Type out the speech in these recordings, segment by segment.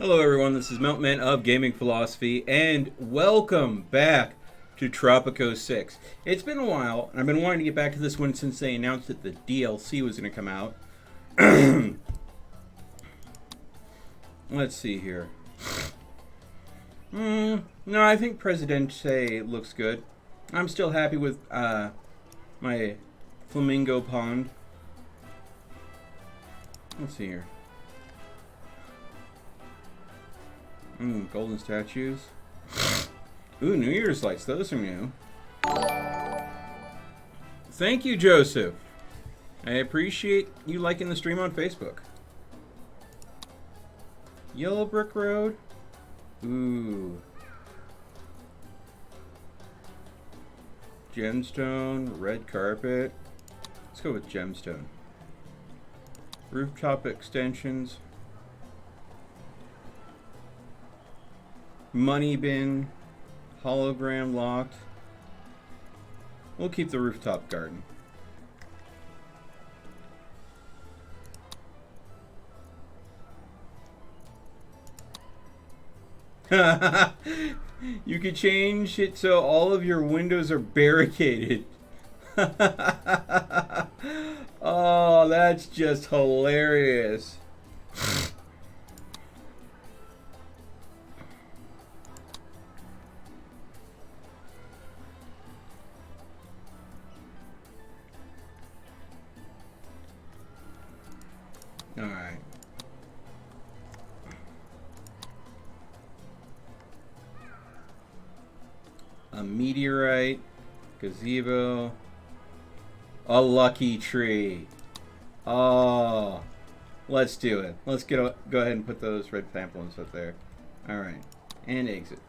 Hello everyone, this is Meltman of Gaming Philosophy, and welcome back to Tropico 6. It's been a while, and I've been wanting to get back to this one since they announced that the DLC was going to come out. Let's see here. No, I think Presidente looks good. I'm still happy with my Flamingo Pond. Let's see here. Golden statues. Ooh, New Year's lights. Those are new. Thank you, Joseph. I appreciate you liking the stream on Facebook. Yellow brick road. Ooh. Gemstone. Red carpet. Let's go with gemstone. Rooftop extensions. Money bin, hologram locked. We'll keep the rooftop garden. You could change it so all of your windows are barricaded. Oh, that's just hilarious. Alright. A meteorite, gazebo, a lucky tree. Oh, let's do it. Let's go ahead and put those red pamphlets up there. Alright, and exit.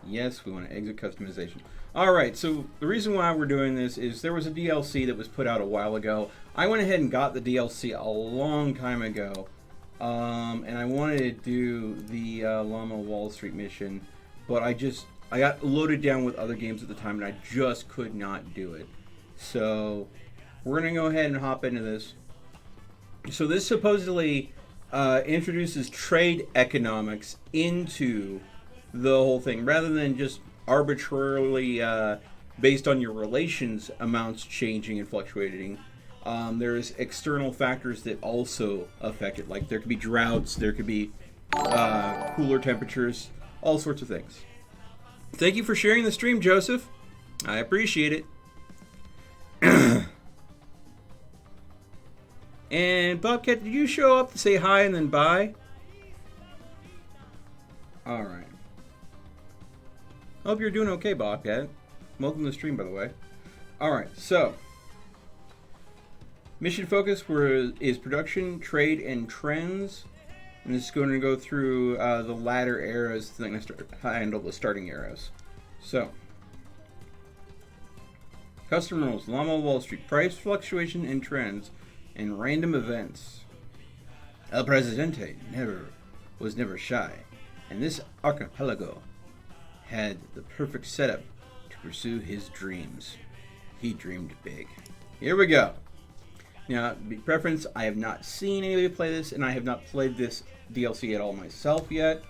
Yes, we want to exit customization. Alright, so the reason why we're doing this is there was a DLC that was put out a while ago. I went ahead and got the DLC a long time ago. And I wanted to do the Llama Wall Street mission, but I got loaded down with other games at the time and I just could not do it. So we're going to go ahead and hop into this. So this supposedly introduces trade economics into the whole thing, rather than just arbitrarily based on your relations amounts changing and fluctuating. There's external factors that also affect it, like there could be droughts, there could be cooler temperatures, all sorts of things. Thank you for sharing the stream, Joseph. I appreciate it. And Bobcat, did you show up to say hi and then bye? Alright. Hope you're doing okay, Bobcat. Welcome to the stream, by the way. Alright, so mission focus is production, trade, and trends. And this is going to go through the latter arrows to handle the starting arrows. So, custom rules, Llama Wall Street, price fluctuation and trends, and random events. El Presidente was never shy, and this archipelago had the perfect setup to pursue his dreams. He dreamed big. Here we go. Now, big preference, I have not seen anybody play this, and I have not played this DLC at all myself yet.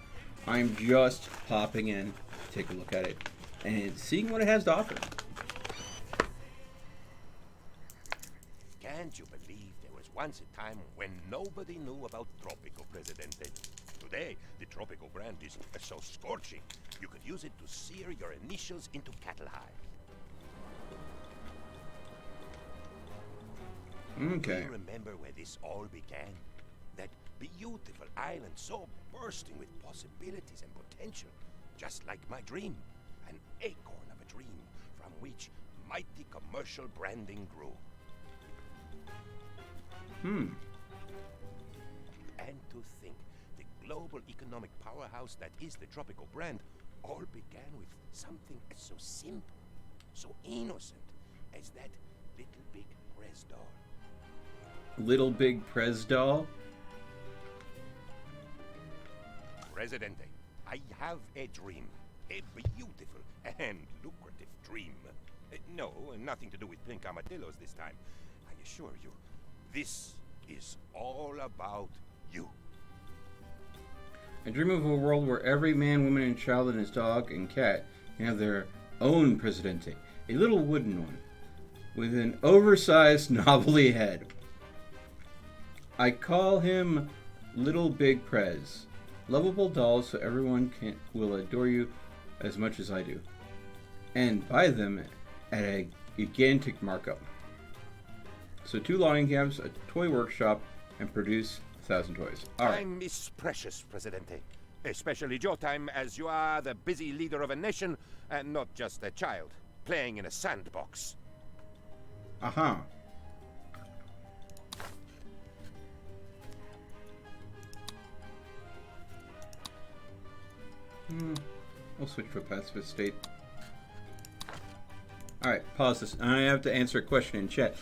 I'm just popping in to take a look at it and seeing what it has to offer. Can't you believe there was once a time when nobody knew about Tropico, Presidente? Today, the Tropico brand is so scorching, you could use it to sear your initials into cattle hide. Okay. Do you remember where this all began? That beautiful island so bursting with possibilities and potential, just like my dream, an acorn of a dream from which mighty commercial branding grew. And to think, the global economic powerhouse that is the Tropico brand all began with something so simple, so innocent as that little big Prez doll. Little Big Prez doll? Presidente, I have a dream. A beautiful and lucrative dream. No, nothing to do with pink armadillos this time. I assure you, this is all about you. I dream of a world where every man, woman, and child and his dog and cat can have their own Presidente. A little wooden one with an oversized novelty head. I call him Little Big Prez. Lovable dolls so everyone will adore you as much as I do. And buy them at a gigantic markup. So 2 logging camps, a toy workshop, and produce 1,000 toys. All right. Time is precious, Presidente. Especially your time, as you are the busy leader of a nation and not just a child playing in a sandbox. Uh-huh. We'll switch to a pacifist state. Alright, pause this. I have to answer a question in chat.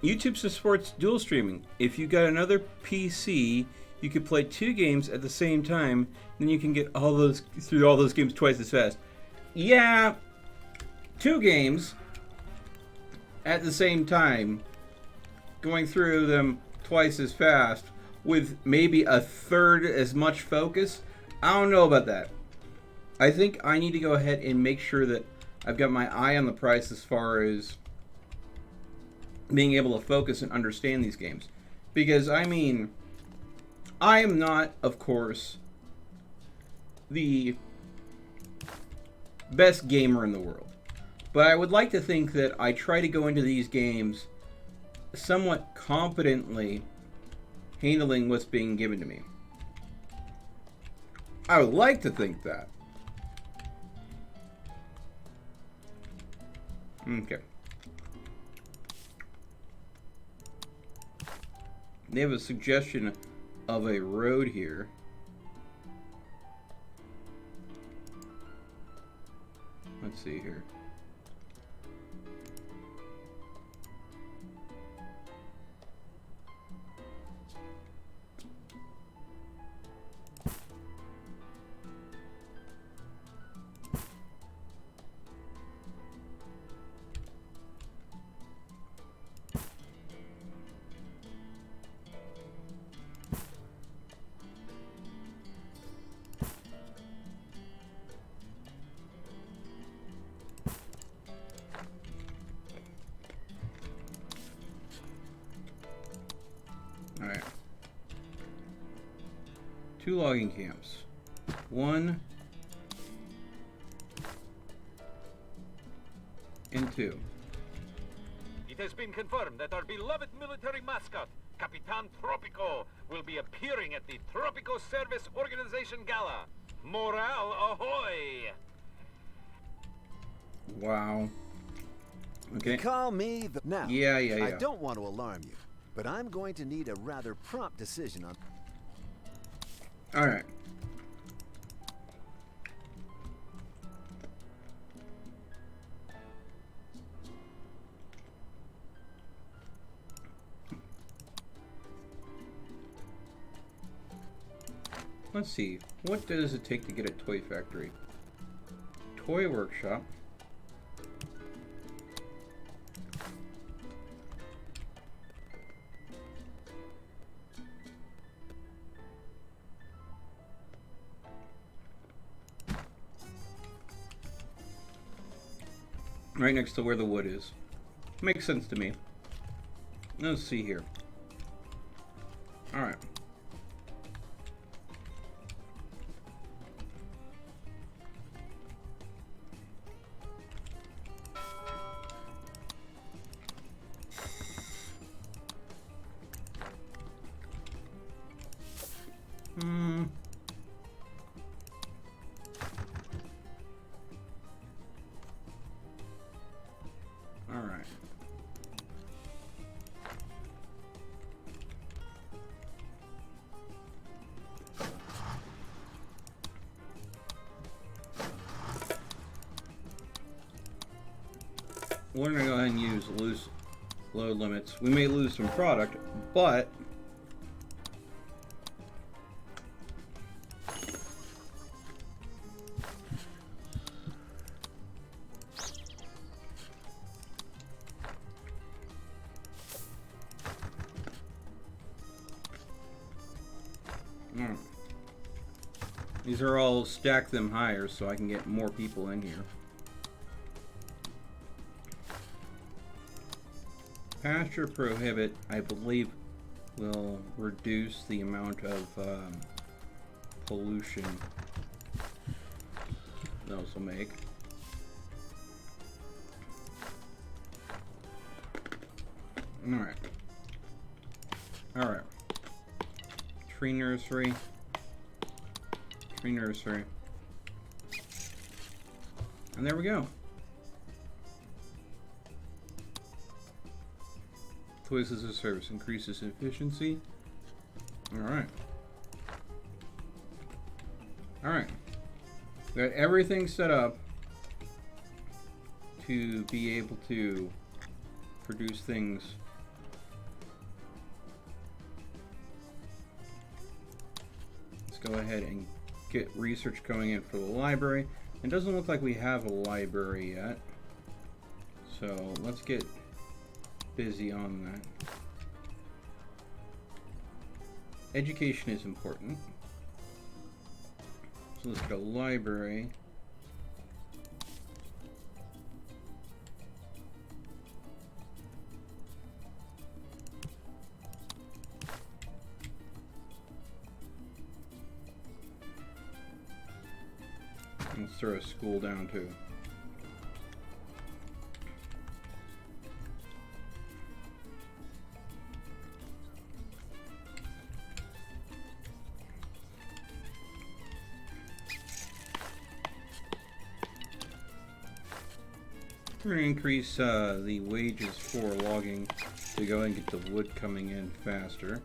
YouTube supports dual streaming. If you got another PC, you could play 2 games at the same time, then you can get through all those games twice as fast. Yeah, 2 games at the same time, going through them twice as fast with maybe a third as much focus. I don't know about that. I think I need to go ahead and make sure that I've got my eye on the price as far as being able to focus and understand these games. Because, I mean, I am not, of course, the best gamer in the world. But I would like to think that I try to go into these games somewhat competently handling what's being given to me. I would like to think that. Okay. They have a suggestion of a road here. Let's see here. Alright. 2 logging camps. 1 and 2. It has been confirmed that our beloved military mascot, Capitan Tropico, will be appearing at the Tropico Service Organization Gala. Morale ahoy! Wow. Okay. Call me the... Now, Yeah. I don't want to alarm you, but I'm going to need a rather prompt decision on... Alright. Let's see. What does it take to get a toy factory? Toy workshop. Right next to where the wood is. Makes sense to me. Let's see here. Alright. Alright. We're going to go ahead and use loose load limits. We may lose some product, but These are all stack them higher so I can get more people in here. Pasture prohibit, I believe, will reduce the amount of pollution those will make. Alright. Alright. Tree nursery. Tree nursery. And there we go. Toys as a service increases efficiency. Alright. Alright. Got everything set up to be able to produce things. Let's go ahead and get research going in for the library. It doesn't look like we have a library yet, so let's get busy on that. Education is important, so let's get a library. Let's throw a school down too. We're going to increase the wages for logging to go and get the wood coming in faster.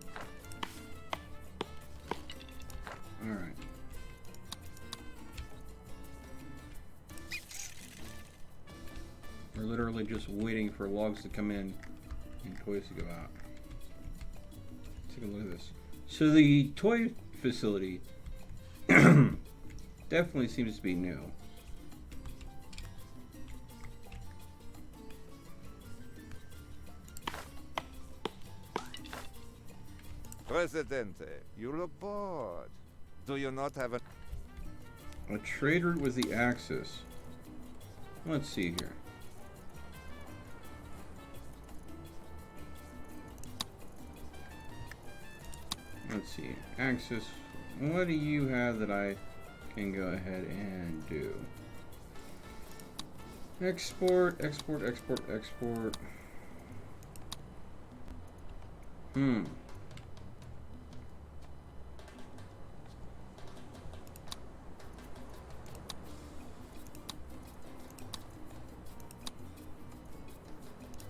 Alright. We're literally just waiting for logs to come in and toys to go out. Take a look at this. So the toy facility definitely seems to be new. Presidente, you look bored. Do you not have A trade route with the Axis. Let's see here. Let's see. Axis, what do you have that I can go ahead and do? Export, export, export, export.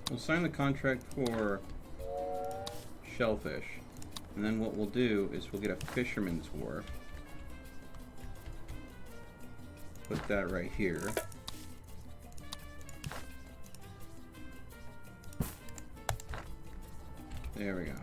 We'll sign the contract for shellfish. And then what we'll do is we'll get a fisherman's wharf. Put that right here. There we go.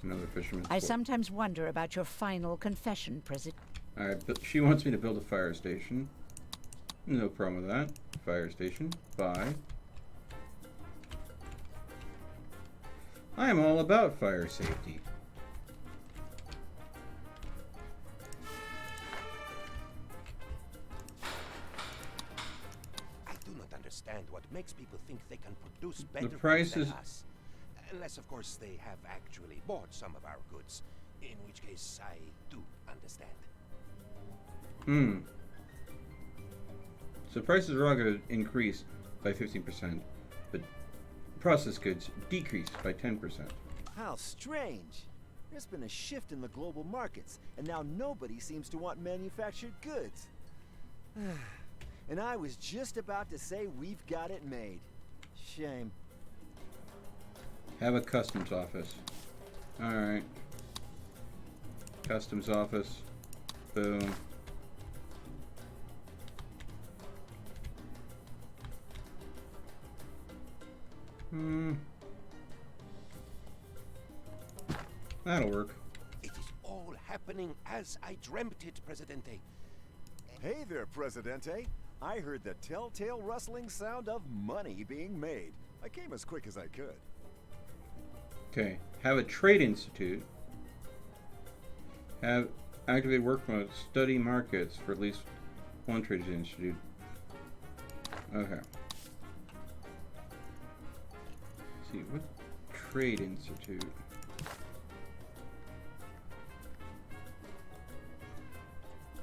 Another fisherman's I wharf. sometimes wonder about your final confession, President. Alright, but she wants me to build a fire station. No problem with that. Fire station. Buy. I am all about fire safety. I do not understand what makes people think they can produce better goods price than is- us. Unless, of course, they have actually bought some of our goods. In which case, I do understand. So prices are all going to increase by 15%, but processed goods decrease by 10%. How strange. There's been a shift in the global markets, and now nobody seems to want manufactured goods. And I was just about to say we've got it made. Shame. Have a customs office. Alright. Customs office. Boom. That'll work. It is all happening as I dreamt it, Presidente. Hey there, Presidente. I heard the telltale rustling sound of money being made. I came as quick as I could. Okay. Have a trade institute. Have activate work mode. Study markets for at least one trade institute. Okay. Let's see, what trade institute?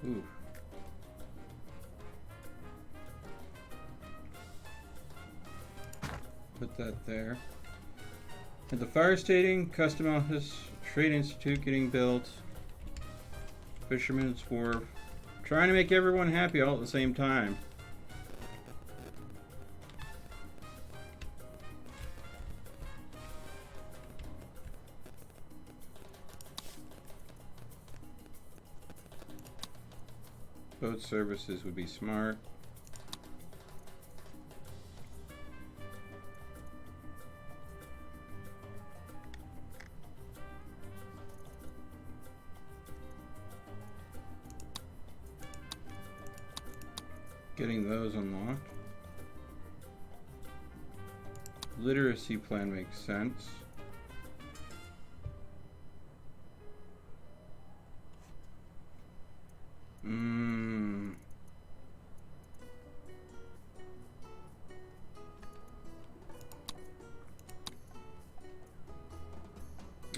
Ooh. Put that there. At the fire stating, custom office, trade institute getting built, fisherman's wharf. Trying to make everyone happy all at the same time. Boat services would be smart. Getting those unlocked. Literacy plan makes sense.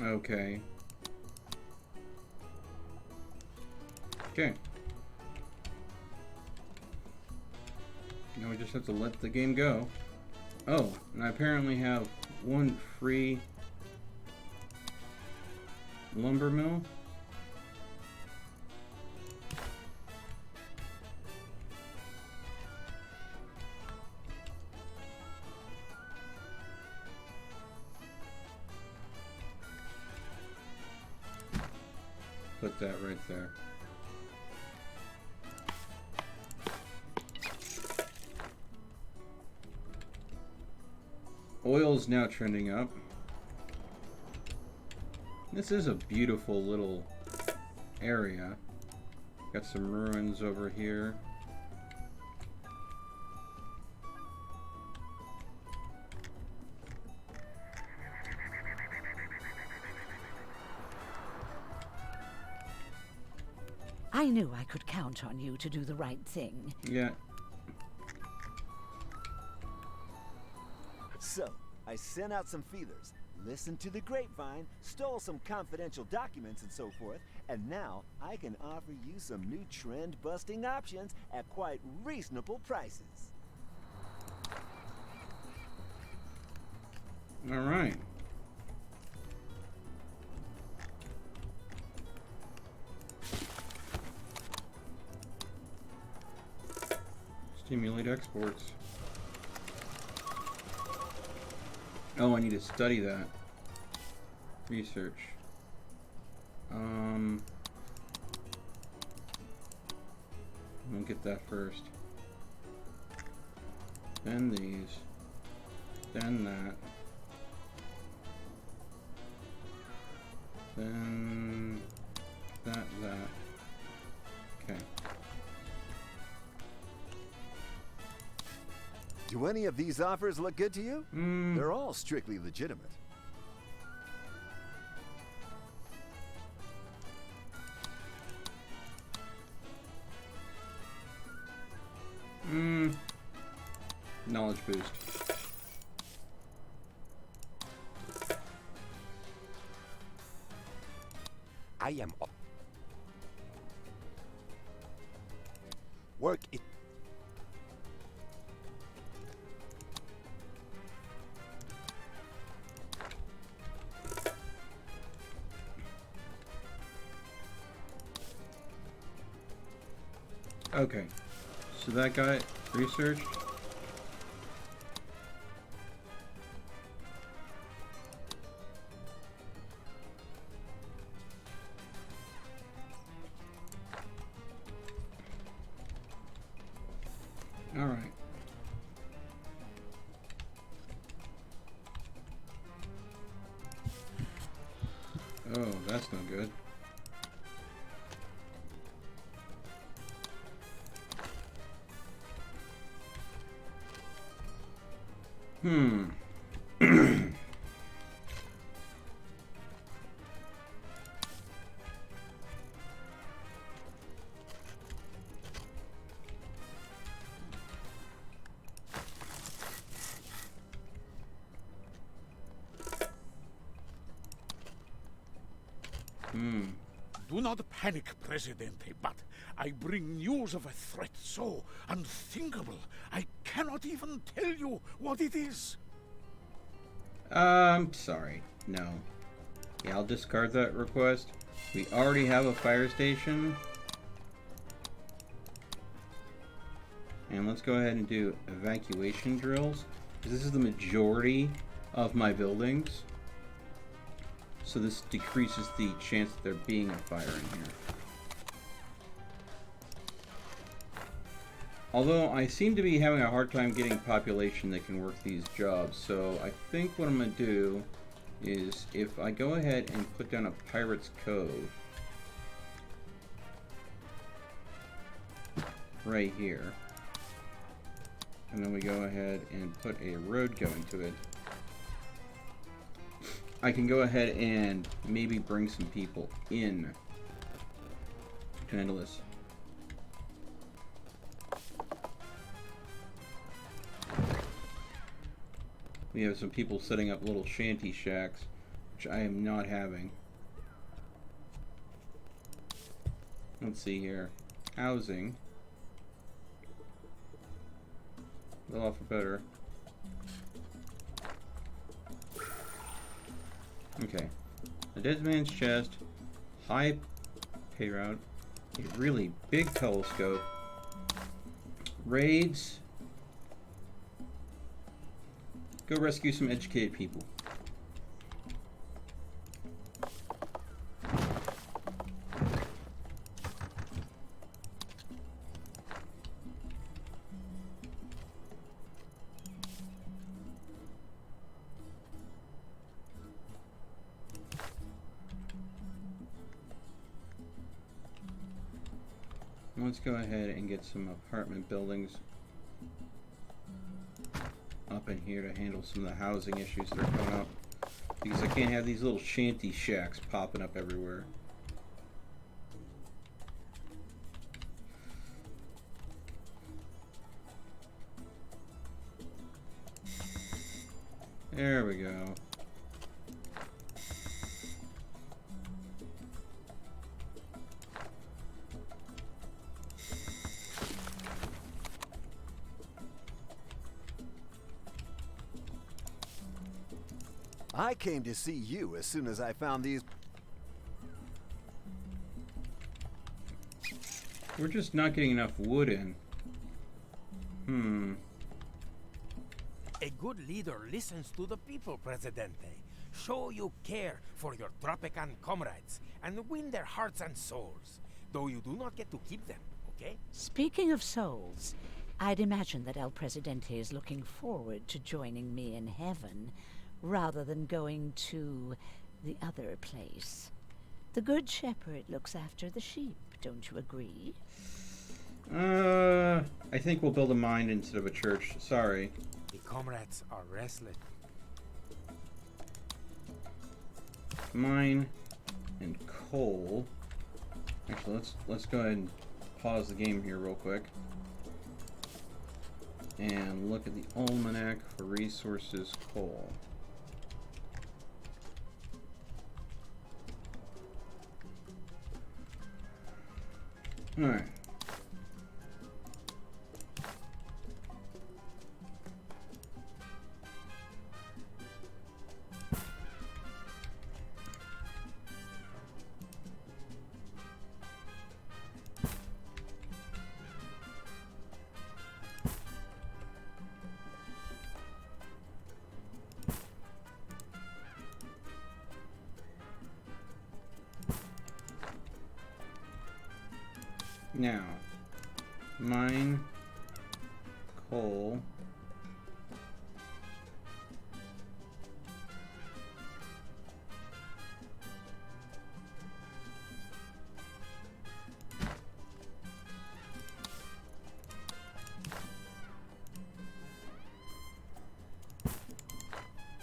Okay. Okay. Now we just have to let the game go. Oh, and I apparently have one free lumber mill. Put that right there. Oil's now trending up. This is a beautiful little area. Got some ruins over here. I knew I could count on you to do the right thing. Yeah. So, I sent out some feelers, listened to the grapevine, stole some confidential documents and so forth, and now I can offer you some new trend-busting options at quite reasonable prices. All right. Stimulate exports. Oh, I need to study that. Research. We'll get that first. Then these. Then that. Then that. Okay. Do any of these offers look good to you? They're all strictly legitimate. Knowledge boost. I am work it. Okay. So that guy researched. All right. Oh. That's no good. Do not panic, Presidente, but I bring news of a threat so unthinkable, I cannot even tell you what it is. Sorry. No. Yeah, I'll discard that request. We already have a fire station. And let's go ahead and do evacuation drills. This is the majority of my buildings. So this decreases the chance that there being a fire in here. Although I seem to be having a hard time getting population that can work these jobs, so I think what I'm going to do is if I go ahead and put down a Pirate's Cove right here, and then we go ahead and put a road going to it, I can go ahead and maybe bring some people in to handle this. We have some people setting up little shanty shacks, which I am not having. Let's see here. Housing. A little off better. Okay. A dead man's chest. High pay route. A really big telescope. Raids. Go rescue some educated people. Let's go ahead and get some apartment buildings up in here to handle some of the housing issues that are coming up, because I can't have these little shanty shacks popping up everywhere. There we go. I came to see you as soon as I found these. We're just not getting enough wood in. A good leader listens to the people, Presidente. Show you care for your Tropican comrades and win their hearts and souls. Though you do not get to keep them, okay? Speaking of souls, I'd imagine that El Presidente is looking forward to joining me in heaven, rather than going to the other place. The Good Shepherd looks after the sheep, don't you agree? I think we'll build a mine instead of a church. Sorry. The comrades are restless. Mine and coal. Actually, let's go ahead and pause the game here real quick and look at the almanac for resources coal. All right. Now, mine, coal,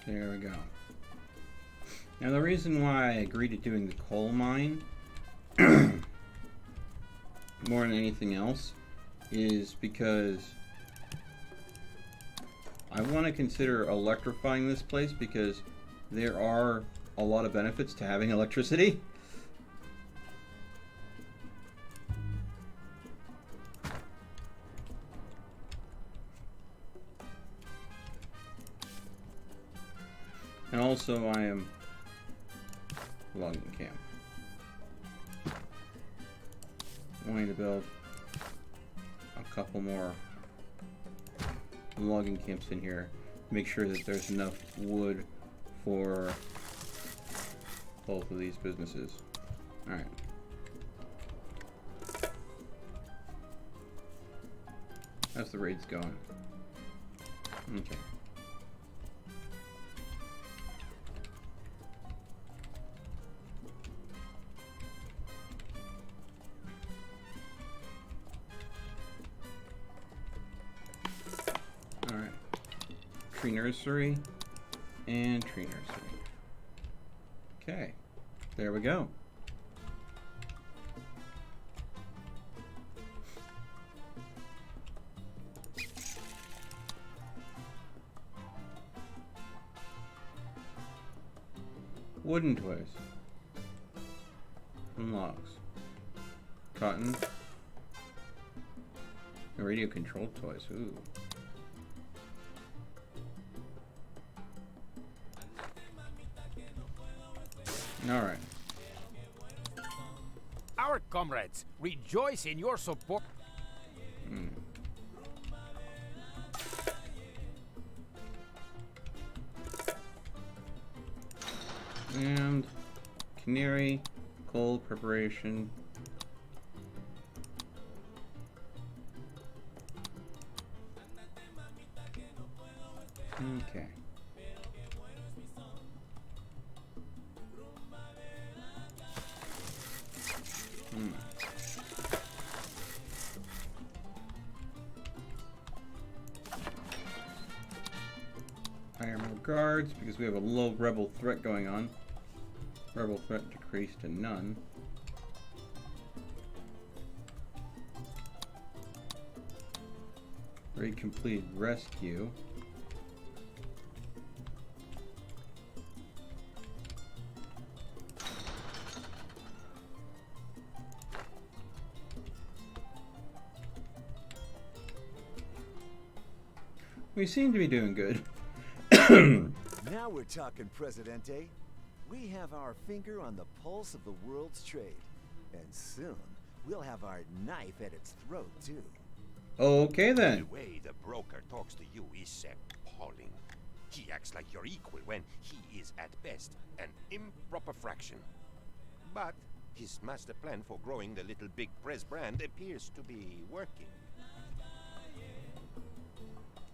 There we go. Now the reason why I agreed to doing the coal mine more than anything else is because I want to consider electrifying this place because there are a lot of benefits to having electricity. And also I am logging camp. Wanting to build a couple more logging camps in here. Make sure that there's enough wood for both of these businesses. Alright. How's the raids going? Okay. Alright. Tree nursery and tree nursery. Okay. There we go. Wooden toys. And logs. Cotton. Radio controlled toys. Ooh. Alright. Our comrades rejoice in your support. And canary, coal preparation. Okay. Hire more guards because we have a low rebel threat going on. Rebel threat decreased to none. Raid completed rescue. We seem to be doing good. Now we're talking, Presidente. We have our finger on the pulse of the world's trade. And soon, we'll have our knife at its throat, too. Okay, then. The way the broker talks to you is appalling. He acts like your equal when he is at best an improper fraction. But his master plan for growing the Little Big Press brand appears to be working.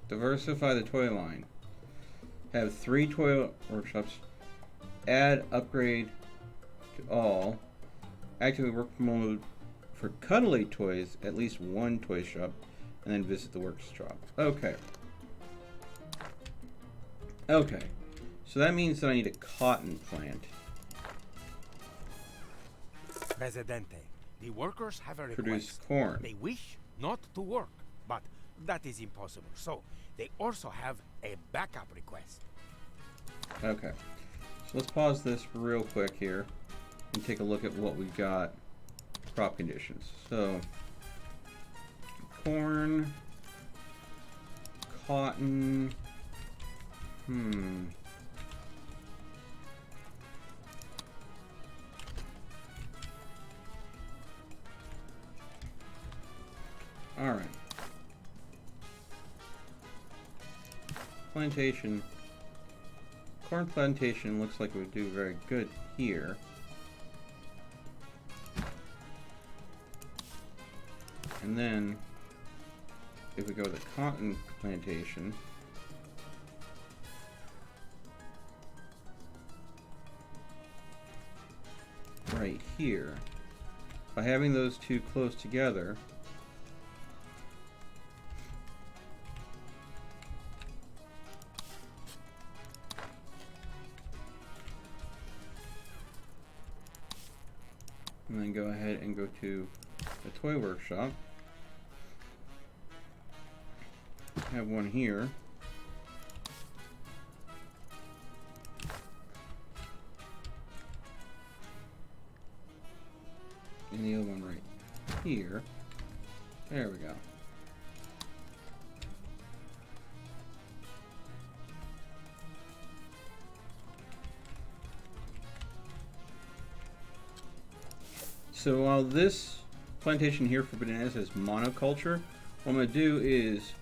Diversify the toy line. Have 3 toy workshops. Add upgrade to all. Activate work mode for cuddly toys, at least 1 toy shop, and then visit the workshop. Okay. Okay. So that means that I need a cotton plant. Presidente, the workers have a request. Produce corn. They wish not to work, but that is impossible. So they also have a backup request. Okay. So let's pause this real quick here and take a look at what we've got. Crop conditions. So corn, cotton, all right. Plantation. Corn plantation looks like it would do very good here. And then, if we go to the cotton plantation, right here, by having those two close together, And then go ahead and go to the toy workshop. Have one here. And the other one right here. There we go. So while this plantation here for bananas is monoculture, what I'm going to do is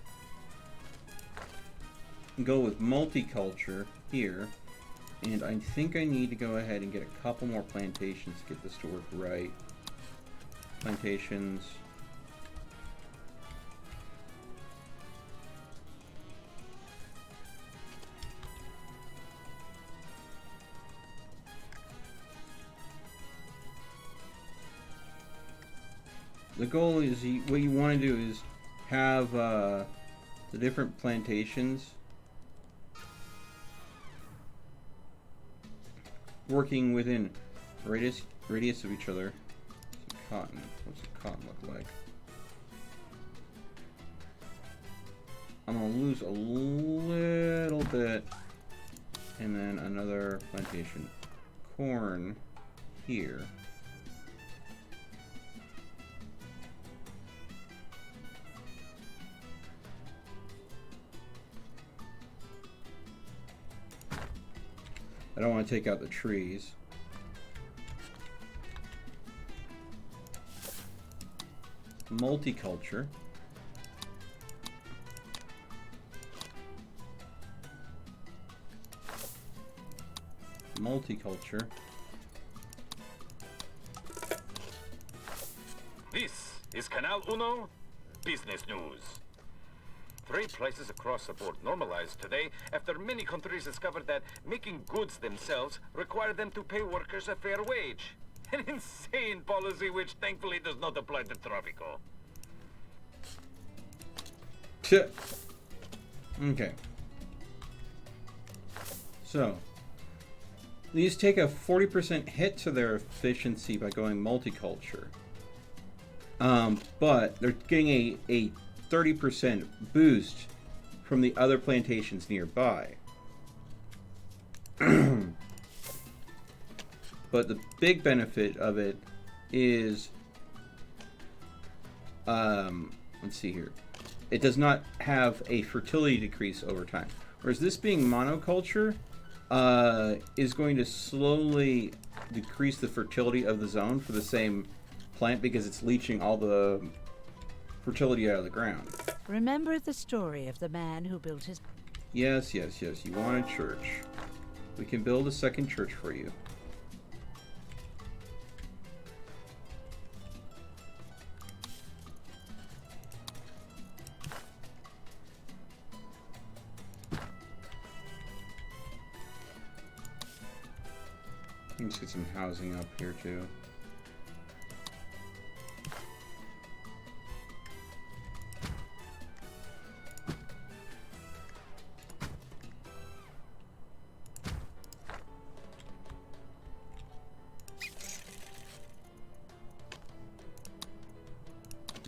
go with multiculture here. And I think I need to go ahead and get a couple more plantations to get this to work right. Plantations. The goal is, what you want to do is have the different plantations working within radius of each other. Cotton. What's the cotton look like? I'm gonna lose a little bit, and then another plantation. Corn here. I don't want to take out the trees. Multiculture. Multiculture. This is Canal Uno Business News. 3 places across the board normalized today after many countries discovered that making goods themselves require them to pay workers a fair wage. An insane policy which thankfully does not apply to Tropico. Okay. So, these take a 40% hit to their efficiency by going multiculture. But they're getting a 30% boost from the other plantations nearby. But the big benefit of it is, let's see here. It does not have a fertility decrease over time. Whereas this being monoculture, is going to slowly decrease the fertility of the zone for the same plant because it's leaching all the fertility out of the ground. Remember the story of the man who built his... Yes. You want a church. We can build a second church for you. Let's get some housing up here too.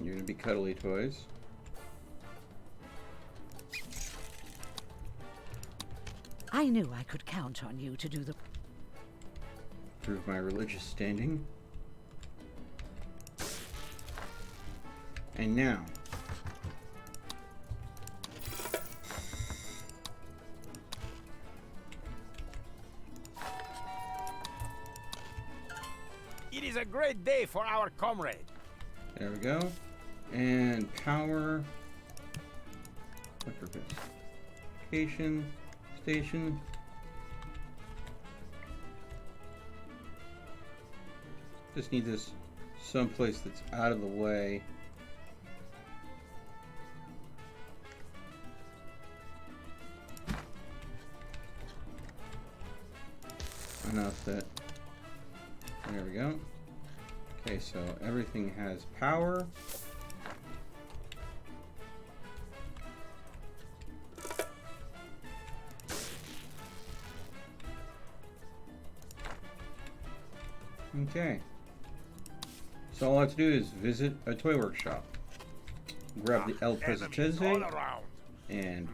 You're gonna be cuddly toys. I knew I could count on you to do the... Prove my religious standing. And now. It is a great day for our comrade. There we go. And power. Electrification station. Just need this someplace that's out of the way. Enough that. There we go. Okay, so everything has power. Okay. So all I have to do is visit a toy workshop, grab the El Enemies Presidente, all around. and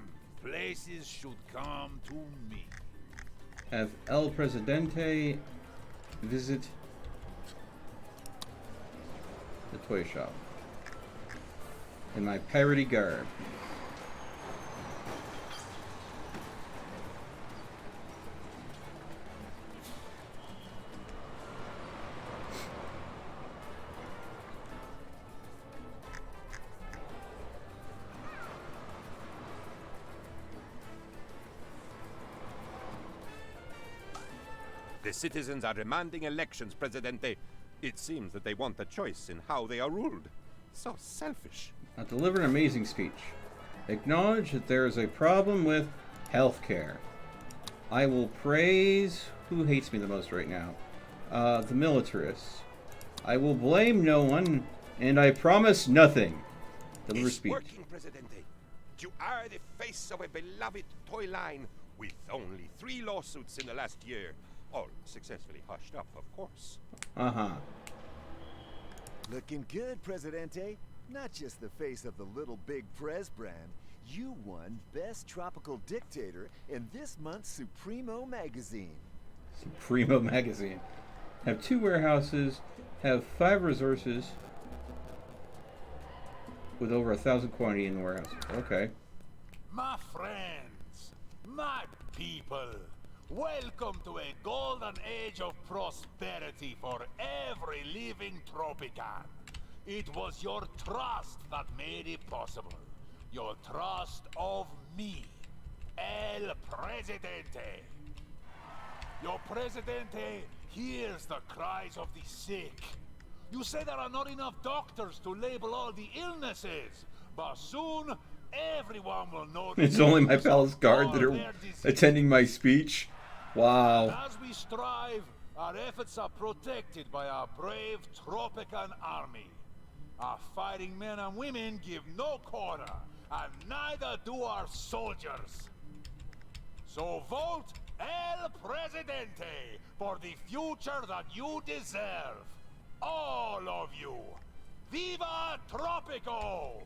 Places should come to me. have El Presidente visit the toy shop in my piratey garb. The citizens are demanding elections, Presidente. It seems that they want a choice in how they are ruled. So selfish. Now deliver an amazing speech. Acknowledge that there is a problem with healthcare. I will praise who hates me the most right now. The militarists. I will blame no one, and I promise nothing. Deliver It's speech. working, Presidente. You are the face of a beloved toy line with only 3 lawsuits in the last year. All successfully hushed up, of course. Uh-huh. Looking good, Presidente. Not just the face of the Little Big Prez brand. You won Best Tropical Dictator in this month's Supremo magazine. Supremo magazine. Have 2 warehouses. Have 5 resources. With over 1,000 quantity in the warehouse. Okay. My friends, my people, welcome to a golden age of prosperity for every living Tropican. It was your trust that made it possible. Your trust of me, El Presidente. Your Presidente hears the cries of the sick. You say there are not enough doctors to label all the illnesses, but soon everyone will know. It's only my palace guard that are attending my speech. Wow. As we strive, our efforts are protected by our brave Tropican army. Our fighting men and women give no quarter, and neither do our soldiers. So vote El Presidente for the future that you deserve. All of you. Viva Tropico!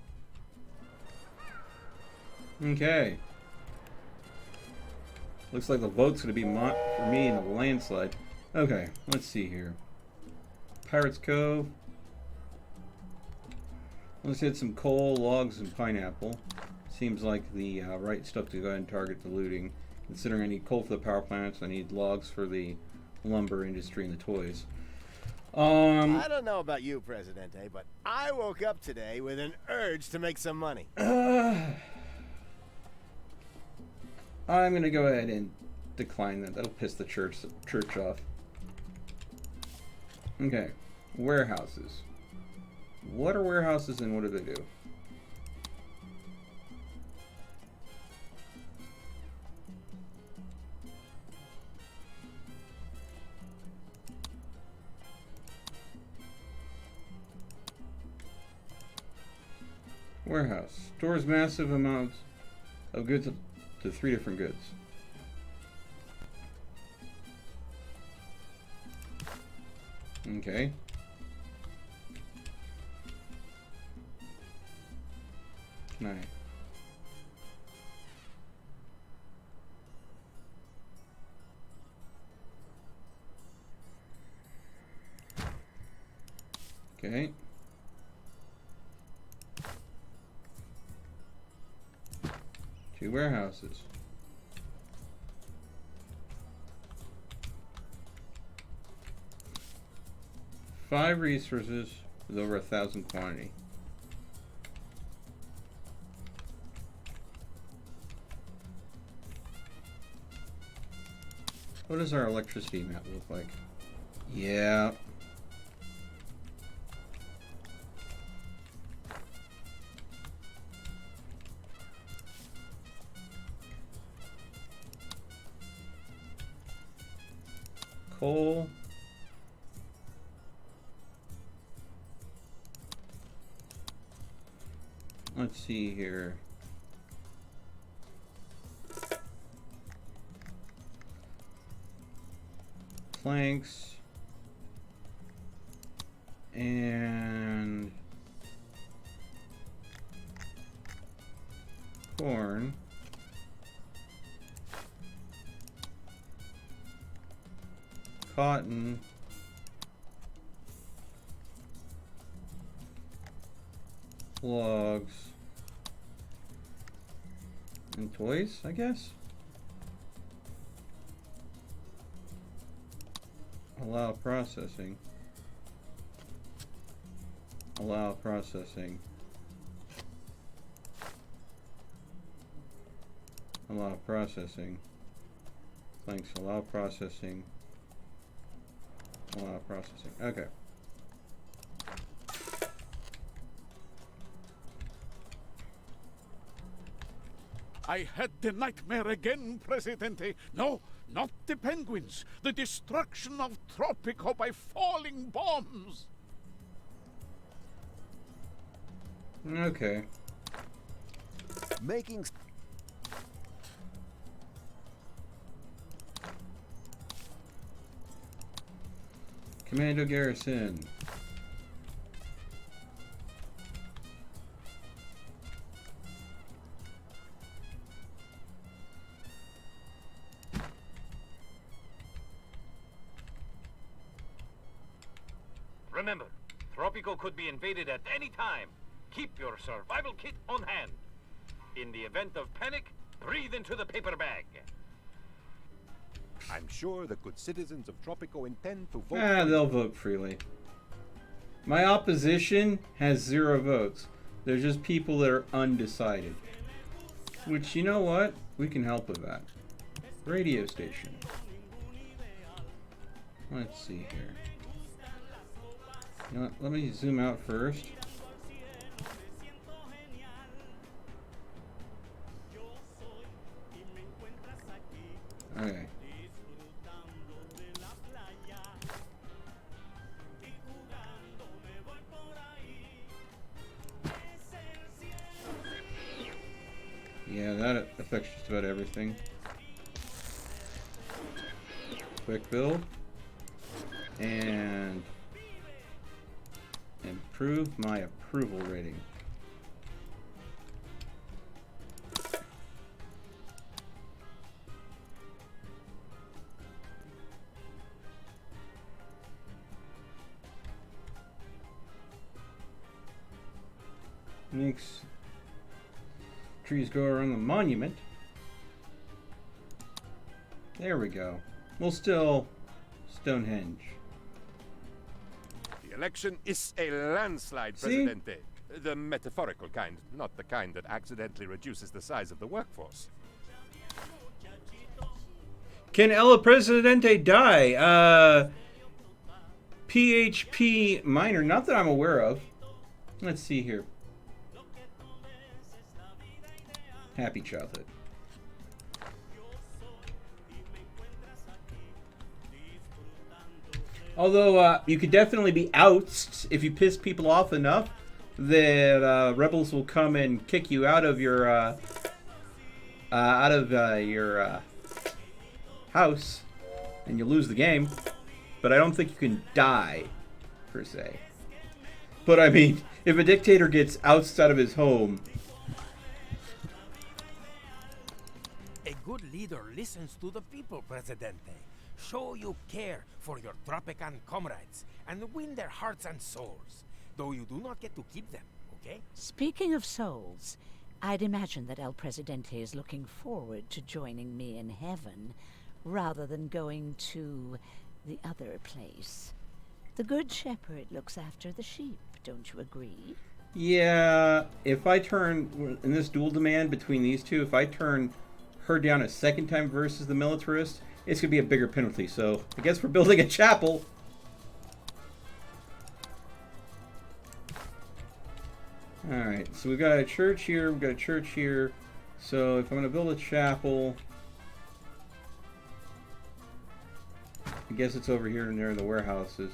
Okay. Looks like the vote's going to be for me in a landslide. Okay, let's see here. Pirates Cove. Let's hit some coal, logs, and pineapple. Seems like the right stuff to go ahead and target the looting. Considering I need coal for the power plants, I need logs for the lumber industry and the toys. I don't know about you, Presidente, but I woke up today with an urge to make some money. I'm gonna go ahead and decline that. That'll piss the church off. Okay, warehouses. What are warehouses and what do they do? Warehouse stores massive amounts of goods to 3 different goods. Okay. Can I? Okay. Two warehouses. Five resources with over 1,000 quantity. What does our electricity map look like? Yeah. Coal. Let's see here. Planks. And corn. Cotton. Logs. And toys, I guess? Allow processing. Allow processing. Allow processing. Thanks. Allow processing. Allow processing. Okay. I had the nightmare again, Presidente. No, not the penguins. The destruction of Tropico by falling bombs. Okay. Making... Commando Garrison. Remember, Tropico could be invaded at any time. Keep your survival kit on hand. In the event of panic, breathe into the paper bag. I'm sure the good citizens of Tropico intend to vote. They'll vote freely. My opposition has 0 votes. They're just people that are undecided. Which, you know what? We can help with that. Radio station. Let's see here. You know what? Let me zoom out first. Okay. Yeah, that affects just about everything. Quick build. And improve my approval rating. Makes trees grow around the monument. There we go. Well, still Stonehenge. The election is a landslide, See? Presidente. The metaphorical kind, not the kind that accidentally reduces the size of the workforce. Can El Presidente die? PHP minor, not that I'm aware of. Let's see here. Happy childhood. Although you could definitely be ousted if you piss people off enough that rebels will come and kick you out of your house, and you lose the game. But I don't think you can die, per se. But I mean, if a dictator gets ousted out of his home. A good leader listens to the people, Presidente. Show you care for your Tropican comrades and win their hearts and souls. Though you do not get to keep them, okay? Speaking of souls, I'd imagine that El Presidente is looking forward to joining me in heaven, rather than going to the other place. The Good Shepherd looks after the sheep, don't you agree? Yeah, if I turn, in this dual demand between these two, if I turn her down a second time versus the militarist, it's going to be a bigger penalty. So I guess we're building a chapel. Alright, so we've got a church here, we've got a church here. So if I'm going to build a chapel, I guess it's over here near the warehouses.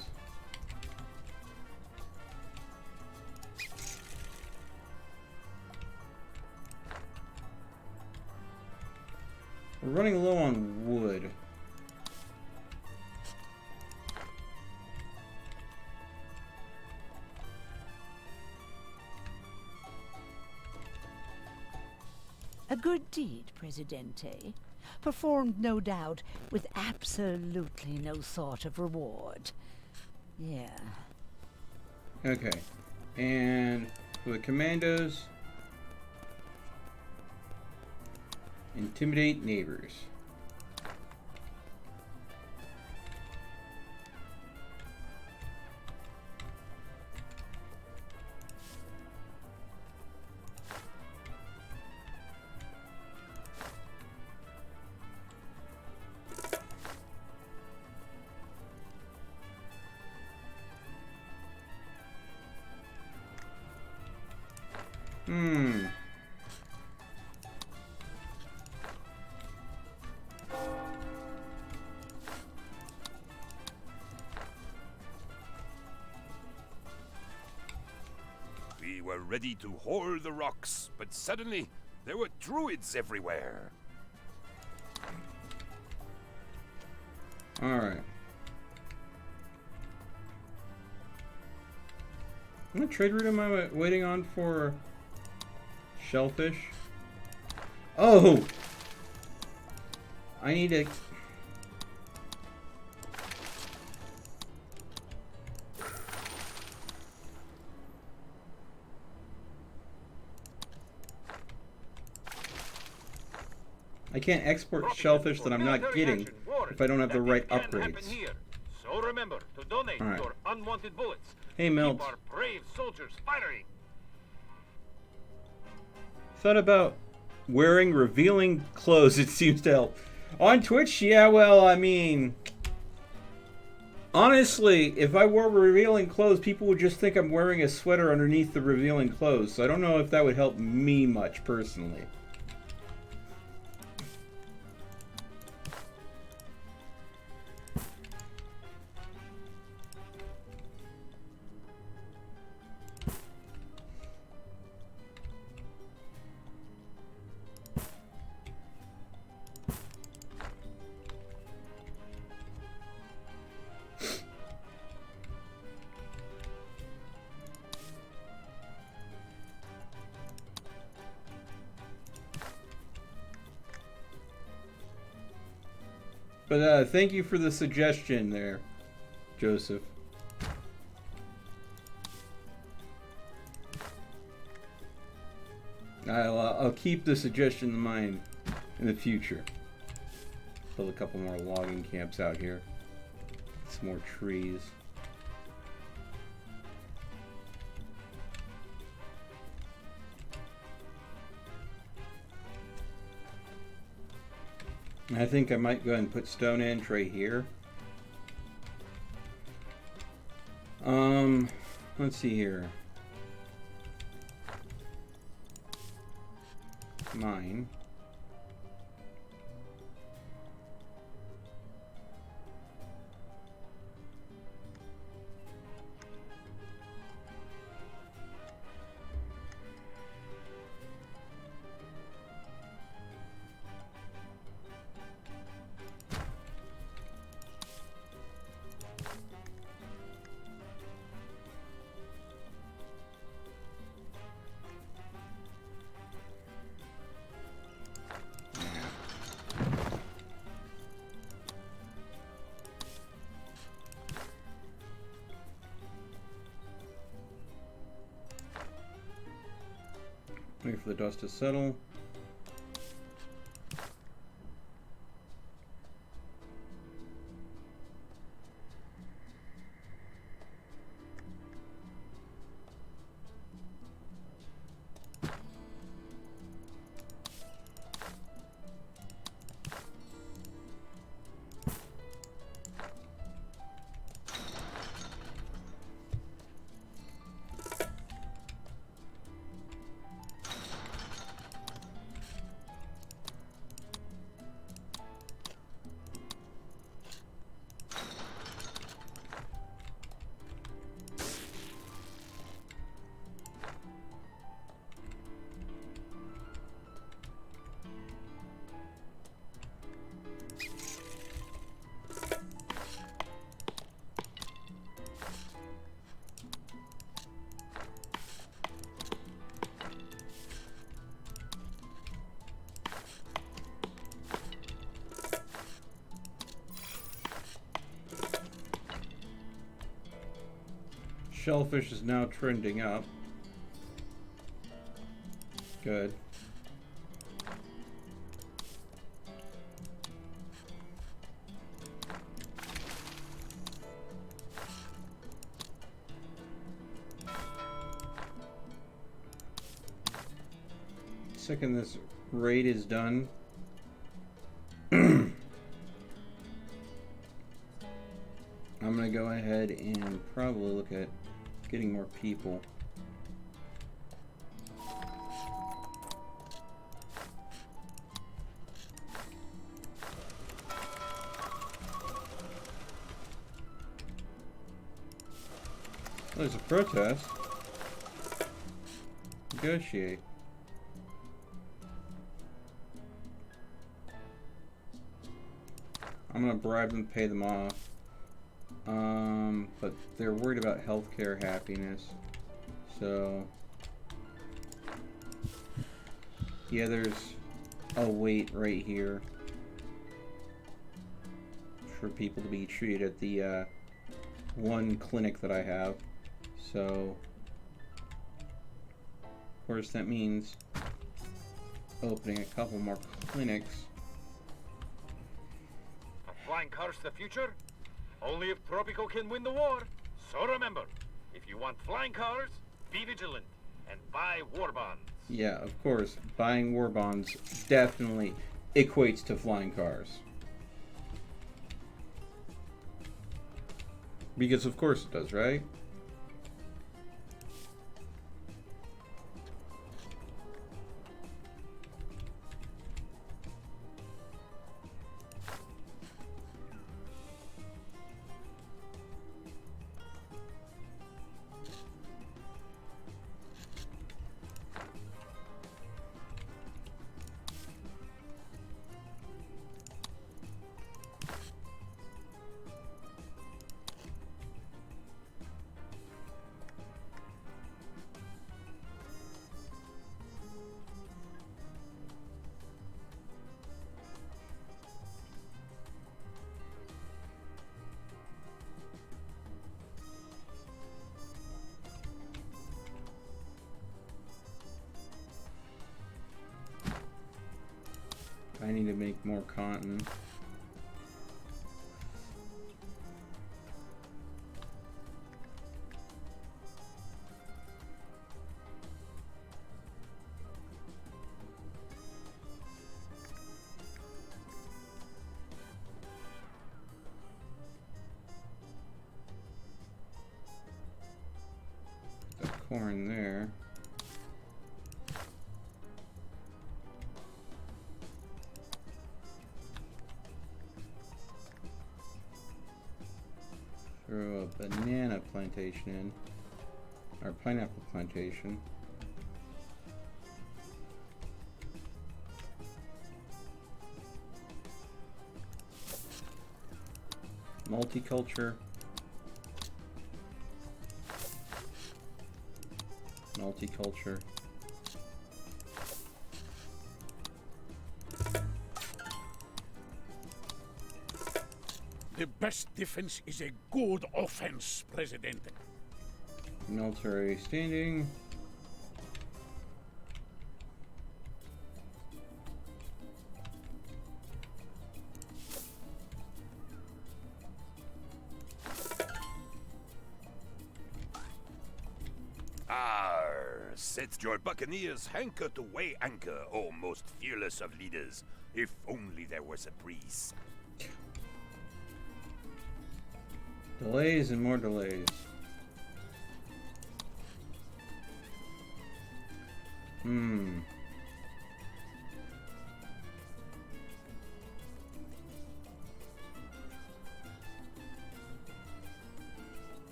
We're running low on wood. A good deed, Presidente. Performed, no doubt, with absolutely no sort of reward. Yeah. Okay. And for the commandos, intimidate neighbors. We were ready to haul the rocks, but suddenly there were druids everywhere. Alright. What trade route am I waiting on for? Shellfish? Oh! I need to... I can't export shellfish that I'm not getting if I don't have the right upgrades. So remember to donate All right. your unwanted bullets. Hey, Milt. Keep our brave soldiers firing. Thought about wearing revealing clothes. It seems to help. On Twitch, yeah, well, I mean... Honestly, if I wore revealing clothes, people would just think I'm wearing a sweater underneath the revealing clothes. So I don't know if that would help me much, personally. But thank you for the suggestion there, Joseph. I'll keep the suggestion in mind in the future. Build a couple more logging camps out here. Some more trees. I think I might go ahead and put Stonehenge right here. Let's see here. Mine. Wait for the dust to settle. Shellfish is now trending up. Good. Second this raid is done, I'm gonna go ahead and probably look at getting more people. There's a protest. Negotiate. I'm gonna bribe them to pay them off. But they're worried about healthcare happiness. So yeah, there's a wait right here for people to be treated at the one clinic that I have. So of course that means opening a couple more clinics. Flying cars the future? Only if Tropico can win the war. So remember, if you want flying cars, be vigilant and buy war bonds. Yeah, of course, buying war bonds definitely equates to flying cars. Because of course it does, right? I need to make more cotton. The corn there. Throw a banana plantation in, or pineapple plantation. Multiculture. Multiculture. The best defense is a good offense, President. Military standing. Arr, set your buccaneers hanker to weigh anchor, O most fearless of leaders. If only there was a breeze. Delays and more delays.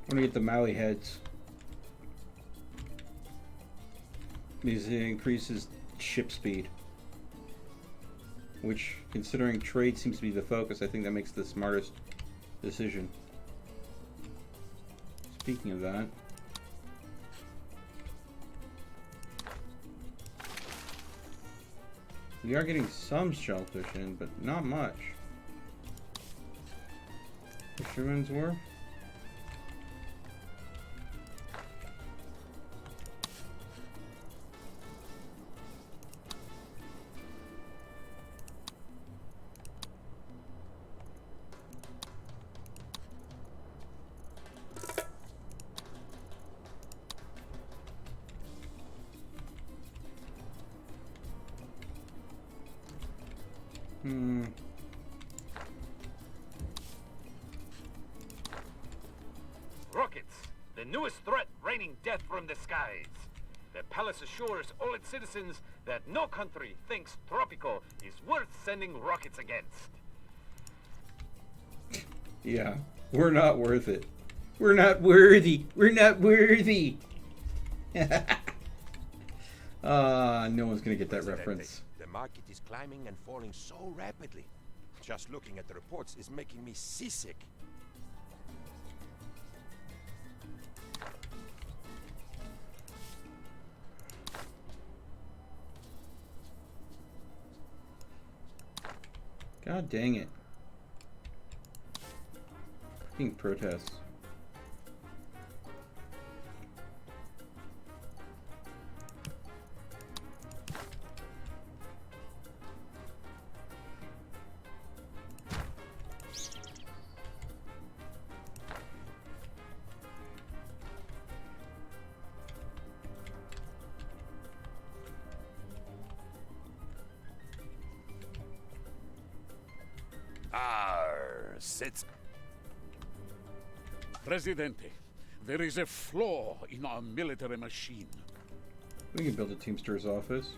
I'm gonna get the Maui heads. Because it increases ship speed. Which, considering trade seems to be the focus, I think that makes the smartest decision. Speaking of that. We are getting some shellfish in, but not much. Fisherman's Wharf. Rockets, the newest threat raining death from the skies. The palace assures all its citizens that no country thinks Tropico is worth sending rockets against. Yeah, we're not worth it. We're not worthy. We're not worthy. No one's gonna get that reference. The market is climbing and falling so rapidly. Just looking at the reports is making me seasick. God dang it. Fucking protests. Sits. Presidente, there is a flaw in our military machine. We can build a Teamster's office.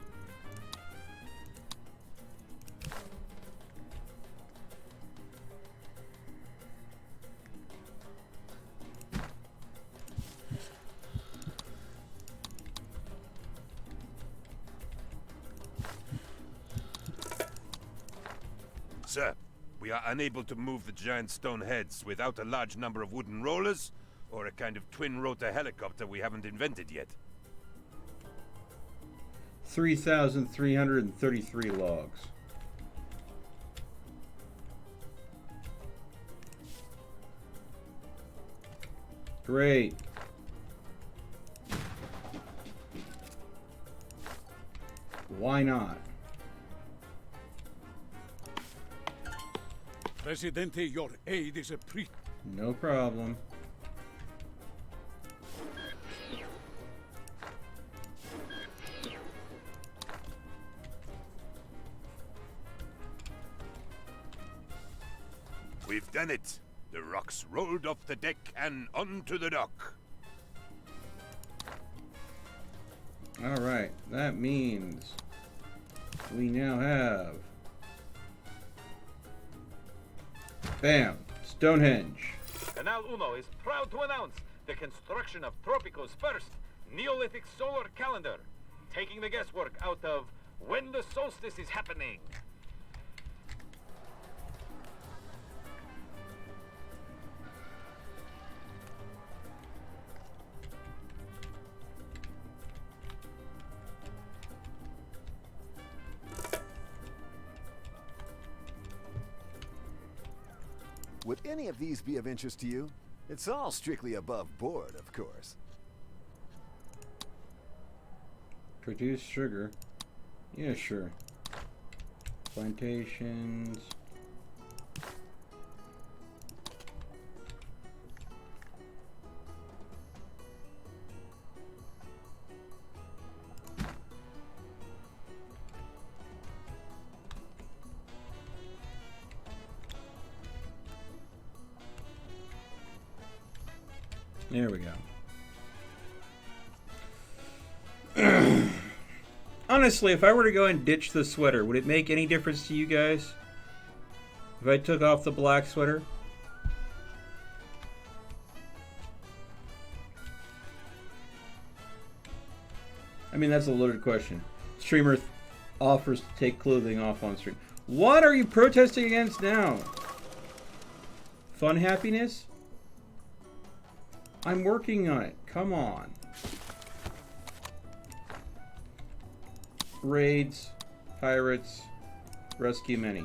Sir, we are unable to move the giant stone heads without a large number of wooden rollers or a kind of twin-rotor helicopter we haven't invented yet. 3,333 logs. Great. Why not? Presidente, your aid is a No problem. We've done it. The rocks rolled off the deck and onto the dock. All right, that means we now have bam, Stonehenge. Canal Uno is proud to announce the construction of Tropico's first Neolithic solar calendar, taking the guesswork out of when the solstice is happening. Would any of these be of interest to you? It's all strictly above board, of course. Produce sugar. Yeah, sure. Plantations. There we go. Honestly, if I were to go and ditch the sweater, would it make any difference to you guys? If I took off the black sweater? I mean, that's a loaded question. Streamer offers to take clothing off on stream. What are you protesting against now? Fun happiness? I'm working on it. Come on. Raids, pirates, rescue many.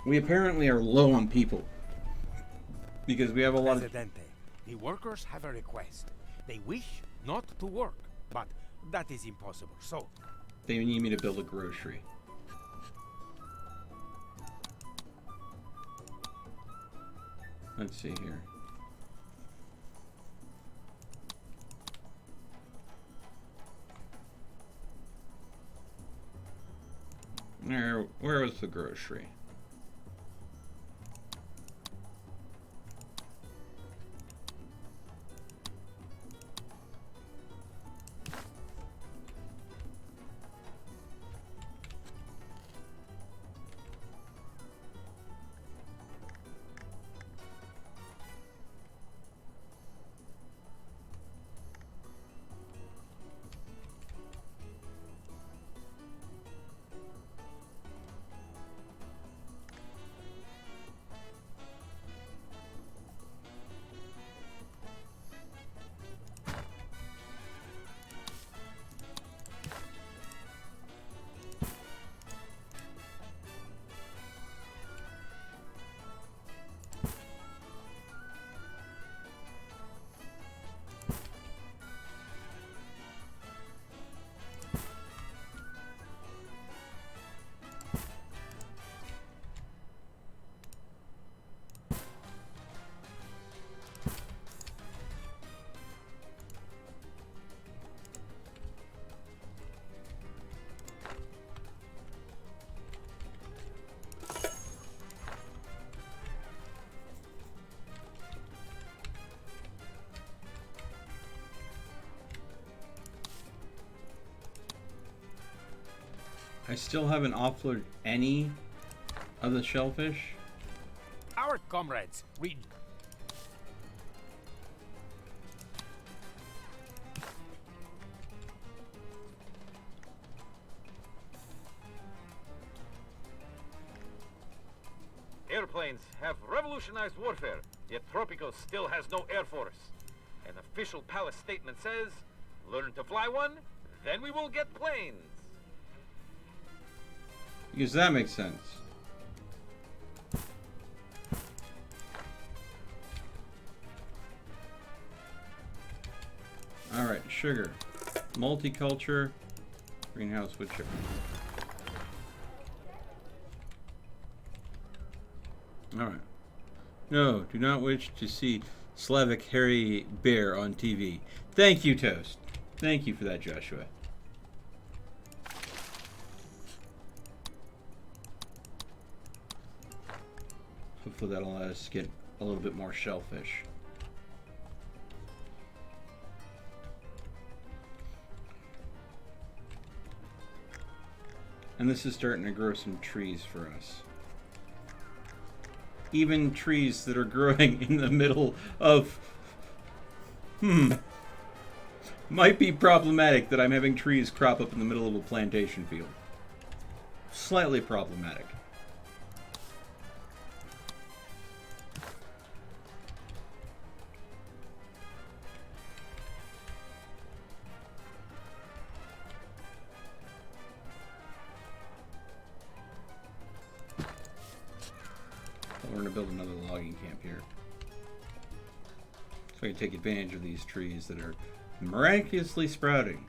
We apparently are low on people. Because we have a lot of... Presidente, the workers have a request. They wish not to work, but that is impossible, so... They need me to build a grocery. Let's see here. Where was the grocery? I still haven't offloaded any of the shellfish. Our comrades, we... Airplanes have revolutionized warfare, yet Tropico still has no air force. An official palace statement says, learn to fly one, then we will get planes. Because that makes sense. Alright, sugar. Multiculture. Greenhouse wood chipper. Alright. No, do not wish to see Slavic hairy bear on TV. Thank you, Toast. Thank you for that, Joshua. Hopefully that'll allow us to get a little bit more shellfish. And this is starting to grow some trees for us. Even trees that are growing in the middle of... Might be problematic that I'm having trees crop up in the middle of a plantation field. Slightly problematic. We're going to build another logging camp here. So I can take advantage of these trees that are miraculously sprouting.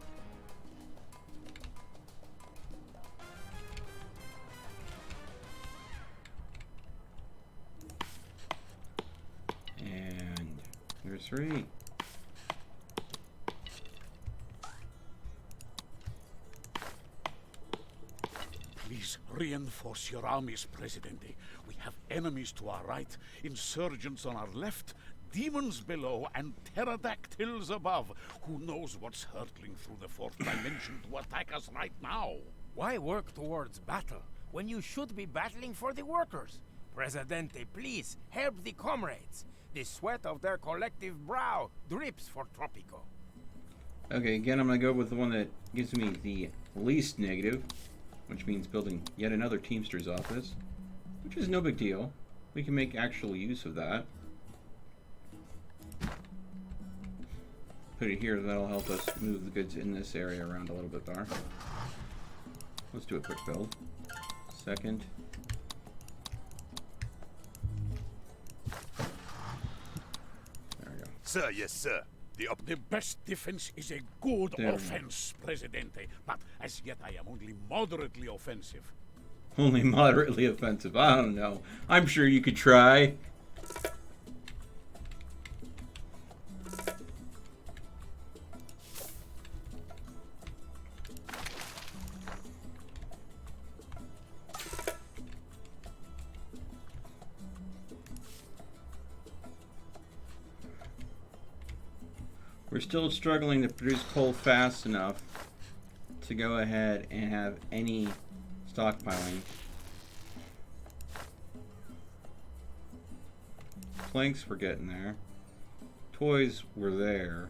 And there's 3. Please reinforce your armies, Presidente. We have enemies to our right, insurgents on our left, demons below, and pterodactyls above. Who knows what's hurtling through the 4th dimension to attack us right now? Why work towards battle when you should be battling for the workers? Presidente, please help the comrades. The sweat of their collective brow drips for Tropico. Okay, again, I'm going to go with the one that gives me the least negative, which means building yet another Teamster's office, which is no big deal. We can make actual use of that. put it here. That'll help us move the goods in this area around a little bit better. Let's do a quick build. Second. There we go. Sir, yes, sir. The best defense is a good offense, Presidente. But as yet I am only moderately offensive. Only moderately offensive. I don't know. I'm sure you could try. We're still struggling to produce coal fast enough to go ahead and have any stockpiling. Planks were getting there. Toys were there.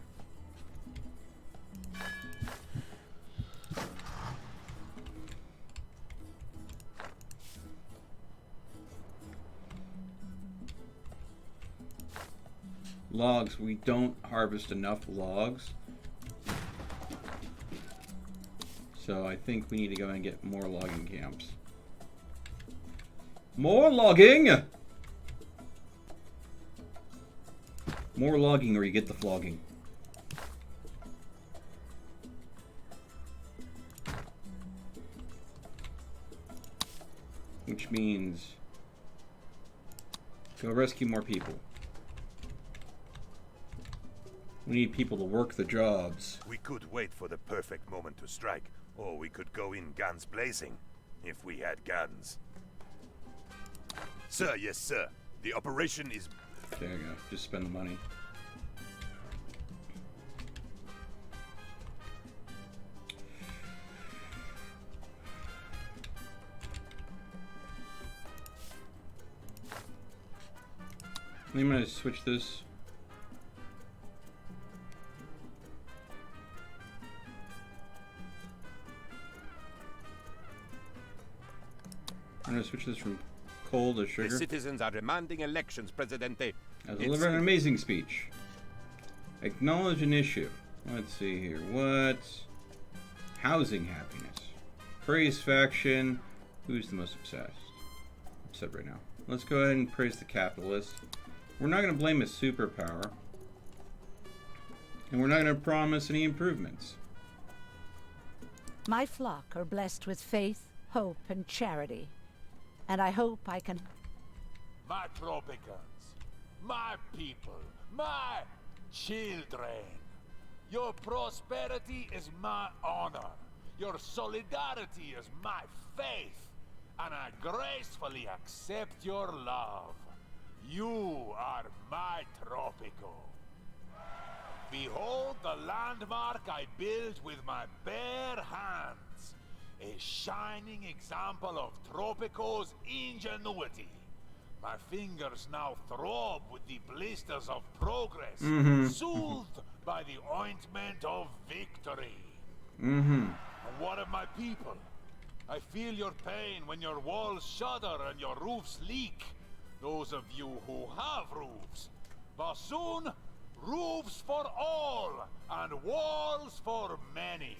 Logs, we don't harvest enough logs. So I think we need to go and get more logging camps. More logging! More logging or you get the flogging. Which means go rescue more people. We need people to work the jobs. We could wait for the perfect moment to strike, or we could go in guns blazing, if we had guns. Sir, yes, sir. The operation is... There you go. Just spend the money. I'm going to switch this. I'm going to switch this from coal to sugar. The citizens are demanding elections, Presidente. I delivered an amazing speech. Acknowledge an issue. Let's see here. What's housing happiness? Praise faction. Who's the most obsessed? Upset right now. Let's go ahead and praise the capitalists. We're not going to blame a superpower. And we're not going to promise any improvements. My flock are blessed with faith, hope, and charity. And I hope I can... My Tropicans, my people, my children. Your prosperity is my honor. Your solidarity is my faith. And I gracefully accept your love. You are my Tropico. Behold the landmark I built with my bare hands. A shining example of Tropico's ingenuity. My fingers now throb with the blisters of progress, soothed by the ointment of victory. And what of my people? I feel your pain when your walls shudder and your roofs leak. Those of you who have roofs. But soon, roofs for all, and walls for many.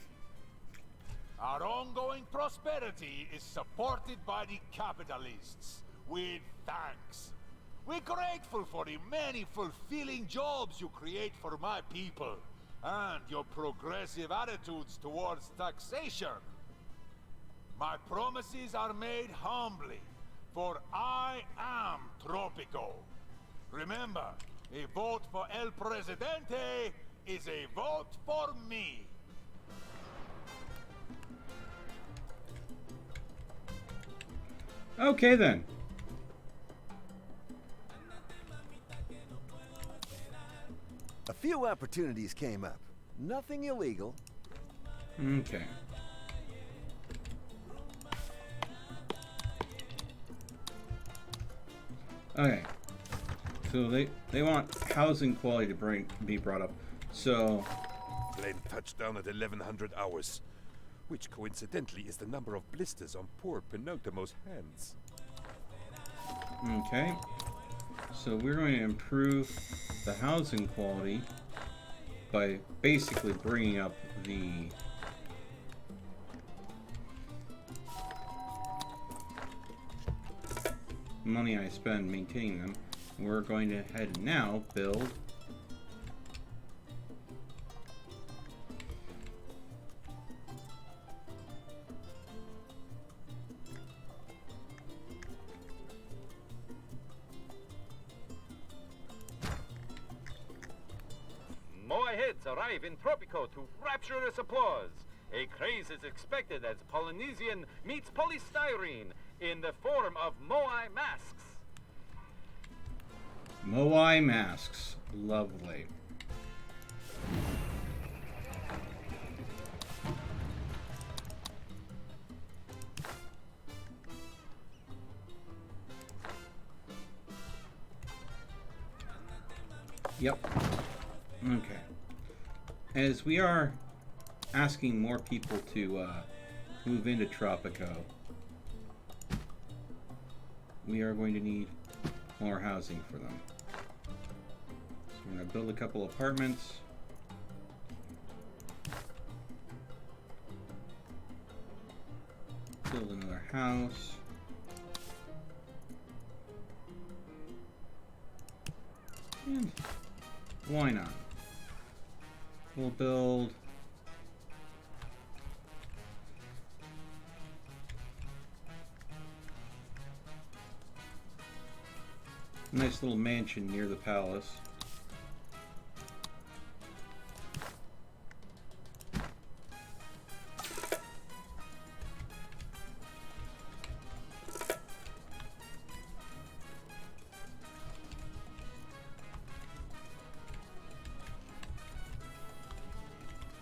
Our ongoing prosperity is supported by the capitalists, with thanks. We're grateful for the many fulfilling jobs you create for my people, and your progressive attitudes towards taxation. My promises are made humbly, for I am Tropico. Remember, a vote for El Presidente is a vote for me. Okay then. A few opportunities came up. Nothing illegal. Okay. Okay. So they want housing quality to be brought up. So Plane touchdown at 1100 hours, which coincidentally is the number of blisters on poor Penultimo's hands. okay. So we're going to improve the housing quality by basically bringing up the money I spend maintaining them. We're going to head and now build Moai heads arrive in Tropico to rapturous applause. A craze is expected as Polynesian meets polystyrene in the form of Moai masks. Moai masks. Lovely. Yep. Okay. As we are asking more people to move into Tropico, we are going to need more housing for them. So we're going to build a couple apartments. Build another house. And why not? We'll build a nice little mansion near the palace.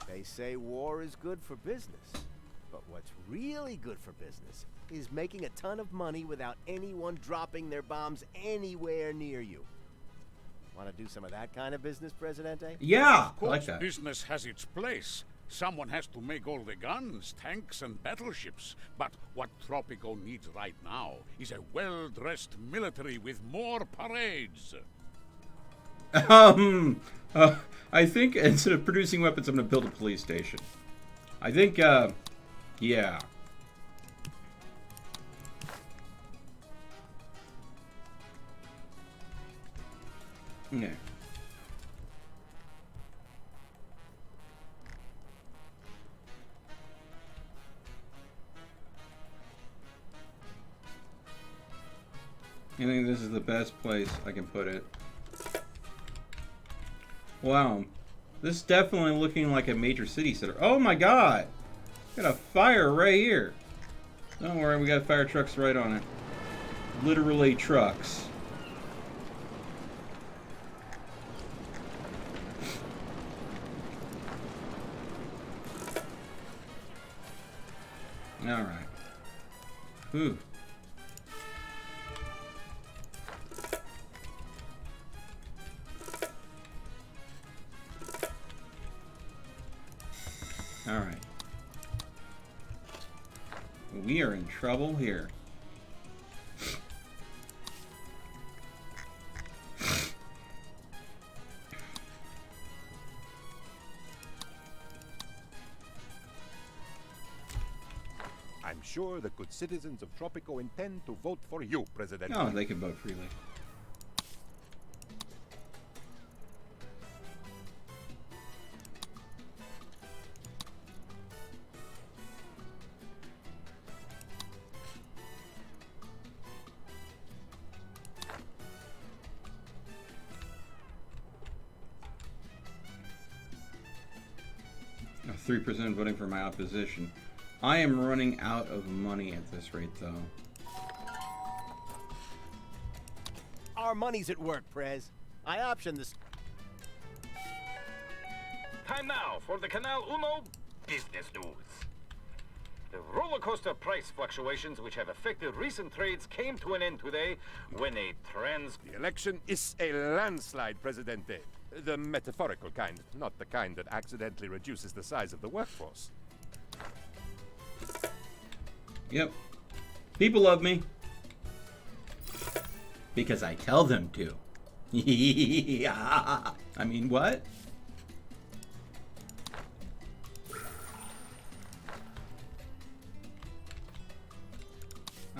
They say war is good for business. But what's really good for business is making a ton of money without anyone dropping their bombs anywhere near you. Want to do some of that kind of business, Presidente? Yeah, Of I like course, that. business has its place. Someone has to make all the guns, tanks, and battleships. But what Tropico needs right now is a well-dressed military with more parades. I think instead of producing weapons, I'm going to build a police station. I think, yeah. Okay. I think this is the best place I can put it. Wow. This is definitely looking like a major city center. Oh my god! Got a fire right here. Don't worry, we got fire trucks right on it. Literally trucks. Alright. Whew. Alright. We are in trouble here. I'm sure the good citizens of Tropico intend to vote for you, President. Oh, they can vote freely. Oh, 3% voting for my opposition. I am running out of money at this rate, though. Our money's at work, Prez. I optioned this. Time now for the Canal Uno business news. The roller coaster price fluctuations which have affected recent trades came to an end today when a The election is a landslide, Presidente. The metaphorical kind, not the kind that accidentally reduces the size of the workforce. Yep. People love me. Because I tell them to. I mean, what?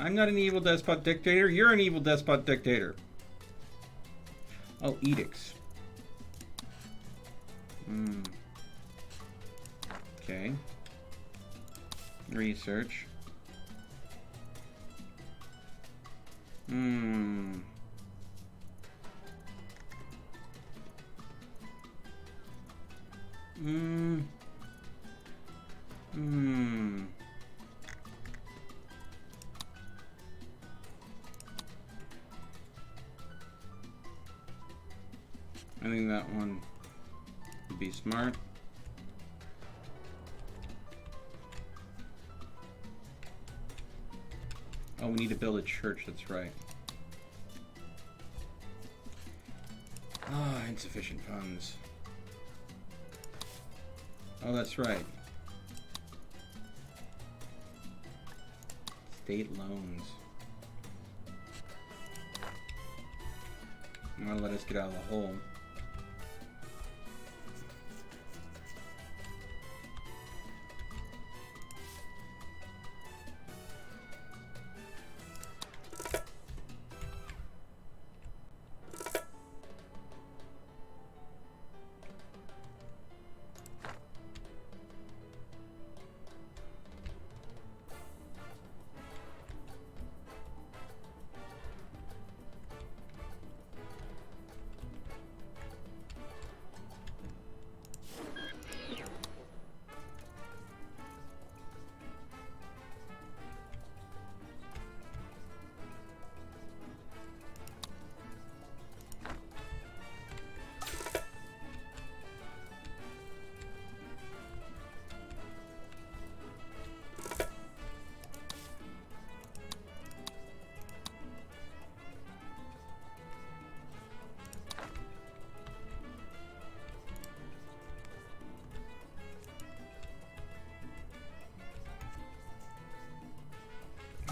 I'm not an evil despot dictator. You're an evil despot dictator. Oh, edicts. Okay. Research. I think that one would be smart. Oh, we need to build a church, that's right. Ah, insufficient funds. Oh, that's right. State loans. You want to let us get out of the hole.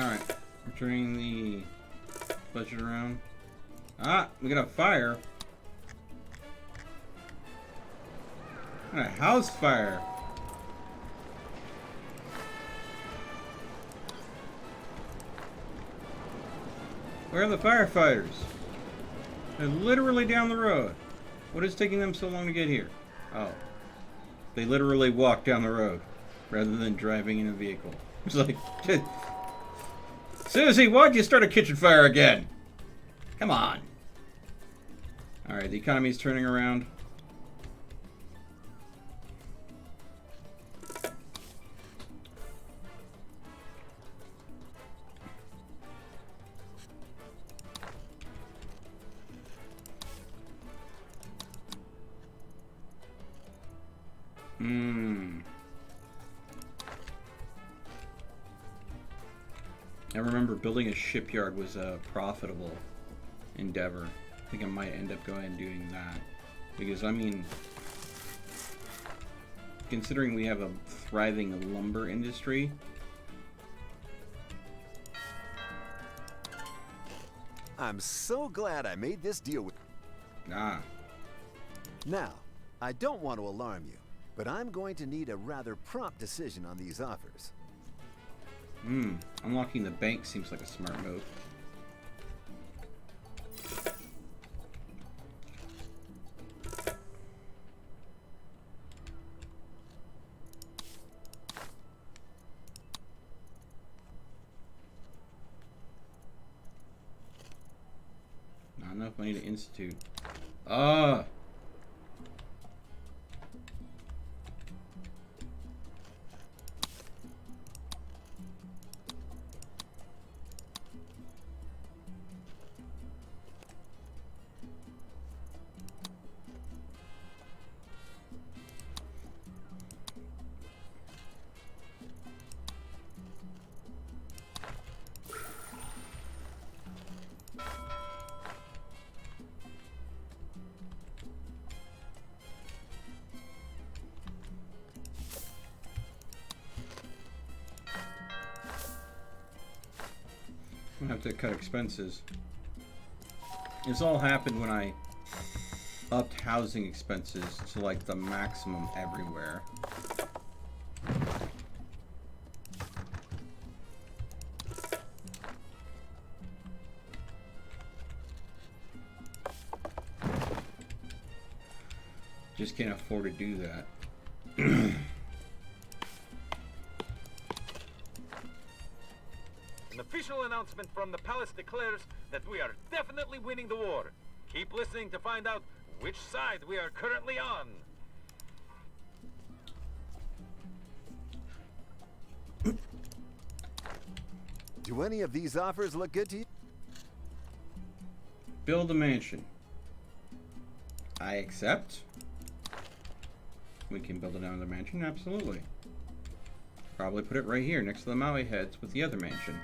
Alright, turning the budget around. Ah, we got a fire. A house fire. Where are the firefighters? They're literally down the road. What is taking them so long to get here? Oh. They literally walked down the road rather than driving in a vehicle. It's like, Susie, why'd you start a kitchen fire again? Come on. Alright, the economy's turning around. I remember building a shipyard was a profitable endeavor. I think I might end up going and doing that. Because, I mean, considering we have a thriving lumber industry. I'm so glad I made this deal with... Ah. Now, I don't want to alarm you, but I'm going to need a rather prompt decision on these offers. Unlocking the bank seems like a smart move. Not enough money to institute. Ah! I'm gonna have to cut expenses. This all happened when I upped housing expenses to like the maximum everywhere. Just can't afford to do that. An official announcement from the palace declares that we are definitely winning the war. Keep listening to find out which side we are currently on. Do any of these offers look good to you? Build a mansion. I accept. We can build another mansion, absolutely. Probably put it right here next to the Maui heads with the other mansion.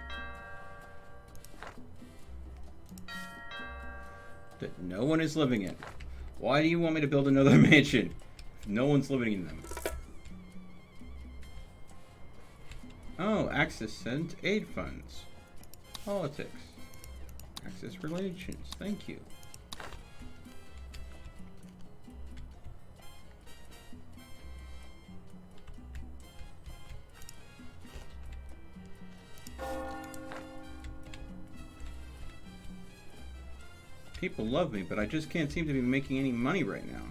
That no one is living in. Why do you want me to build another mansion if no one's living in them? Oh, access sent aid funds. Politics. Access relations. Thank you. People love me, but I just can't seem to be making any money right now.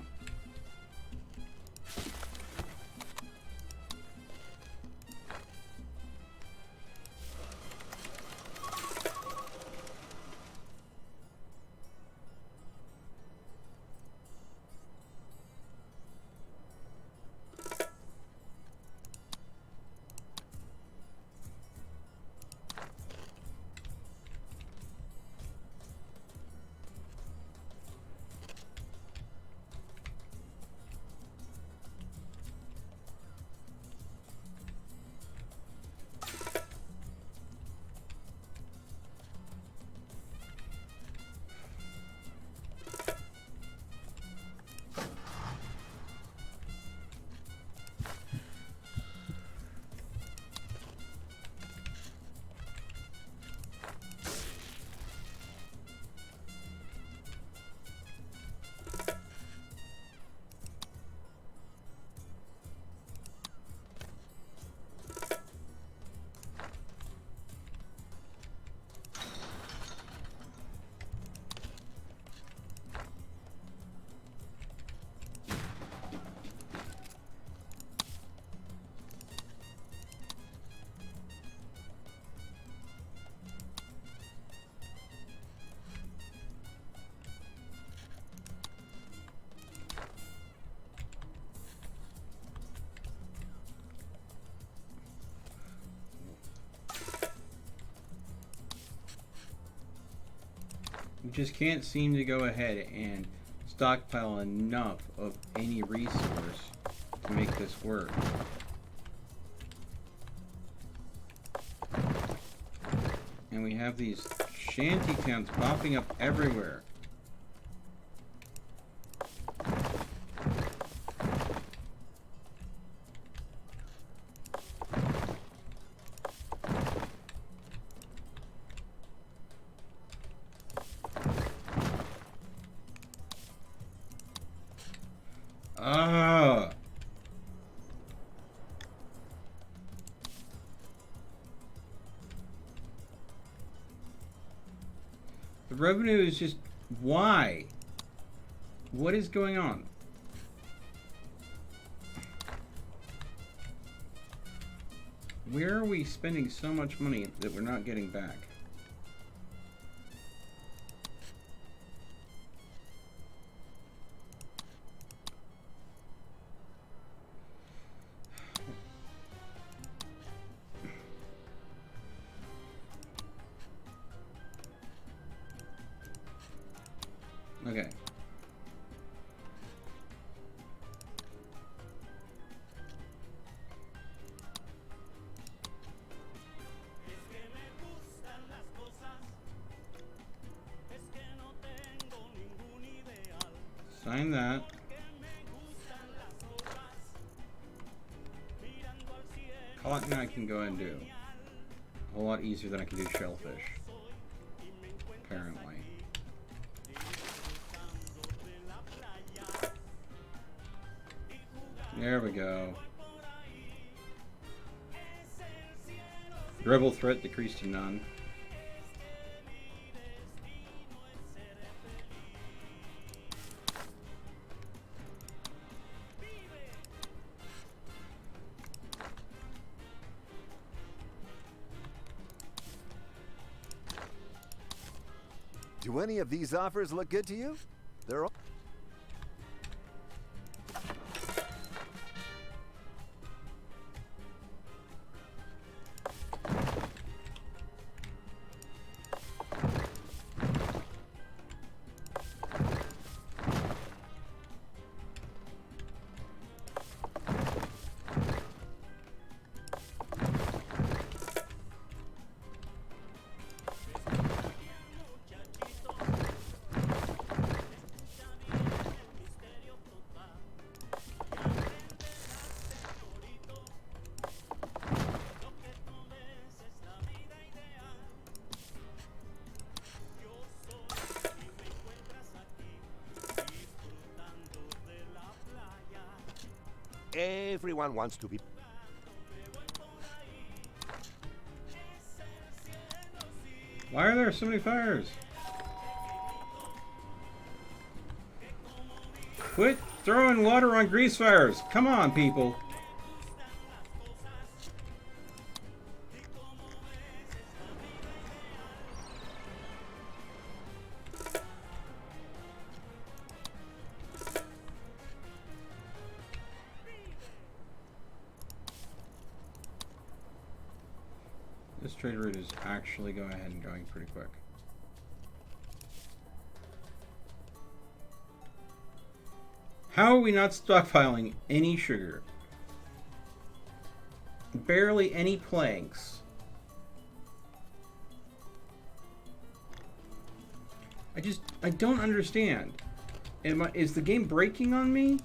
We just can't seem to go ahead and stockpile enough of any resource to make this work. And we have these shanty towns popping up everywhere. The revenue is just... why? What is going on? Where are we spending so much money that we're not getting back? Okay. Sign that. Cotton I can go ahead and do. A whole lot easier than I can do shellfish. Apparently. There we go. Rebel threat decreased to none. Do any of these offers look good to you? They're all... Everyone wants to be... Why are there so many fires? Quit throwing water on grease fires. Come on, people. This trade route is actually going ahead and going pretty quick. How are we not stockpiling any sugar? Barely any planks. I don't understand. Is the game breaking on me?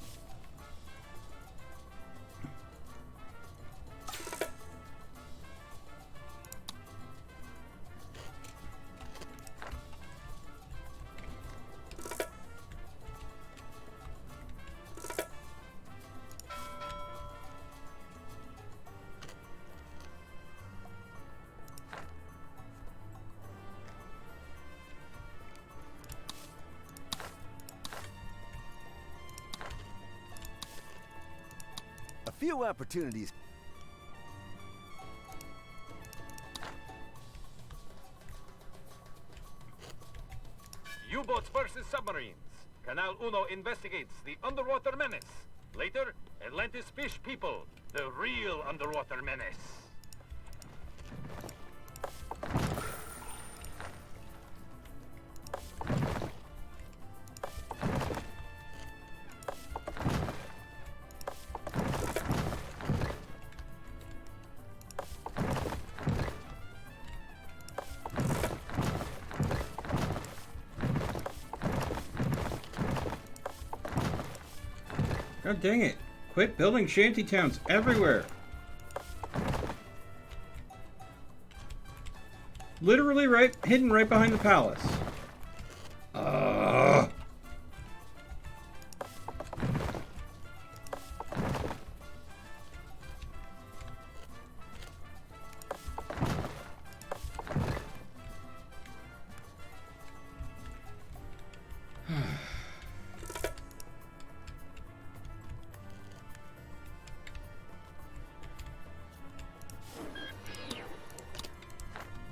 Few opportunities. U-boats versus submarines. Canal Uno investigates the underwater menace. Later, Atlantis fish people, the real underwater menace. God dang it. Quit building shanty towns everywhere. Literally hidden right behind the palace.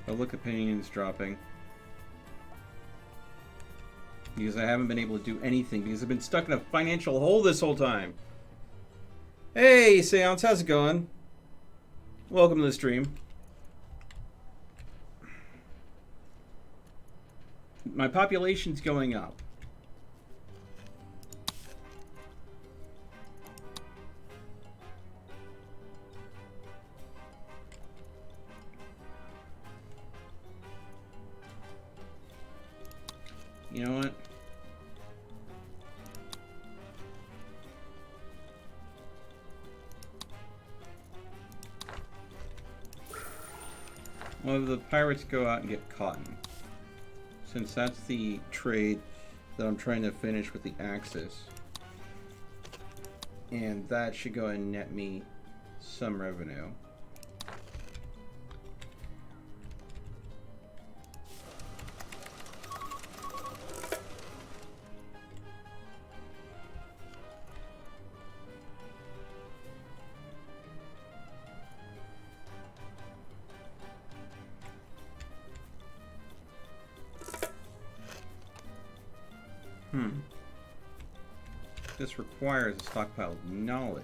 Public opinion's dropping. Because I haven't been able to do anything because I've been stuck in a financial hole this whole time. Hey, Seance, how's it going? Welcome to the stream. My population's going up. You know what? Well, the pirates go out and get cotton. Since that's the trade that I'm trying to finish with the Axis. And that should go and net me some revenue. this requires a stockpile of knowledge.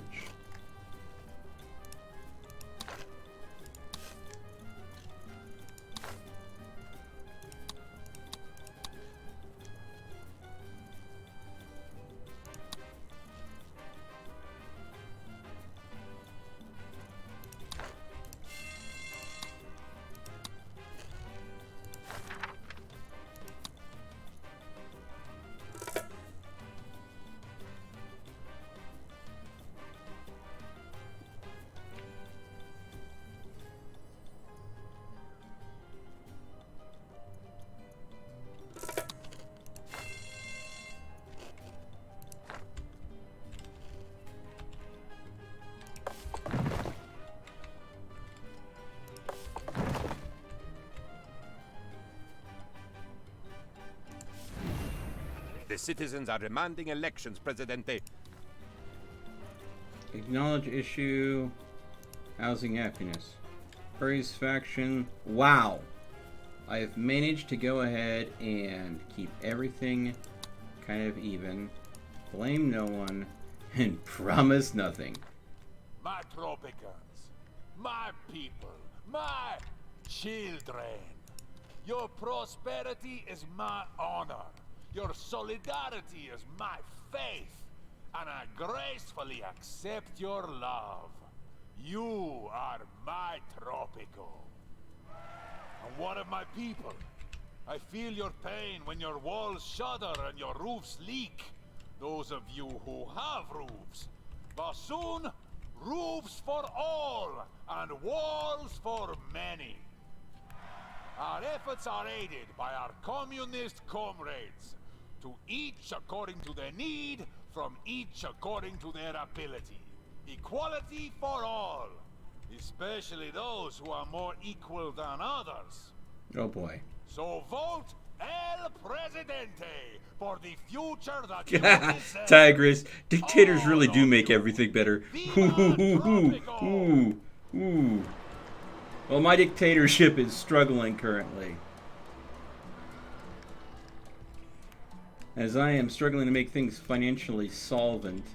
The citizens are demanding elections, Presidente. Acknowledge issue. Housing happiness. Praise faction. Wow. I have managed to go ahead and keep everything kind of even. Blame no one. And promise nothing. My Tropicans, my people, my children. Your prosperity is my honor. Your solidarity is my faith. And I gracefully accept your love. You are my Tropico. And what of my people? I feel your pain when your walls shudder and your roofs leak. Those of you who have roofs. But soon, roofs for all, and walls for many. Our efforts are aided by our communist comrades, to each according to their need, from each according to their ability. Equality for all, especially those who are more equal than others. Oh boy. So vote El Presidente for the future that you deserve. Tigress, dictators really do make everything better. Ooh. Well, my dictatorship is struggling currently, as I am struggling to make things financially solvent.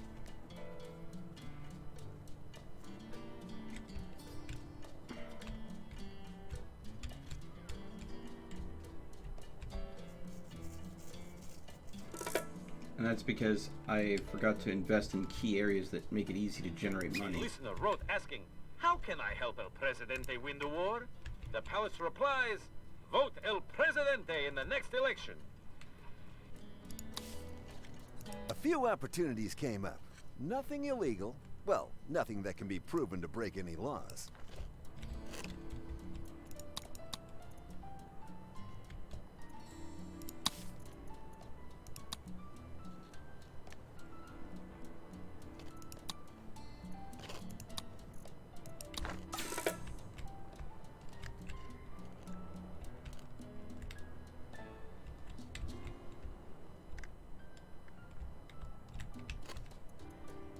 And that's because I forgot to invest in key areas that make it easy to generate The money. listener wrote asking, how can I help El Presidente win the war? The palace replies, vote El Presidente in the next election. A few opportunities came up. Nothing illegal. Well, nothing that can be proven to break any laws.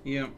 Yep.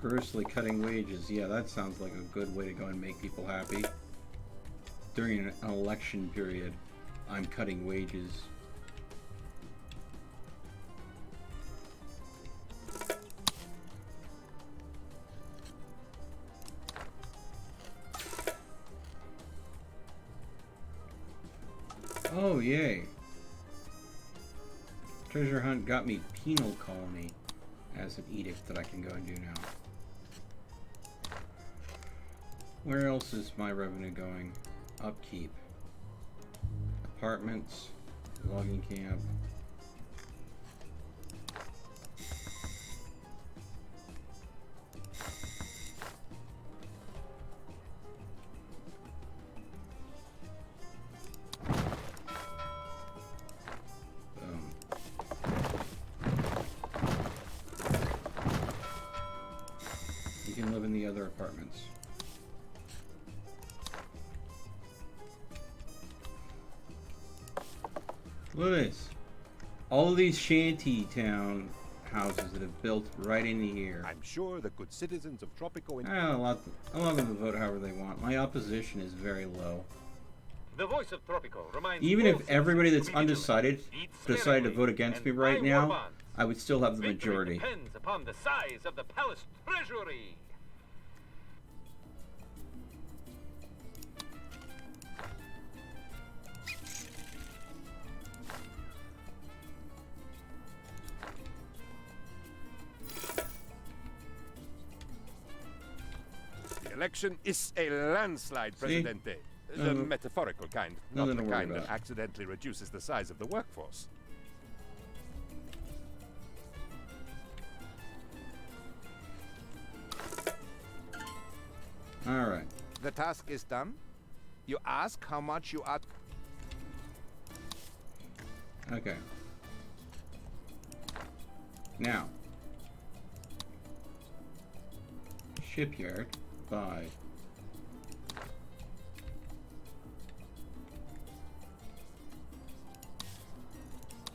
Grossly cutting wages. Yeah, that sounds like a good way to go and make people happy. During an election period, I'm cutting wages. Oh, yay. Treasure hunt got me penal colony as an edict that I can go and do now. Where else is my revenue going? Upkeep. Apartments. Logging camp. Live in the other apartments. Look at this. All of these shanty town houses that have built right in here. I'm sure the good citizens of Tropico Allow them to vote however they want. My opposition is very low. The voice of Tropico reminds Even all if everybody that's citizens undecided decided to vote against me right now, I would still have the Victory majority. depends upon the size of the palace treasury. The election is a landslide, Presidente. The metaphorical kind, not Nothing the to worry kind that about. accidentally reduces the size of the workforce. Alright. The task is done. You ask how much you are. Okay. Now. Shipyard. Buy.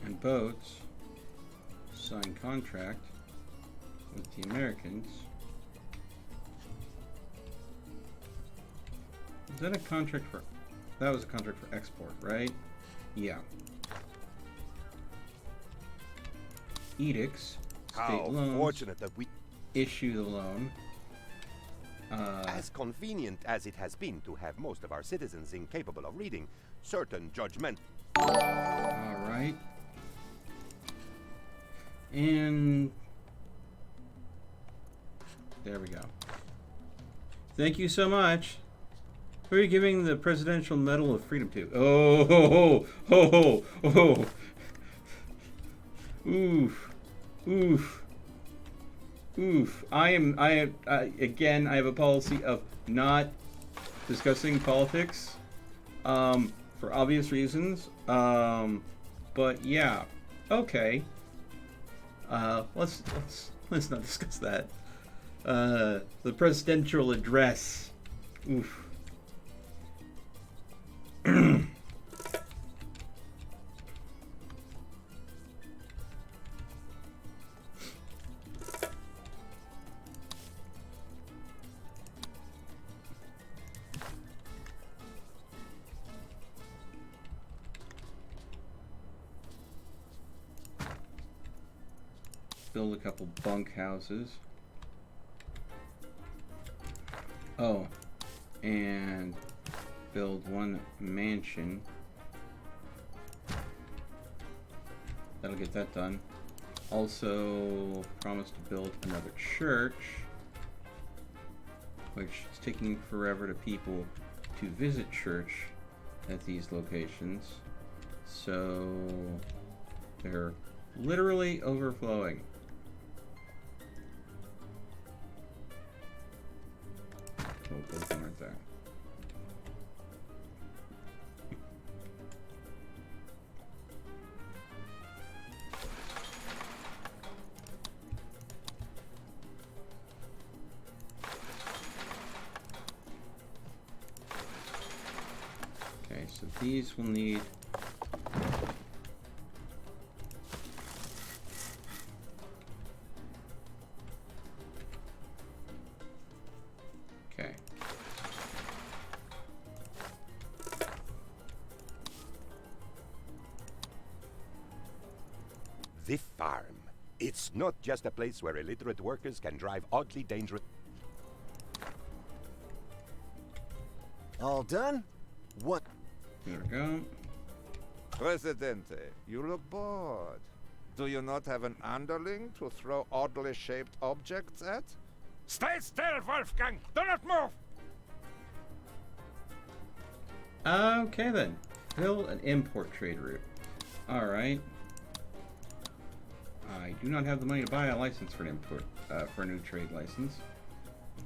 And boats. Sign contract with the Americans. Is that a contract for... That was a contract for export, right? Yeah. Edicts. State How loans. fortunate that we... Issue the loan. As convenient as it has been to have most of our citizens incapable of reading certain judgment... Alright. And... There we go. Thank you so much. Who are you giving the Presidential Medal of Freedom to? Oh, ho, ho, ho, ho, ho. Oof. Oof. Oof. Again, I have a policy of not discussing politics, for obvious reasons. But yeah. Okay. Let's not discuss that. The presidential address. Oof. Build a couple bunk houses. Oh, and build one mansion. That'll get that done. Also, promise to build another church, which is taking forever to people to visit church at these locations. So, they're literally overflowing. Oh, both of them aren't there. Okay, so these will need The farm. It's not just a place where illiterate workers can drive oddly dangerous... All done? What? There we go. Presidente, you look bored. Do you not have an underling to throw oddly shaped objects at? Stay still, Wolfgang! Do not move! Okay then. Build an import trade route. Alright. I do not have the money to buy a license for an import, for a new trade license.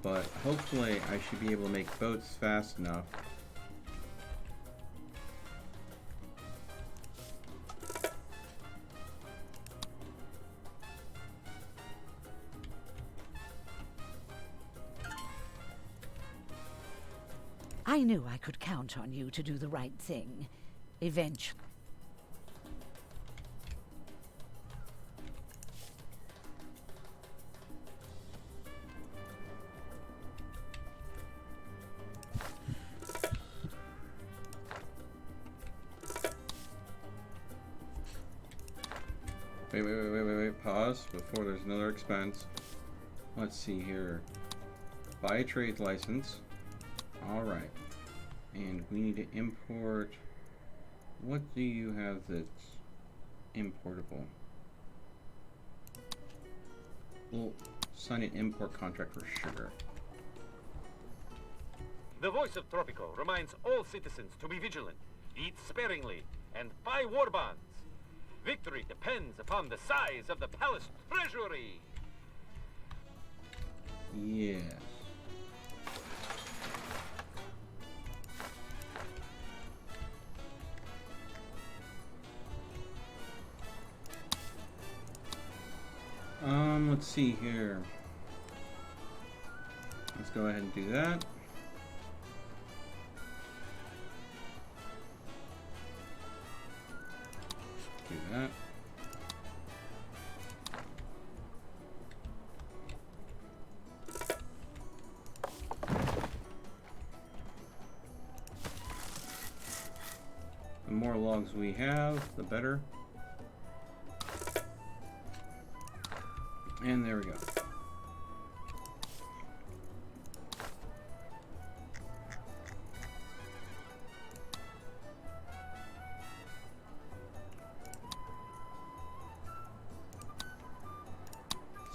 But hopefully I should be able to make boats fast enough. I knew I could count on you to do the right thing. Eventually. Wait. Pause before there's another expense. Let's see here. Buy a trade license. Alright. And we need to import... What do you have that's importable? We'll sign an import contract for sugar. The voice of Tropico reminds all citizens to be vigilant, eat sparingly, and buy war bonds. Victory depends upon the size of the palace treasury. Yeah. Let's see here. Let's go ahead and do that. Do that. The more logs we have, the better. And there we go.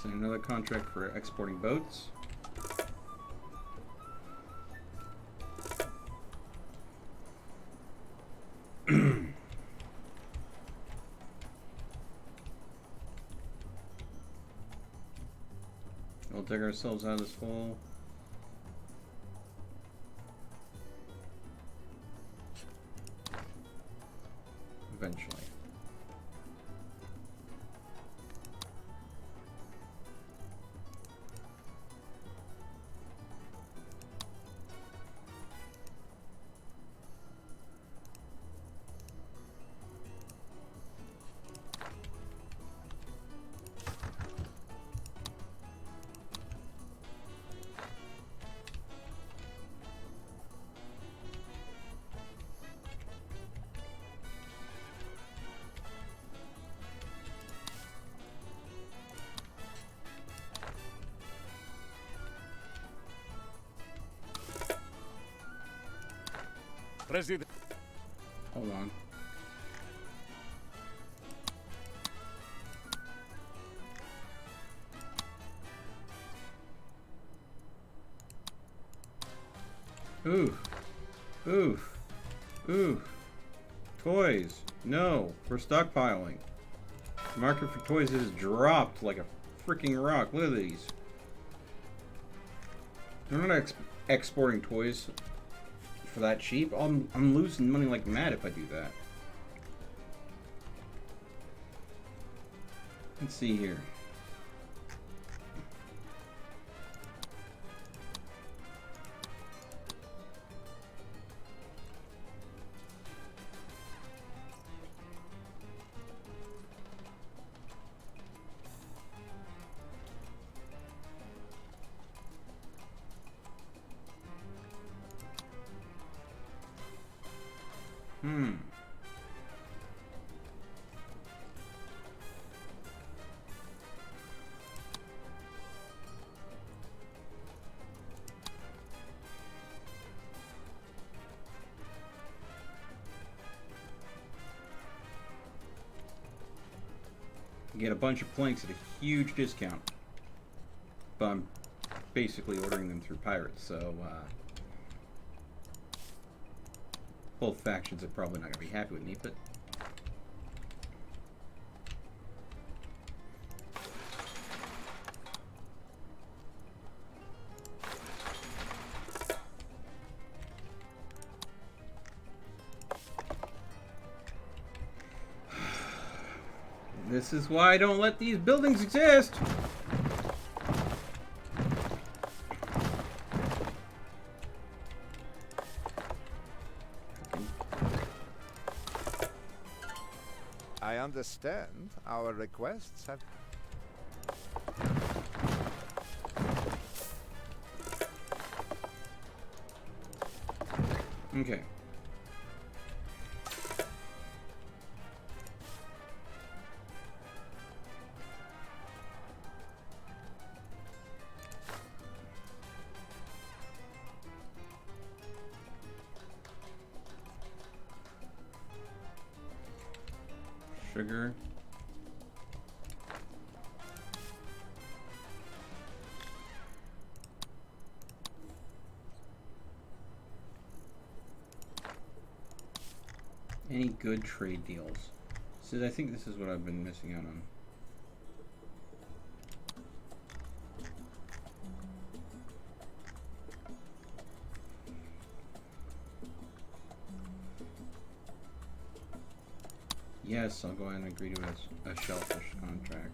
Sign another contract for exporting boats. We'll dig ourselves out of this hole. Eventually. President. Hold on. Oof. Oof. Oof. Toys. No. We're stockpiling. The market for toys has dropped like a freaking rock. Look at these. They're not exporting toys for that cheap. I'm losing money like mad if I do that. Let's see here. get a bunch of planks at a huge discount. But I'm basically ordering them through pirates, so both factions are probably not going to be happy with me, but this is why I don't let these buildings exist. I understand our requests have... Okay. Sugar. Any good trade deals? So I think this is what I've been missing out on. Yes, I'll go ahead and agree to a shellfish contract.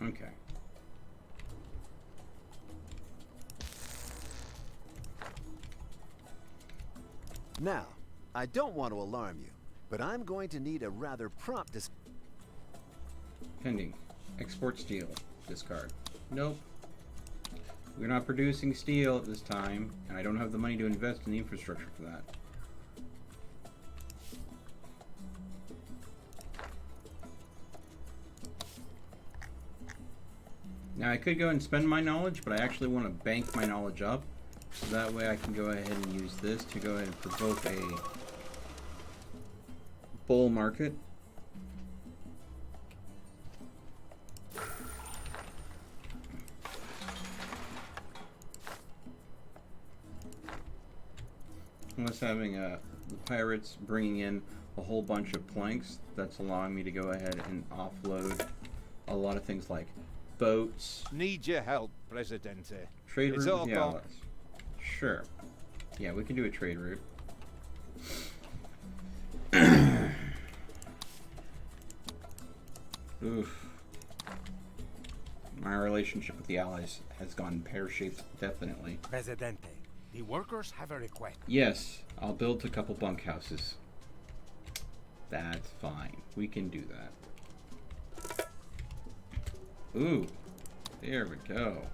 Okay. Now, I don't want to alarm you, but I'm going to need a rather prompt Pending. Export steel. Discard. Nope. We're not producing steel at this time, and I don't have the money to invest in the infrastructure for that. Now I could go and spend my knowledge, but I actually want to bank my knowledge up. So that way I can go ahead and use this to go ahead and provoke a bull market. Unless having the pirates bringing in a whole bunch of planks, that's allowing me to go ahead and offload a lot of things like boats. Need your help, Presidente. Trade It's route all with the gone. allies. Sure. Yeah, we can do a trade route. Oof. My relationship with the allies has gone pear-shaped, definitely. Presidente, the workers have a request. Yes, I'll build a couple bunkhouses. That's fine. We can do that. Ooh. There we go.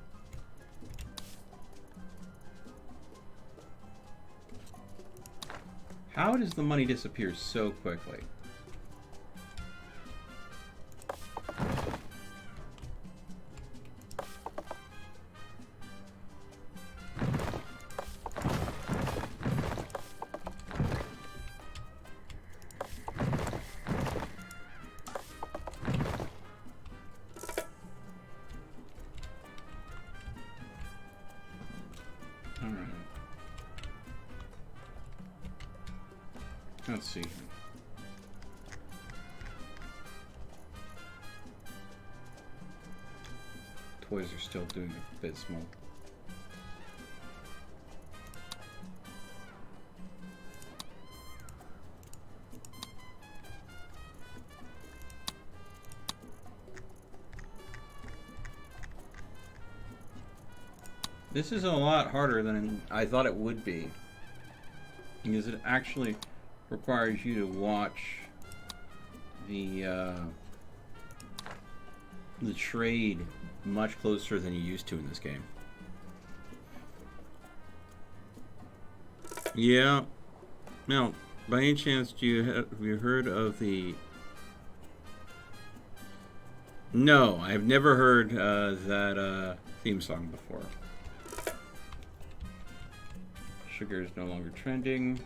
How does the money disappear so quickly? Let's see. Toys are still doing abysmal. This is a lot harder than I thought it would be, because it actually requires you to watch the trade much closer than you used to in this game. Yeah. Now, by any chance, have you heard of the... No, I've never heard that theme song before. Sugar is no longer trending.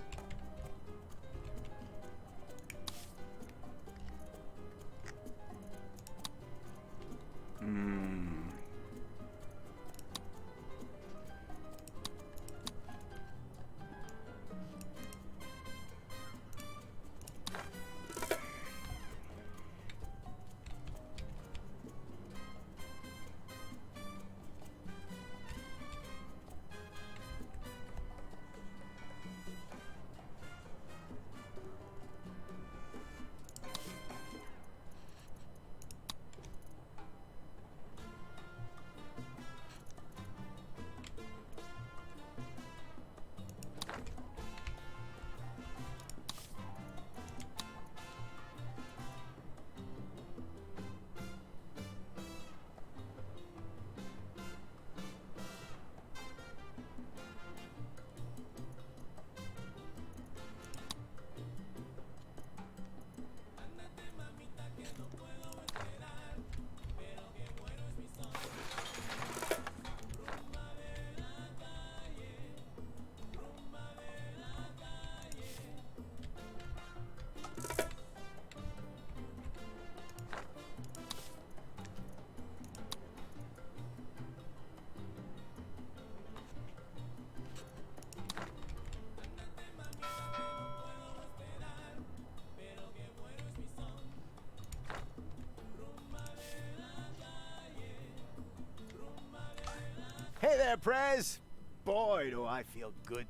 Hey there, Prez! Boy, do I feel good.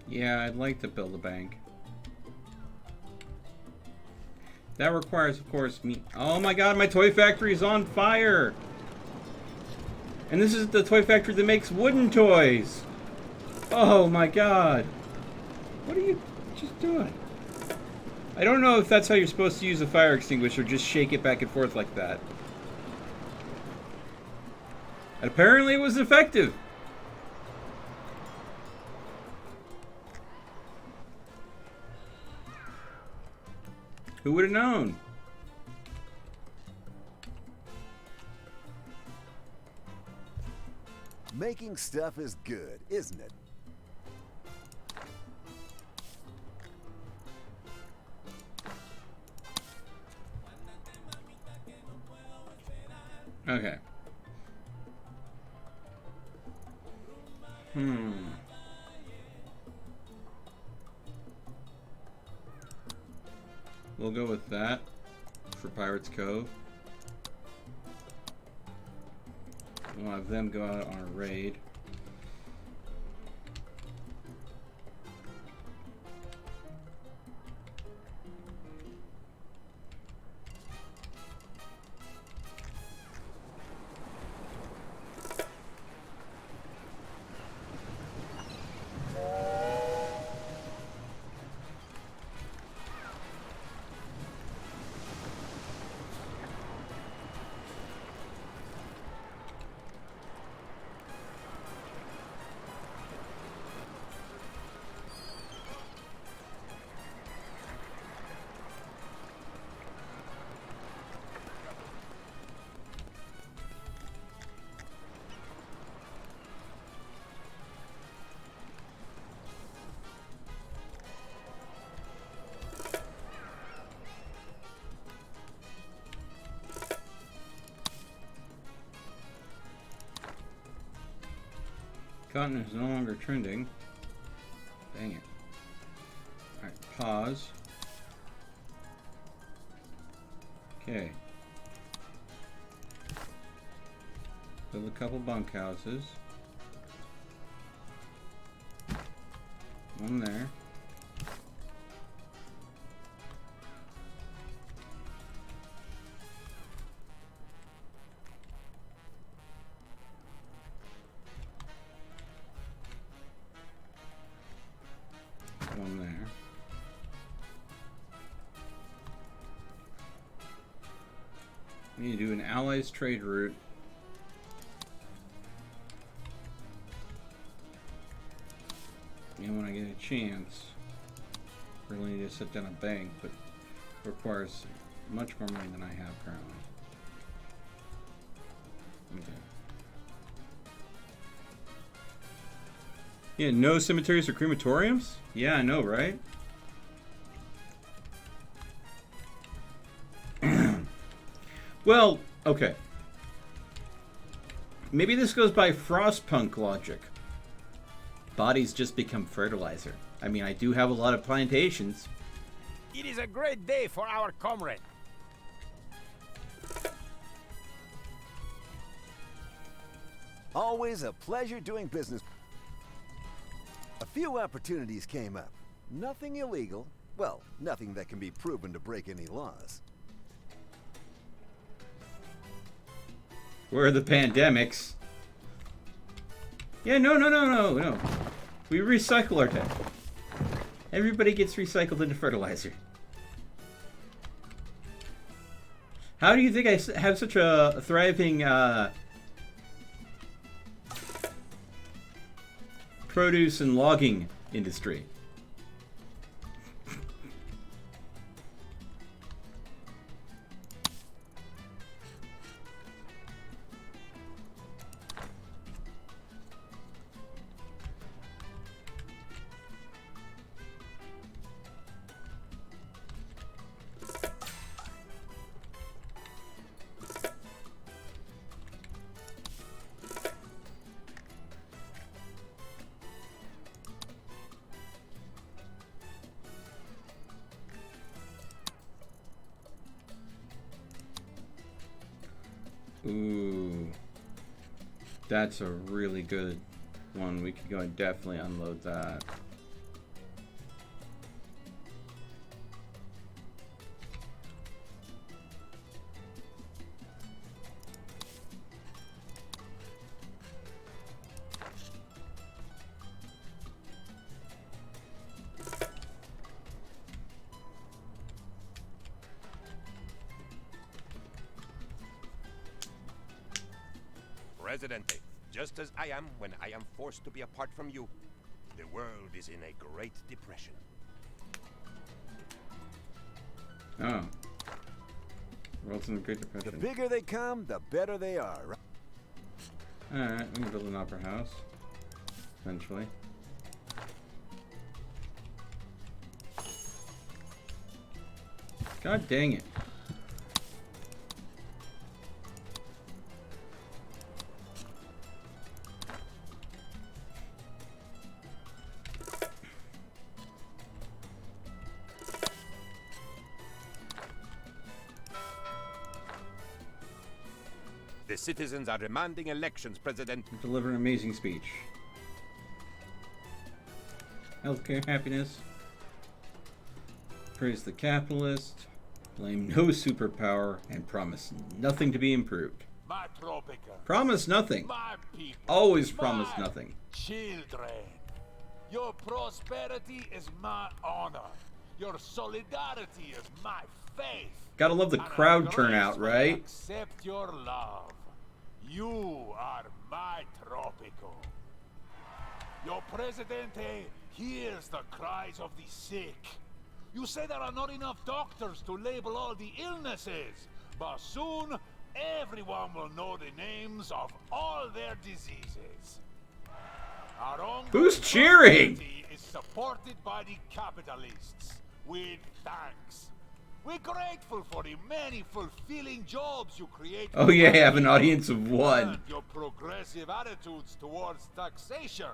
Yeah, I'd like to build a bank. That requires, of course, me... Oh my god, my toy factory is on fire! And this is the toy factory that makes wooden toys! Oh my god! What are you just doing? I don't know if that's how you're supposed to use a fire extinguisher, just shake it back and forth like that. And apparently it was effective! Who would have known? Making stuff is good, isn't it? Okay. We'll go with that for Pirates Cove. We'll have them go out on a raid. Cotton is no longer trending. Dang it. Alright, pause. Okay. Build a couple bunkhouses. One there. We need to do an allies trade route. And when I get a chance, really need to set down a bank, but it requires much more money than I have currently. Okay. Yeah, no cemeteries or crematoriums? Yeah, I know, right? Well, okay. Maybe this goes by Frostpunk logic. Bodies just become fertilizer. I mean, I do have a lot of plantations. It is a great day for our comrade. Always a pleasure doing business. A few opportunities came up. Nothing illegal. Well, nothing that can be proven to break any laws. Where are the pandemics? Yeah, no. We recycle our tech. Everybody gets recycled into fertilizer. How do you think I have such a thriving produce and logging industry? Ooh, that's a really good one. We could go and definitely unload that. Presidente, just as I am when I am forced to be apart from you. The world is in a great depression. Oh. World's in a Great Depression. The bigger they come, the better they are. Alright, we can build an opera house. Eventually. God dang it. The citizens are demanding elections, President. Deliver an amazing speech. Healthcare, happiness. Praise the capitalist. Blame no superpower and promise nothing to be improved. My Tropico. Promise nothing. My people. Always promise my nothing. Children. Your prosperity is my honor. Your solidarity is my faith. Gotta love the And I crowd turnout, gracefully right? Accept your love. You are my Tropico. Your Presidente hears the cries of the sick. You say there are not enough doctors to label all the illnesses, but soon everyone will know the names of all their diseases. Our ongoing Who's cheering? prosperity is supported by the capitalists. With thanks. We're grateful for the many fulfilling jobs you create. Oh yeah, I have an audience of one. And your progressive attitudes towards taxation.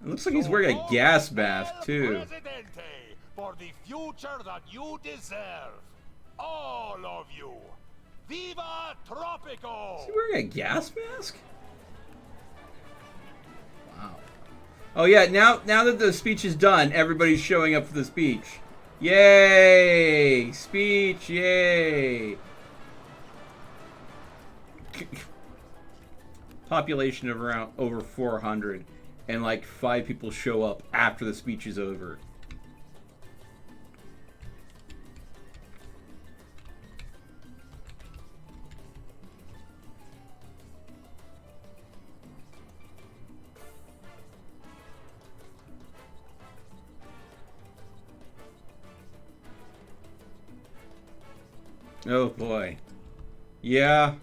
It looks like he's wearing a gas mask too. Presidente, for the future that you deserve. All of you. Viva Tropico! Is he wearing a gas mask? Wow. Oh yeah, now that the speech is done, everybody's showing up for the speech. Yay! Speech, yay! Population of around over 400, and like 5 people show up after the speech is over. Oh boy. Yeah.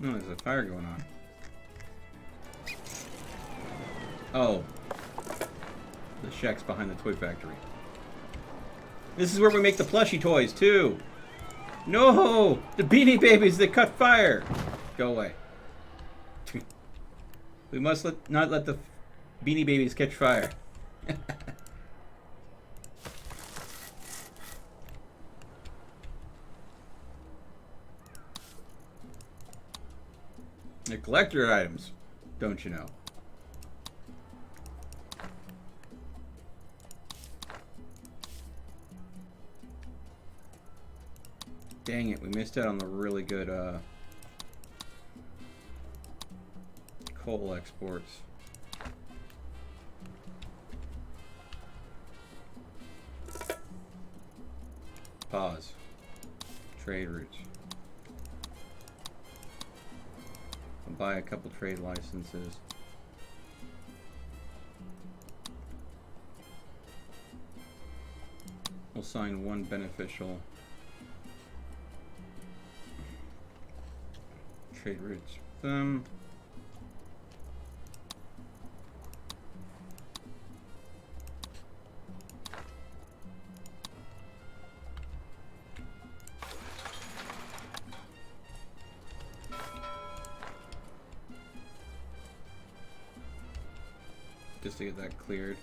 Oh, there's a fire going on. Oh. The shack's behind the toy factory. This is where we make the plushie toys, too. No! The Beanie Babies that cut fire! Go away. We must not let the Beanie Babies catch fire. They're collector items, don't you know? Dang it, we missed out on the really good coal exports. Pause. Trade routes. I'll buy a couple trade licenses. We'll sign one beneficial trade routes with them. Just to get that cleared.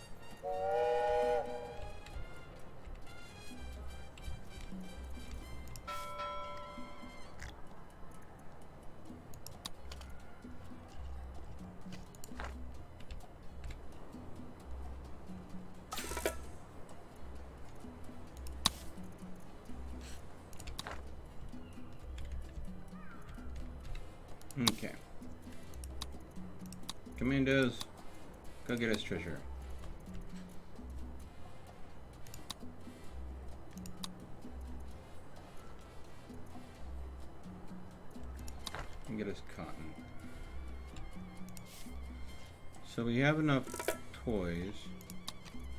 Okay. Commandos, go get us treasure. And get us cotton. So we have enough toys.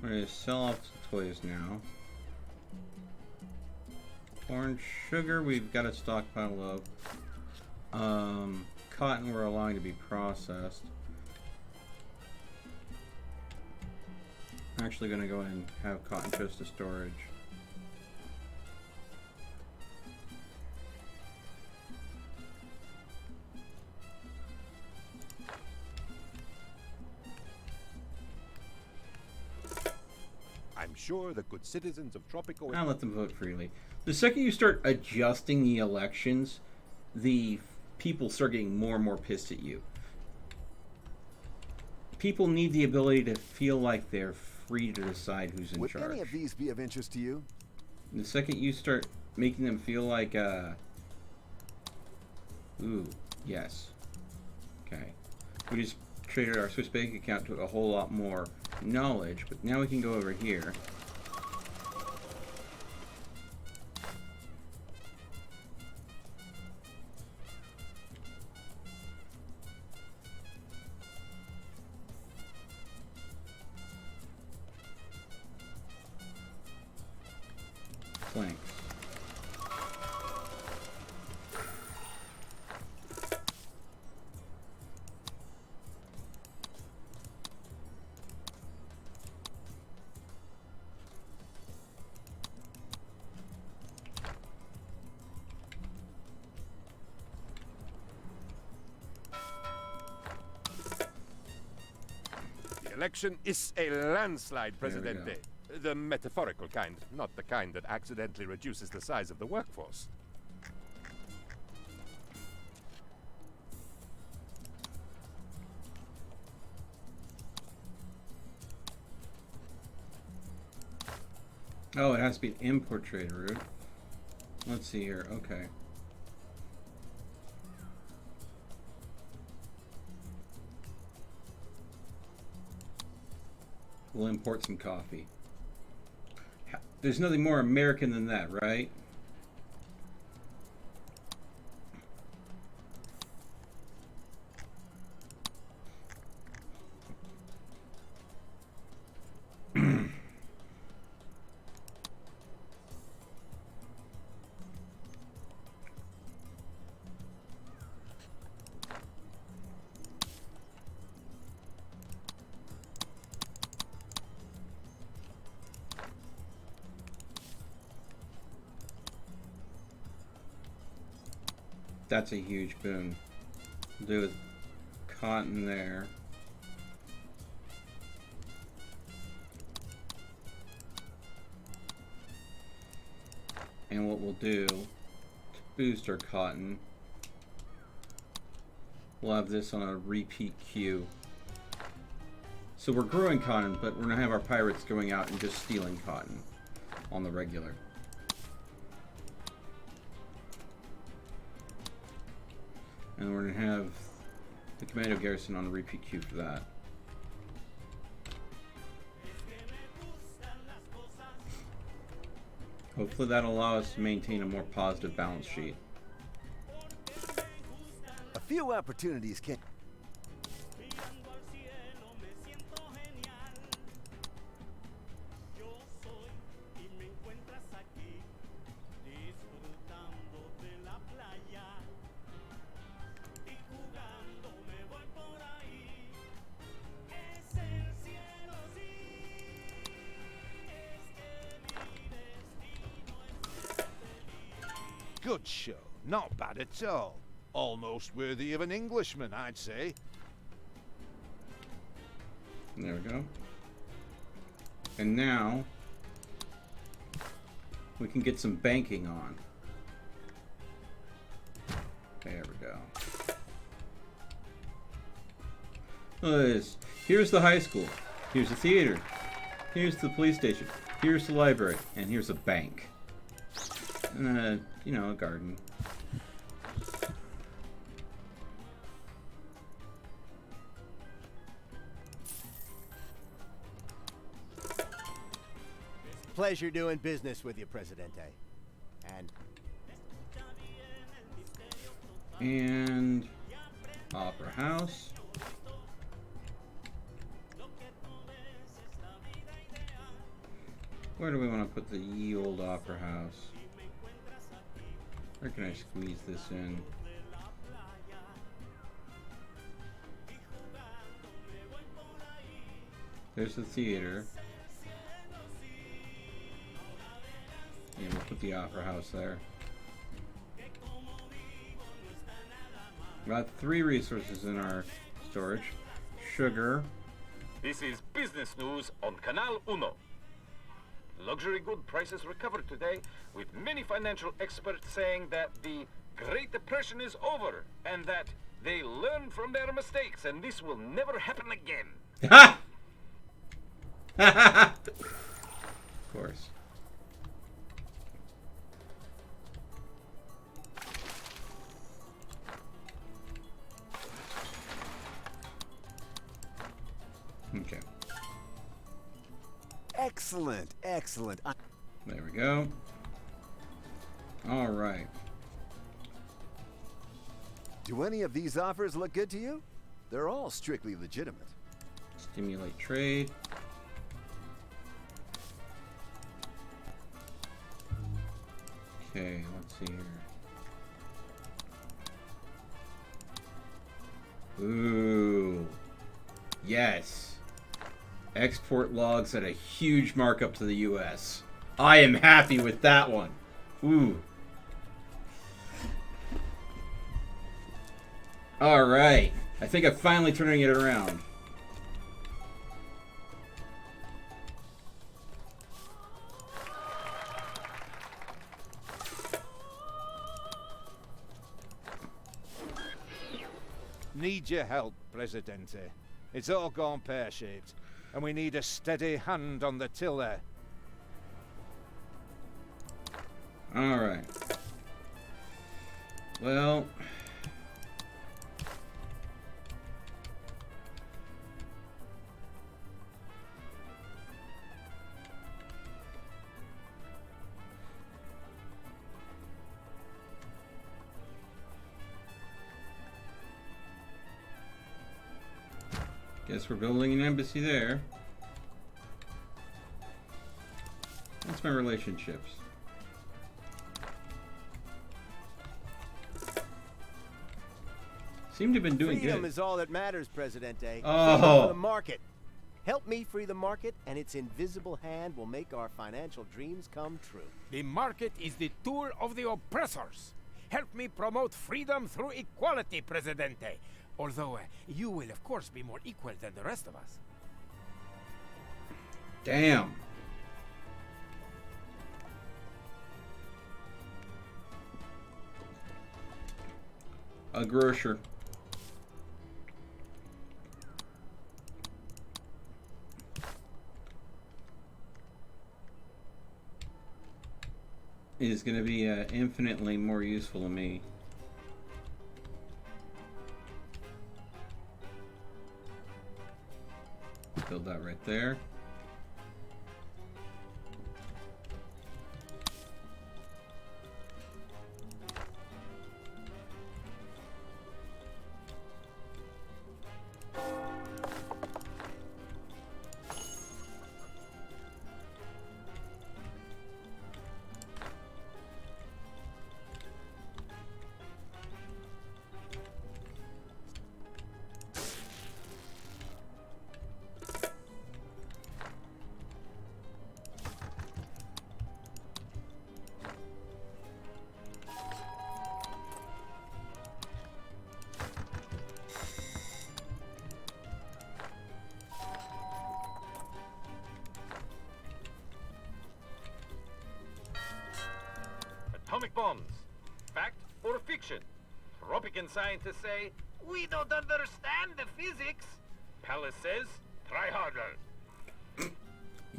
We're going to sell off the toys now. Corn, sugar, we've got a stockpile of. Cotton we're allowing to be processed. I'm actually going to go ahead and have cotton just to storage. I'm sure the good citizens of Tropico... I'll let them vote freely. The second you start adjusting the elections, the people start getting more and more pissed at you. People need the ability to feel like they're free to decide who's in charge. Would any of these be of interest to you? And the second you start making them feel like, ooh, yes. Okay. We just traded our Swiss bank account to a whole lot more knowledge, but now we can go over here. Planks. The election is a landslide, Presidente. The metaphorical kind, not the kind that accidentally reduces the size of the workforce. Oh, it has to be an import trade route. Let's see here. Okay. We'll import some coffee. There's nothing more American than that, right? That's a huge boom. We'll do with cotton there. And what we'll do to boost our cotton, we'll have this on a repeat queue. So we're growing cotton, but we're gonna have our pirates going out and just stealing cotton on the regular. And we're going to have the commando garrison on a repeat queue for that. Hopefully that'll allow us to maintain a more positive balance sheet. A few opportunities can... Good show. Not bad at all. Almost worthy of an Englishman, I'd say. There we go. And now we can get some banking on. There we go. Look at this. Here's the high school. Here's the theater. Here's the police station. Here's the library. And here's a bank. And you know, a garden. Pleasure doing business with you, Presidente. And Opera House. Where do we want to put the ye old Opera House? Where can I squeeze this in? There's the theater. Yeah, we'll put the Opera House there. Got 3 resources in our storage. Sugar. This is business news on Canal Uno. Luxury good prices recovered today, with many financial experts saying that the Great Depression is over and that they learned from their mistakes and this will never happen again. Ha! Of course. Okay. Excellent, excellent. There we go. All right. Do any of these offers look good to you? They're all strictly legitimate. Stimulate trade. Okay, let's see here. Ooh. Yes. Export logs at a huge markup to the US. I am happy with that one. Ooh. Alright. I think I'm finally turning it around. Need your help, Presidente. It's all gone pear-shaped, and we need a steady hand on the tiller. Alright. Well... Guess we're building an embassy there. That's my relationships. Seem to have been doing Freedom good. is all that matters, Presidente. Oh. Freedom for the market. Help me free the market, and its invisible hand will make our financial dreams come true. The market is the tool of the oppressors. Help me promote freedom through equality, Presidente. Although you will, of course, be more equal than the rest of us. Damn. A grocer. Is going to be infinitely more useful to me. Build that right there. Atomic bombs. Fact or fiction? Tropican scientists say, we don't understand the physics. Palace says, try harder.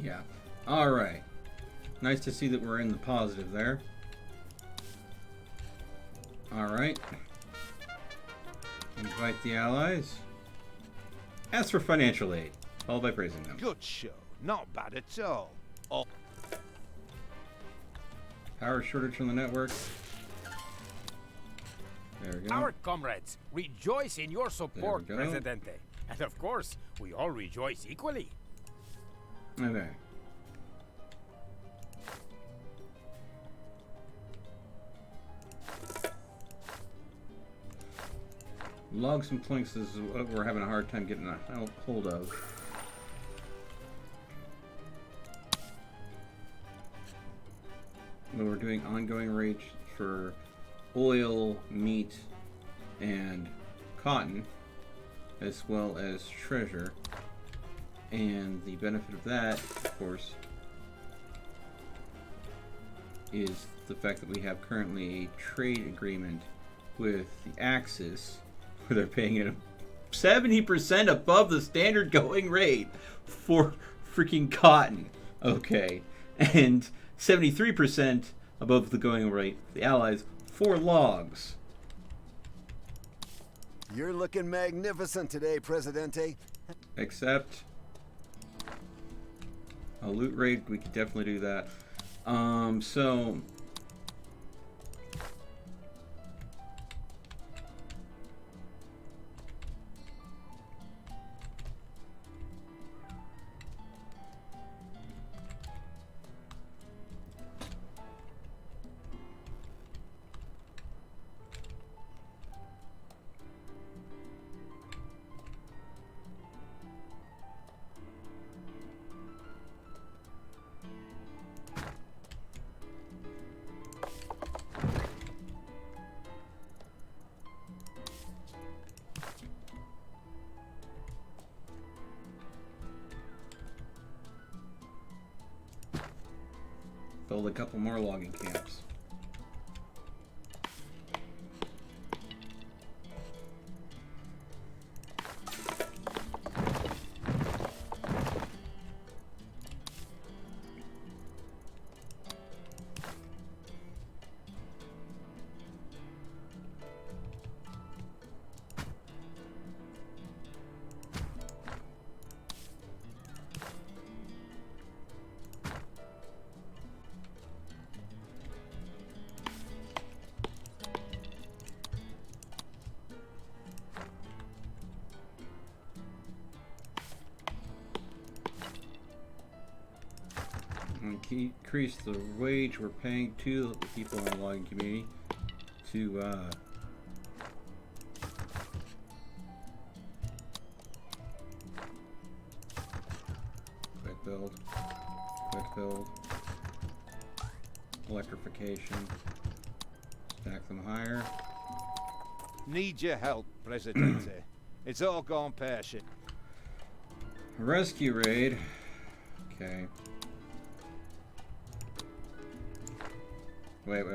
Yeah. Alright. Nice to see that we're in the positive there. Alright. Invite the allies. Ask for financial aid. All by praising them. Good show. Not bad at all. Oh. Power shortage on the network. There we go. Our comrades rejoice in your support, There we go. Presidente. And of course, we all rejoice equally. Okay. Logs and planks is what we're having a hard time getting a hold of. But we're doing ongoing rates for oil, meat, and cotton, as well as treasure. And the benefit of that, of course, is the fact that we have currently a trade agreement with the Axis, where they're paying it 70% above the standard going rate for freaking cotton. Okay. And 73% above the going rate for the Allies for logs. You're looking magnificent today, Presidente. Except a loot raid, we could definitely do that. So build a couple more logging camps. increase the wage we're paying to the people in the logging community to quick build, electrification, stack them higher. Need your help, Presidente. It's all gone pear-shaped. Rescue raid. Okay. Wait.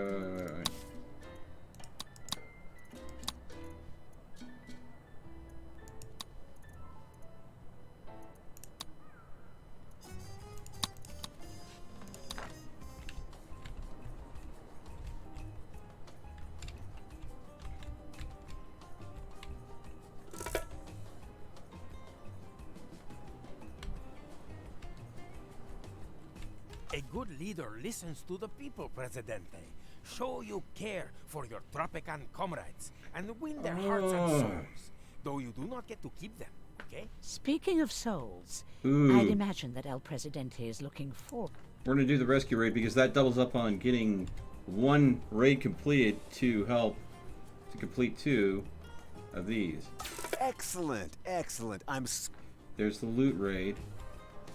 A good leader listens to the people, Presidente. Show you care for your Tropican comrades and win their hearts and souls, though you do not get to keep them, okay? Speaking of souls, Ooh. I'd imagine that El Presidente is looking forward. We're gonna do the rescue raid because that doubles up on getting one raid completed to help to complete 2 of these. Excellent, excellent. There's the loot raid,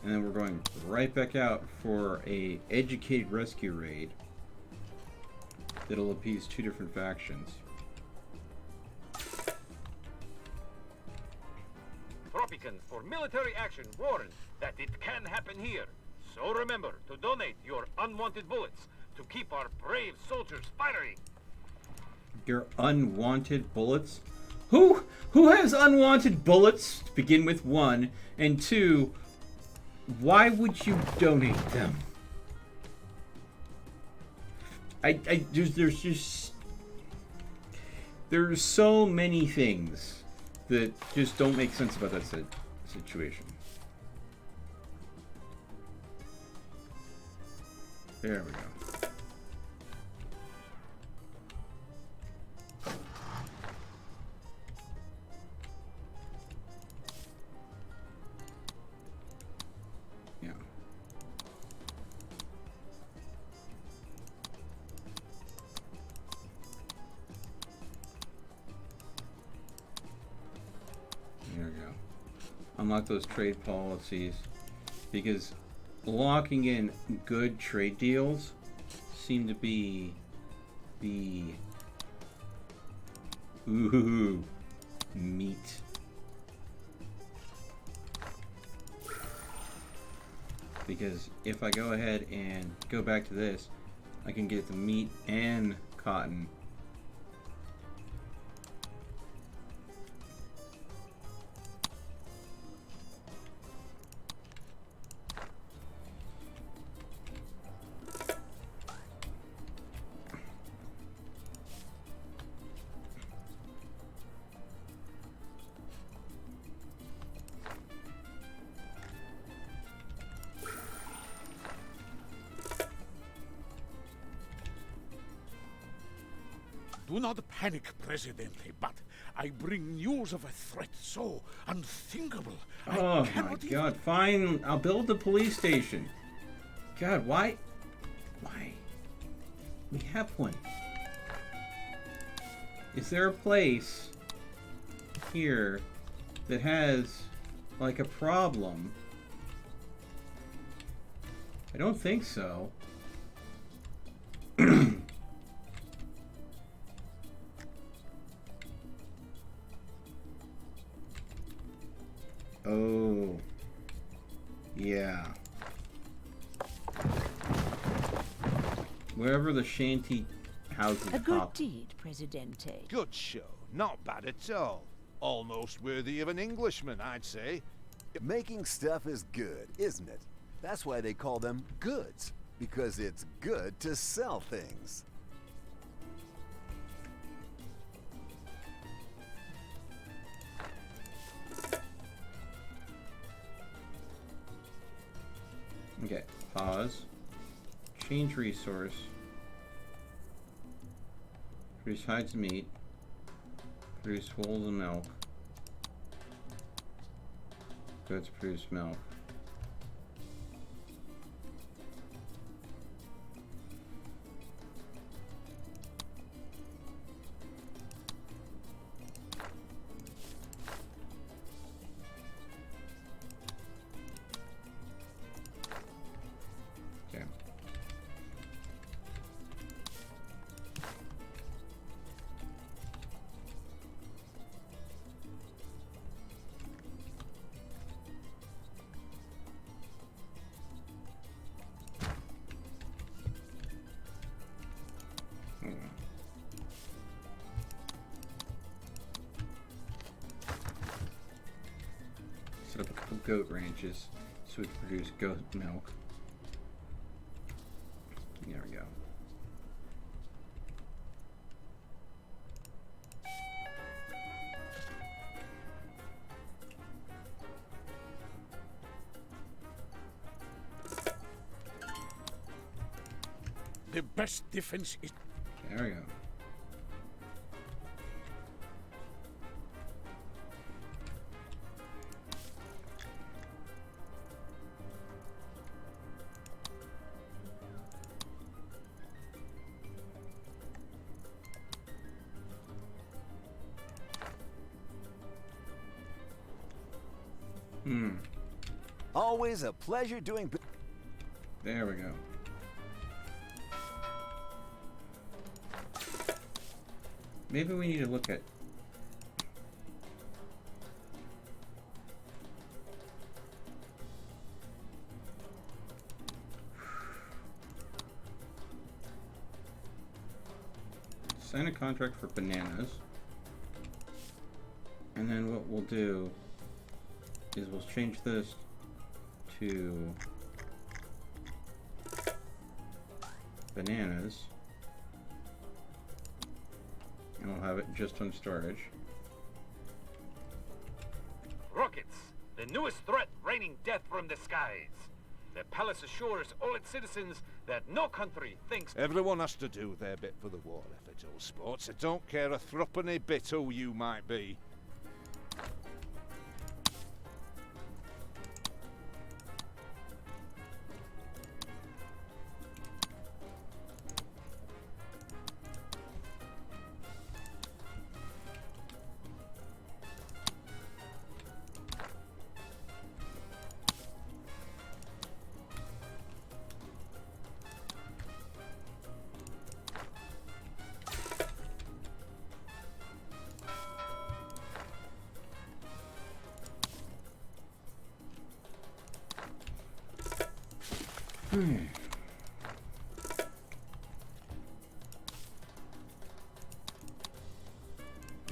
and then we're going right back out for a educated rescue raid that'll appease 2 different factions. Tropicans for military action warn that it can happen here. So remember to donate your unwanted bullets to keep our brave soldiers firing. Your unwanted bullets? Who has unwanted bullets to begin with, 1, and 2, why would you donate them? There's so many things that just don't make sense about that situation. There we go. Yeah. There we go. Unlock those trade policies, because locking in good trade deals seem to be the meat. Because if I go ahead and go back to this, I can get the meat and cotton. Do not panic, Presidente, but I bring news of a threat so unthinkable. Oh my god, fine. I'll build the police station. God, why? Why? We have one. Is there a place here that has, like, a problem? I don't think so. Oh, yeah. Wherever the shanty houses A good pop. deed, Presidente. Good show. Not bad at all. Almost worthy of an Englishman, I'd say. Making stuff is good, isn't it? That's why they call them goods, because it's good to sell things. Okay, pause. Change resource. Produce hides and meat. Produce wool and milk. Goods produce milk. set up a couple goat ranches so we can produce goat milk. There we go. The best defense is... There we go. Always a pleasure doing business. There we go. Maybe we need to look at... Sign a contract for bananas. And then what we'll do is we'll change this to bananas. And we'll have it just on storage. Rockets, the newest threat raining death from the skies. The palace assures all its citizens that no country thinks... Everyone has to do their bit for the war effort, old sports. I don't care a threepenny bit who you might be.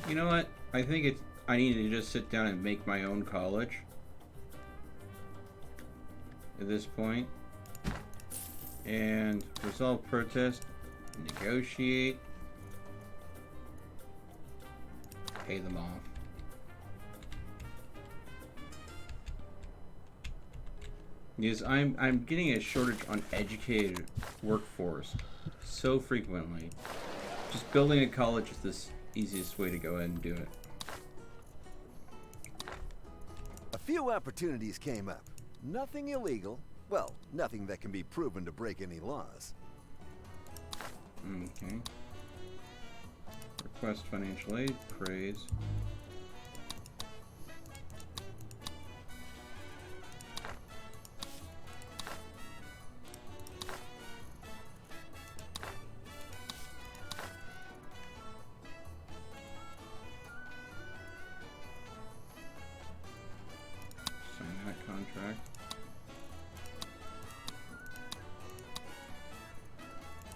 You know what? I think I need to just sit down and make my own college at this point and resolve protest, negotiate, pay them off. Because I'm getting a shortage on educated workforce so frequently. Just building a college is the easiest way to go ahead and do it. A few opportunities came up. Nothing illegal. Well, nothing that can be proven to break any laws. Okay. Request financial aid, praise.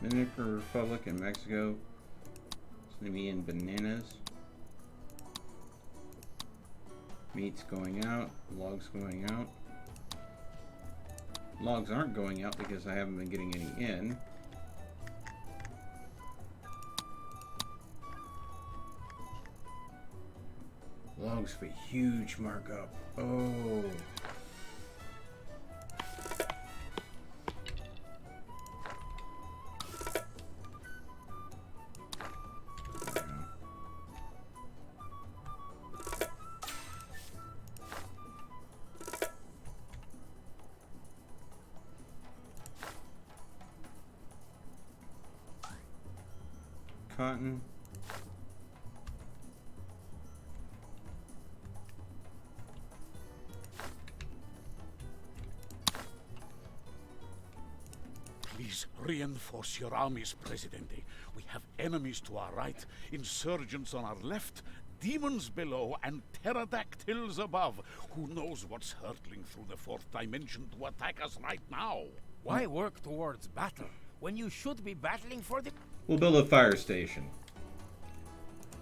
Dominican Republic and Mexico. It's going to be in bananas. Meat's going out. Logs going out. Logs aren't going out because I haven't been getting any in. Logs for huge markup. Oh. Cotton. Please reinforce your armies, Presidente. We have enemies to our right, insurgents on our left, demons below, and pterodactyls above. Who knows what's hurtling through the fourth dimension to attack us right now? Why work towards battle when you should be battling for the... We'll build a fire station.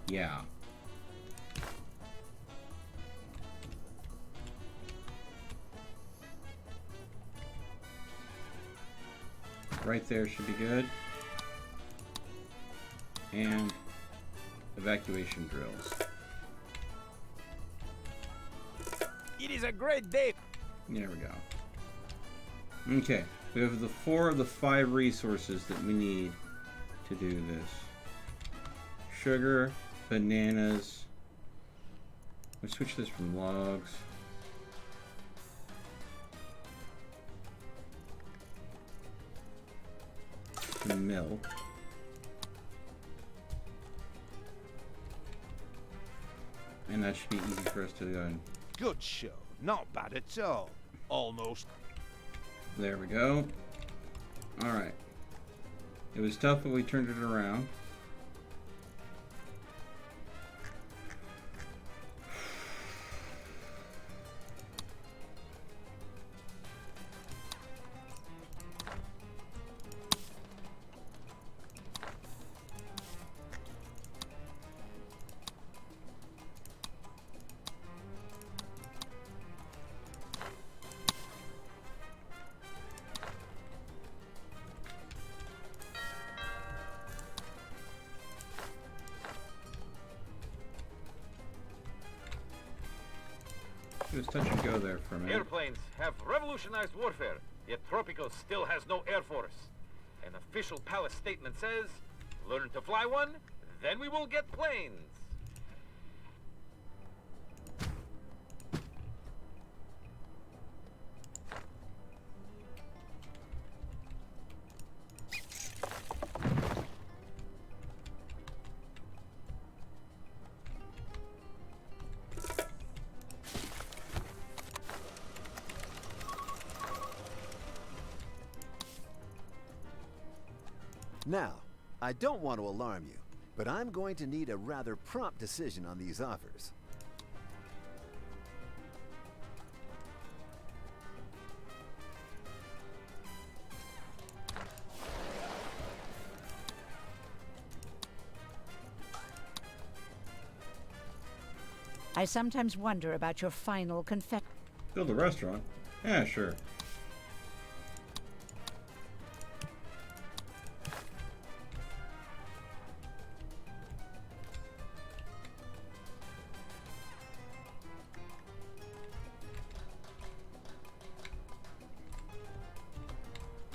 Yeah. Right there should be good. And evacuation drills. It is a great day. There we go. Okay, we have the 4 of the 5 resources that we need to do this. Sugar, bananas. Let's switch this from logs. To milk. And that should be easy for us to go and... Good show. Not bad at all. Almost. There we go. Alright. It was tough, but we turned it around. It was touch and go there for a minute. Airplanes have revolutionized warfare, yet Tropico still has no air force. An official palace statement says, learn to fly one, then we will get planes. Now, I don't want to alarm you, but I'm going to need a rather prompt decision on these offers. I sometimes wonder about your final confession. Build a restaurant? Yeah, sure.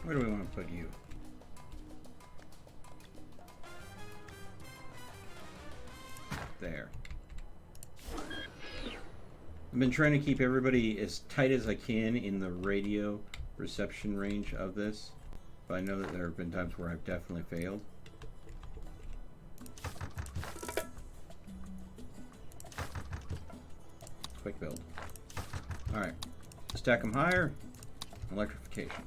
Where do we want to put you? There. I've been trying to keep everybody as tight as I can in the radio reception range of this, but I know that there have been times where I've definitely failed. Quick build. Alright. Stack them higher. Electrification.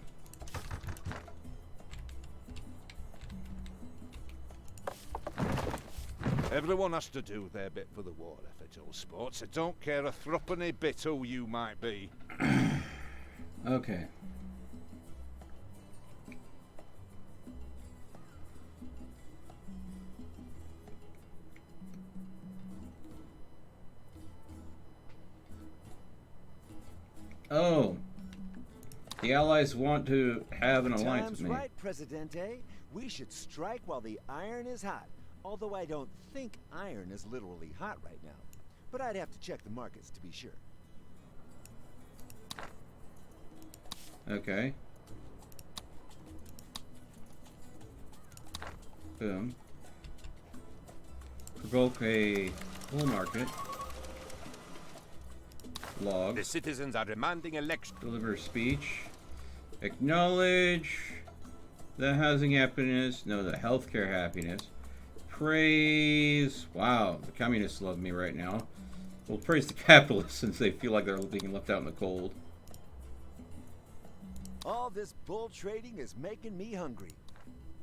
Everyone has to do their bit for the war effort, old sports. I don't care a threepenny bit who you might be. Okay. Oh. The Allies want to have an alliance with me. Time's right, Presidente. We should strike while the iron is hot. Although I don't think iron is literally hot right now. But I'd have to check the markets to be sure. Okay. Boom. Provoke a bull market. Log. The citizens are demanding election. Deliver speech. Acknowledge the housing happiness. No, the healthcare happiness. Praise. Wow, the communists love me right now. Well, praise the capitalists since they feel like they're being left out in the cold. All this bull trading is making me hungry.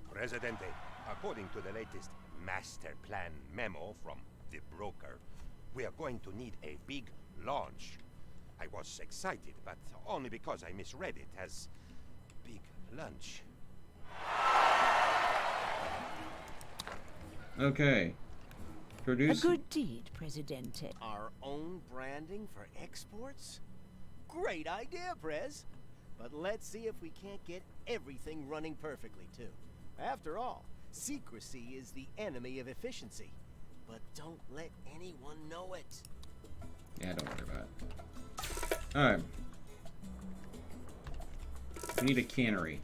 Presidente, according to the latest master plan memo from the broker, we are going to need a big launch. I was excited, but only because I misread it as big lunch. Okay. Produce. A good deed, Presidente. Our own branding for exports? Great idea, Prez. But let's see if we can't get everything running perfectly, too. After all, secrecy is the enemy of efficiency. But don't let anyone know it. Yeah, don't worry about it. Alright. We need a cannery.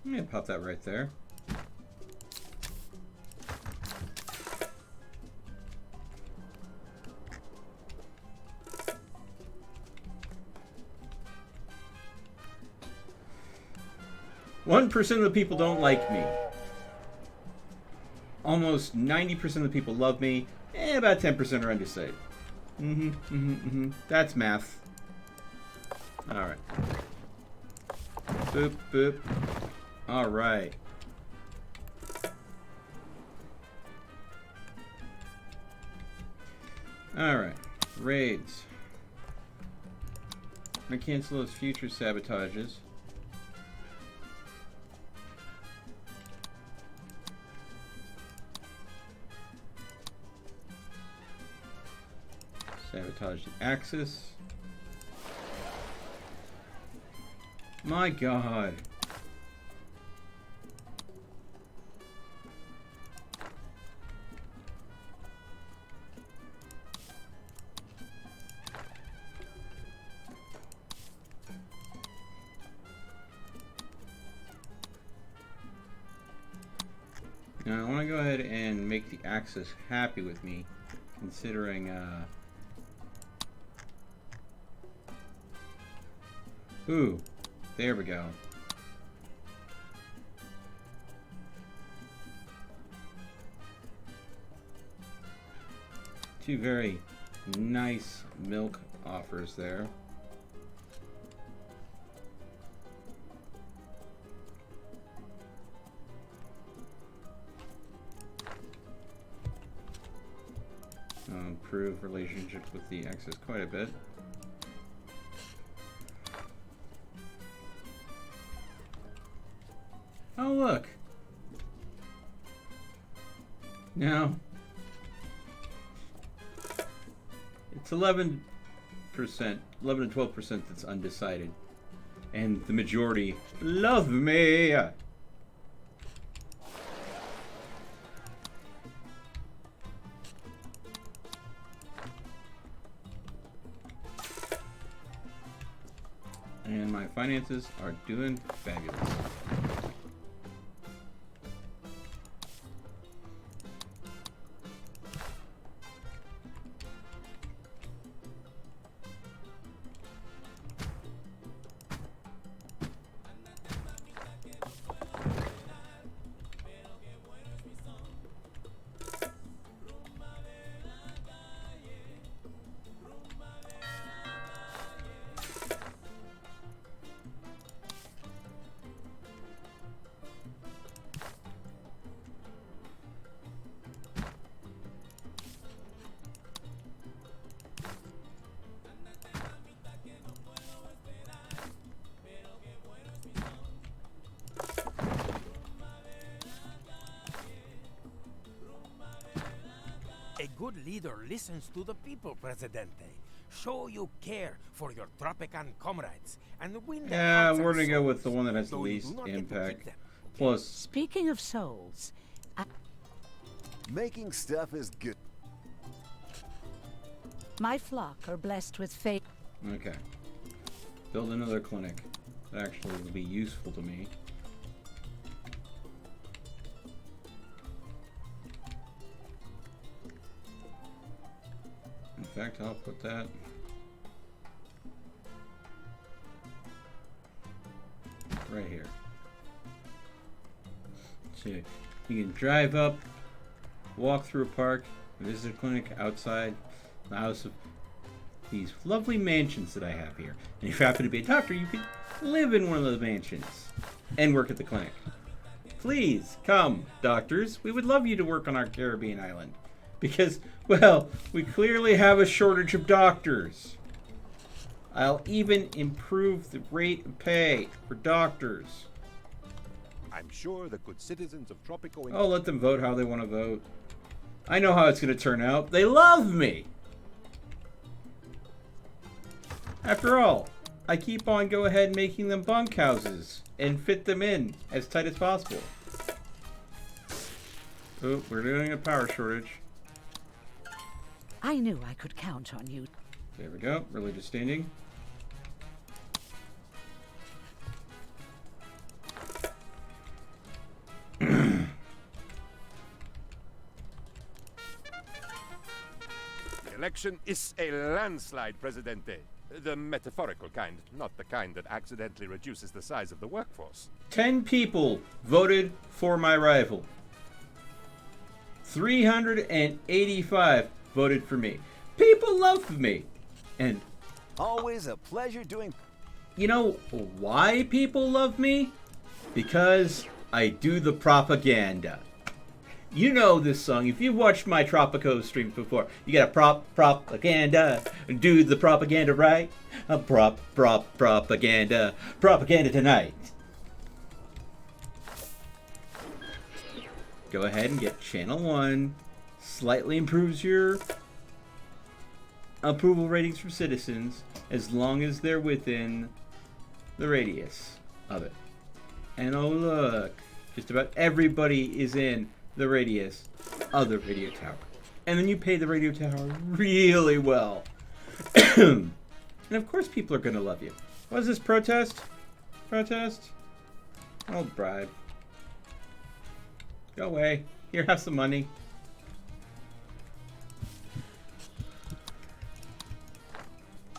I'm gonna pop that right there. One percent of the people don't like me. Almost 90% of the people love me. About 10% are undecided. That's math. Alright. Boop, boop. Alright. Alright. Raids. I'm gonna cancel those future sabotages. Sabotage the Axis. My God. Now I want to go ahead and make the Axis happy with me, considering ooh, there we go. Two very nice milk offers there. Improve relationships with the Axis quite a bit. Oh, look. Now, it's 11%, 11 to 12% that's undecided. And the majority love me. And my finances are doing fabulous. A good leader listens to the people, Presidente. Show you care for your Tropican comrades and win their Yeah, hearts we're and gonna go souls, with the one that has the though you least do not get to impact. keep them, okay? Plus, Speaking of souls, Making stuff is good. my flock are blessed with faith. okay. Build another clinic. That actually will be useful to me. In fact, I'll put that right here. So you can drive up, walk through a park, visit a clinic outside the house of these lovely mansions that I have here. And if you happen to be a doctor, you can live in one of those mansions and work at the clinic. Please come, doctors. We would love you to work on our Caribbean island. Because, well, we clearly have a shortage of doctors. I'll even improve the rate of pay for doctors. I'm sure the good citizens of Tropico... Oh, let them vote how they want to vote. I know how it's going to turn out. They love me! After all, I keep on go ahead making them bunkhouses and fit them in as tight as possible. Oh, we're doing a power shortage. I knew I could count on you. There we go. Religious standing. The election is a landslide, Presidente. The metaphorical kind, not the kind that accidentally reduces the size of the workforce. 10 people voted for my rival. 385 voted for me. People love me. And Always a pleasure doing... you know why people love me? Because I do the propaganda. You know this song. If you've watched my Tropico streams before, you got propaganda. Do the propaganda right. Propaganda. Propaganda tonight. Go ahead and get channel 1. Slightly improves your approval ratings from citizens as long as they're within the radius of it. And oh look, just about everybody is in the radius of the radio tower. And then you pay the radio tower really well. And of course people are going to love you. What is this, protest? Protest? Oh, bribe. Go away. Here, have some money.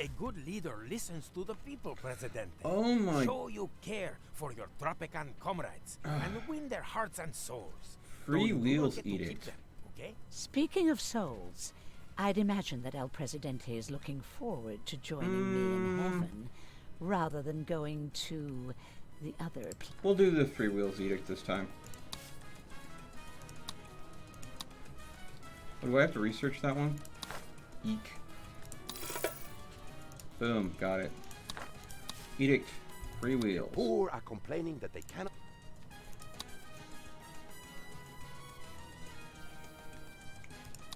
A good leader listens to the people, Presidente. Oh my... Show you care for your Tropican comrades and win their hearts and souls. Free Though you do not Wheels get to keep Edict. them, okay? Speaking of souls, I'd imagine that El Presidente is looking forward to joining me in heaven, rather than going to the other place. We'll do the Free Wheels Edict this time. Oh, do I have to research that one? Eek. Boom, got it. Edict. Free Wheels. Poor are complaining that they cannot...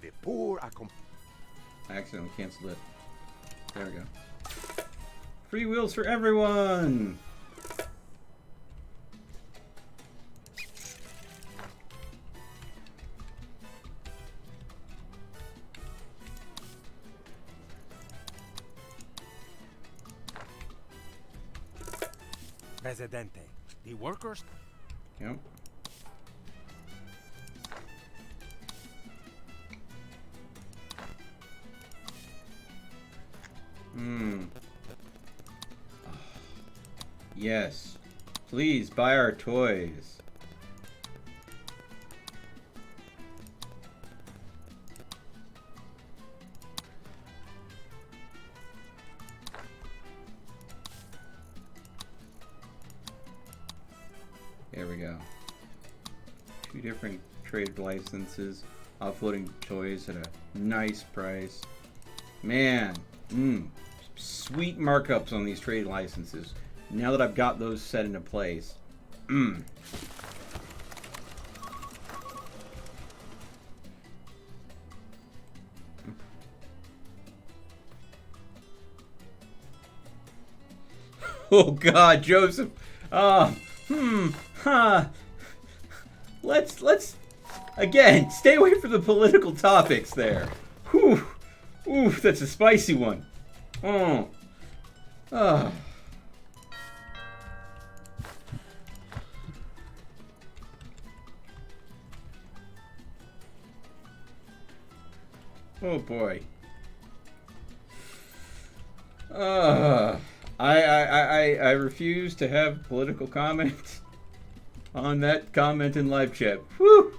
The poor are I accidentally canceled it. There we go. Free wheels for everyone! Presidente, the workers... Yep. Yes. Please buy our toys. There we go. 2 different trade licenses, offloading toys at a nice price. Man, sweet markups on these trade licenses. Now that I've got those set into place. Oh God, Joseph. Let's again stay away from the political topics there. Whew. Ooh, that's a spicy one. Oh. Oh boy. I refuse to have political comment on that comment in live chat. Whew.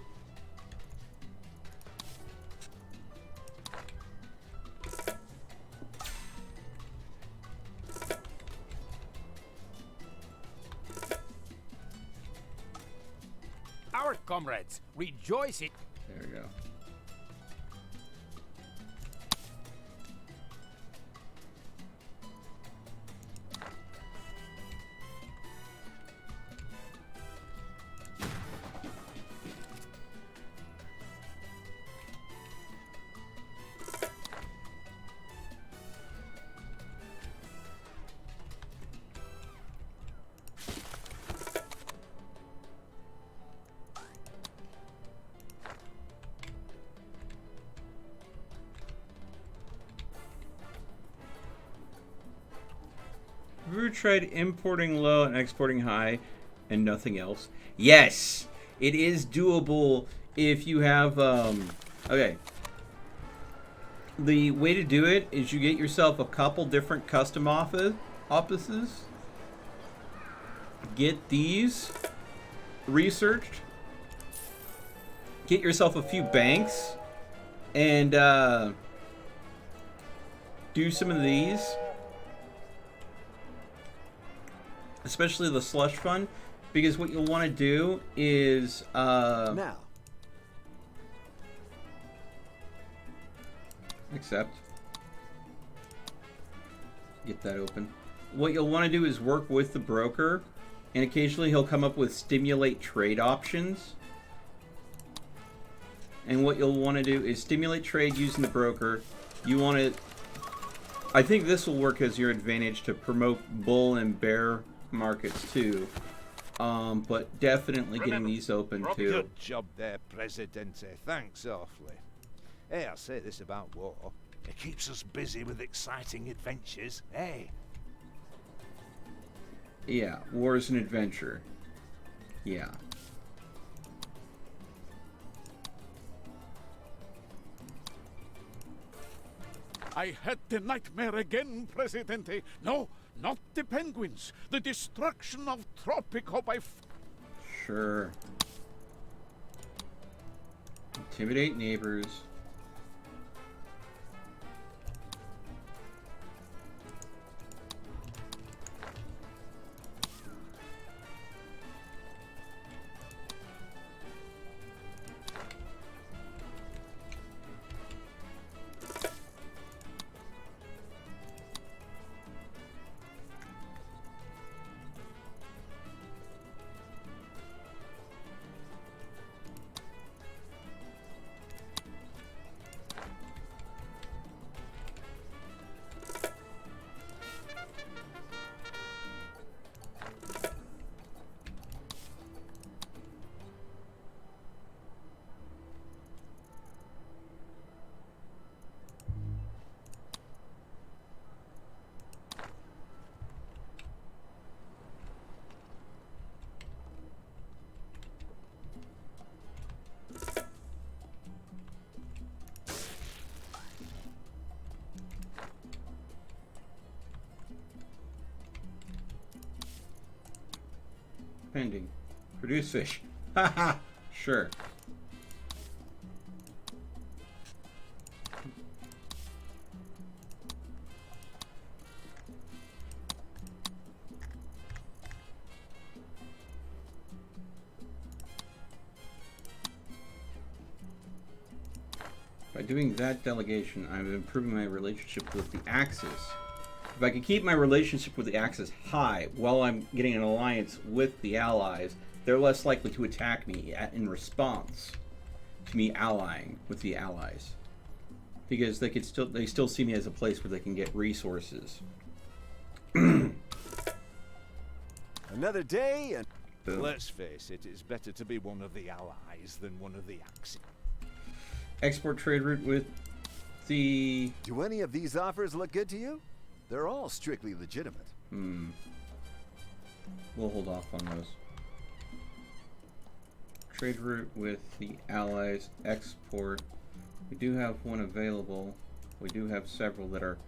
Our comrades rejoice it. There we go. Have you ever tried importing low and exporting high and nothing else? Yes! It is doable if you have, okay. The way to do it is you get yourself a couple different custom offices. Get these researched. Get yourself a few banks. And, do some of these. Especially the slush fund. Because what you'll want to do is, Now. Accept. Get that open. What you'll want to do is work with the broker, and occasionally he'll come up with stimulate trade options. And what you'll want to do is stimulate trade using the broker. You want to... I think this will work as your advantage to promote bull and bear markets too. But definitely getting these open too. Good job there, Presidente. Thanks awfully. Hey, I'll say this about war. It keeps us busy with exciting adventures, hey? Yeah, war is an adventure. Yeah. I had the nightmare again, Presidente. No, not the penguins. The destruction of Tropico by... Sure. Intimidate neighbors. Pending. Produce fish. Haha. Sure. By doing that delegation, I'm improving my relationship with the Axis. If I can keep my relationship with the Axis high while I'm getting an alliance with the Allies, they're less likely to attack me in response to me allying with the Allies, because they still see me as a place where they can get resources. Another day and... Boom. Let's face it, it's better to be one of the Allies than one of the Axis. Export trade route with the... Do any of these offers look good to you? They're all strictly legitimate. We'll hold off on those. Trade route with the Allies. Export. We do have one available. We do have several that are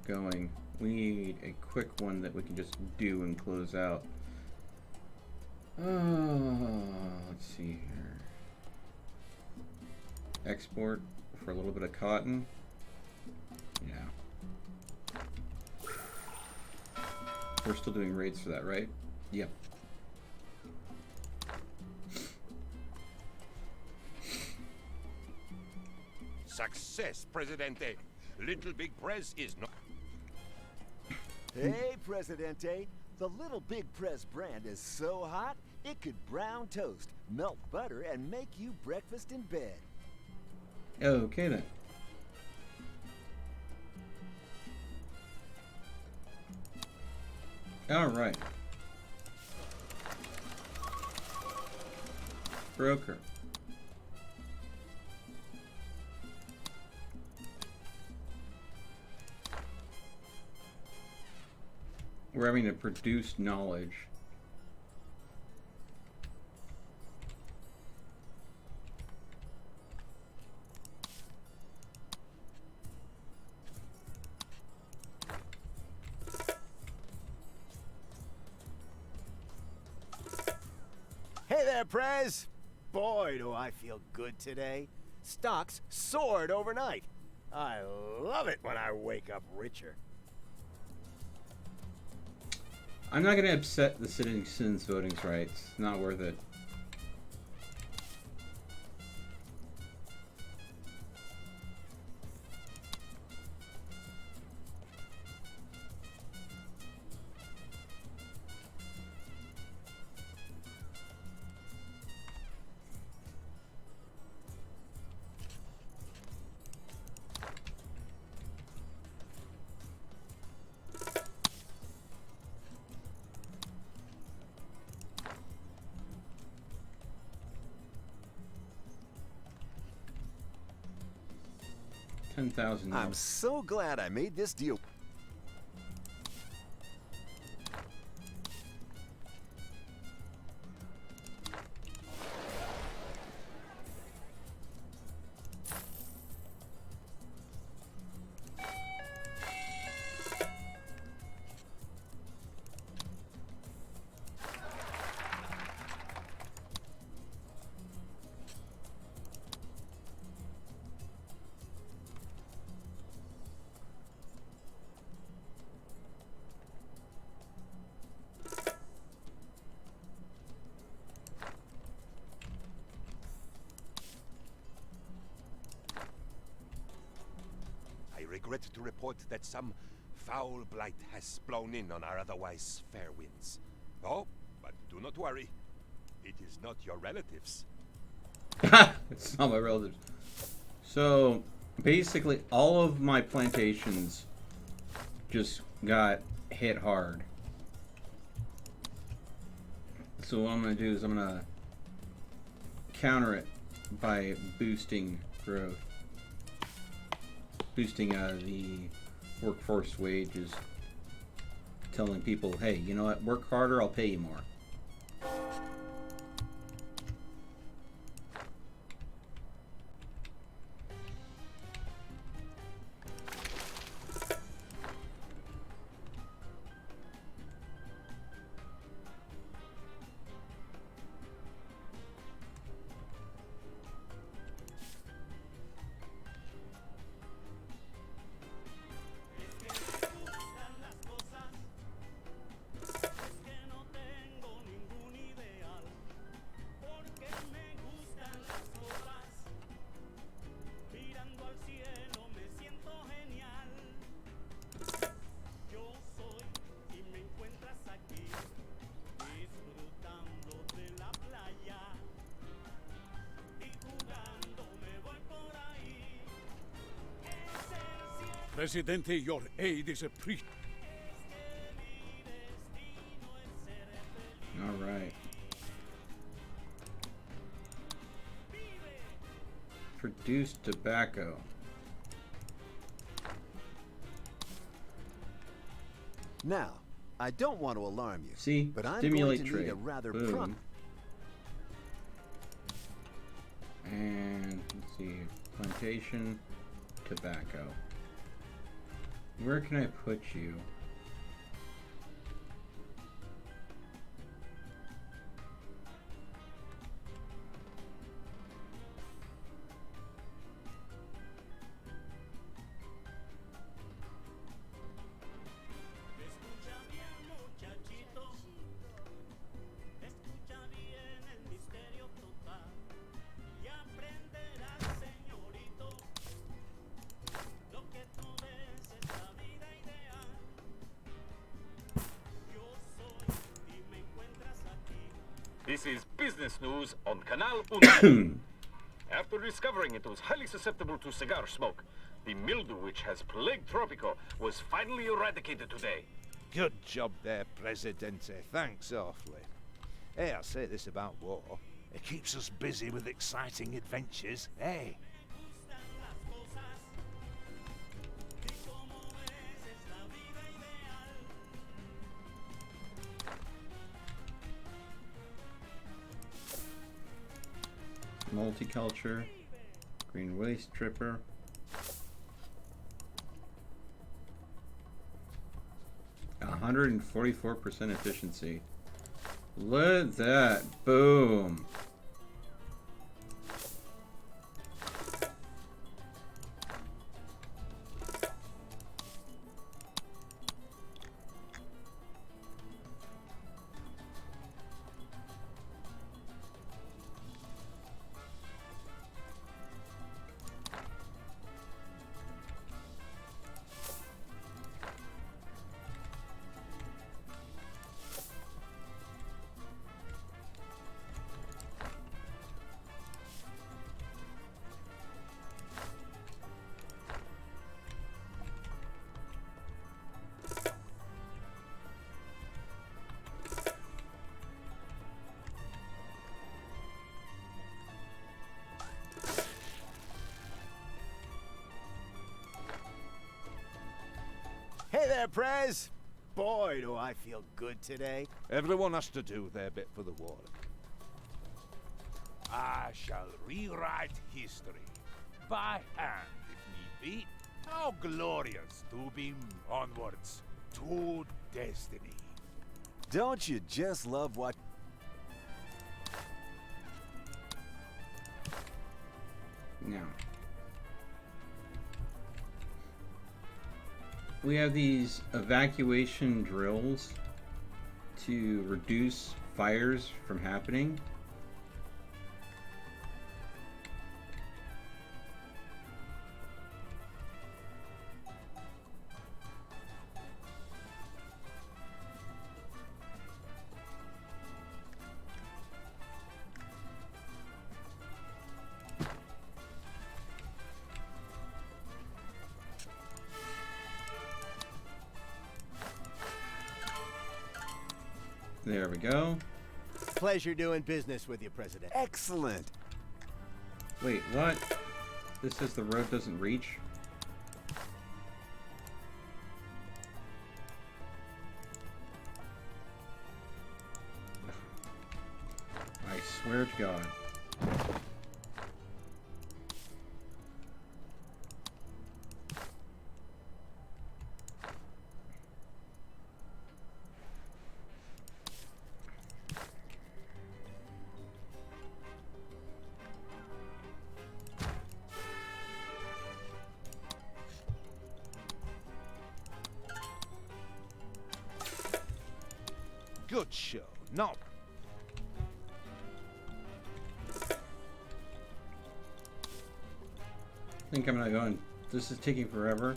going. We need a quick one that we can just do and close out. Let's see here. Export for a little bit of cotton. Yeah. We're still doing raids for that, right? Yep. Success, Presidente. Little Big Prez is not... Hey, Presidente. The Little Big Press brand is so hot, it could brown toast, melt butter, and make you breakfast in bed. Okay then. Alright. Broker. We're having to produce knowledge. Hey there, Prez! Boy, do I feel good today. Stocks soared overnight. I love it when I wake up richer. I'm not going to upset the citizens' voting rights. Not worth it. $10,000. I'm so glad I made this deal. I regret to report that some foul blight has blown in on our otherwise fair winds. Oh, but do not worry. It is not your relatives. It's not my relatives. So, basically, all of my plantations just got hit hard. So what I'm going to do is I'm going to counter it by boosting growth. Boosting the workforce wages. Telling people, hey, you know what, work harder, I'll pay you more. Presidente, your aid is appreciated. All right. Produce tobacco. Now, I don't want to alarm you. See? But I'm Stimulate going to trade. need a rather Boom. And let's see. Plantation, tobacco. Where can I put you? This is business news on Canal Uno. After discovering it was highly susceptible to cigar smoke, the mildew which has plagued Tropico was finally eradicated today. Good job there, Presidente. Thanks awfully. Hey, I'll say this about war. It keeps us busy with exciting adventures, hey? multiculture, green waste tripper. A 144% efficiency. Look at that. Boom. Hey there, Prez! Boy, do I feel good today. Everyone has to do their bit for the war. I shall rewrite history. By hand, if need be. How glorious to be onwards to destiny. Don't you just love what... Now, we have these evacuation drills to reduce fires from happening. There we go. Pleasure doing business with you, President. Excellent! Wait, what? This says the road doesn't reach? I swear to God. Good show. Not I think I'm not going. This is taking forever.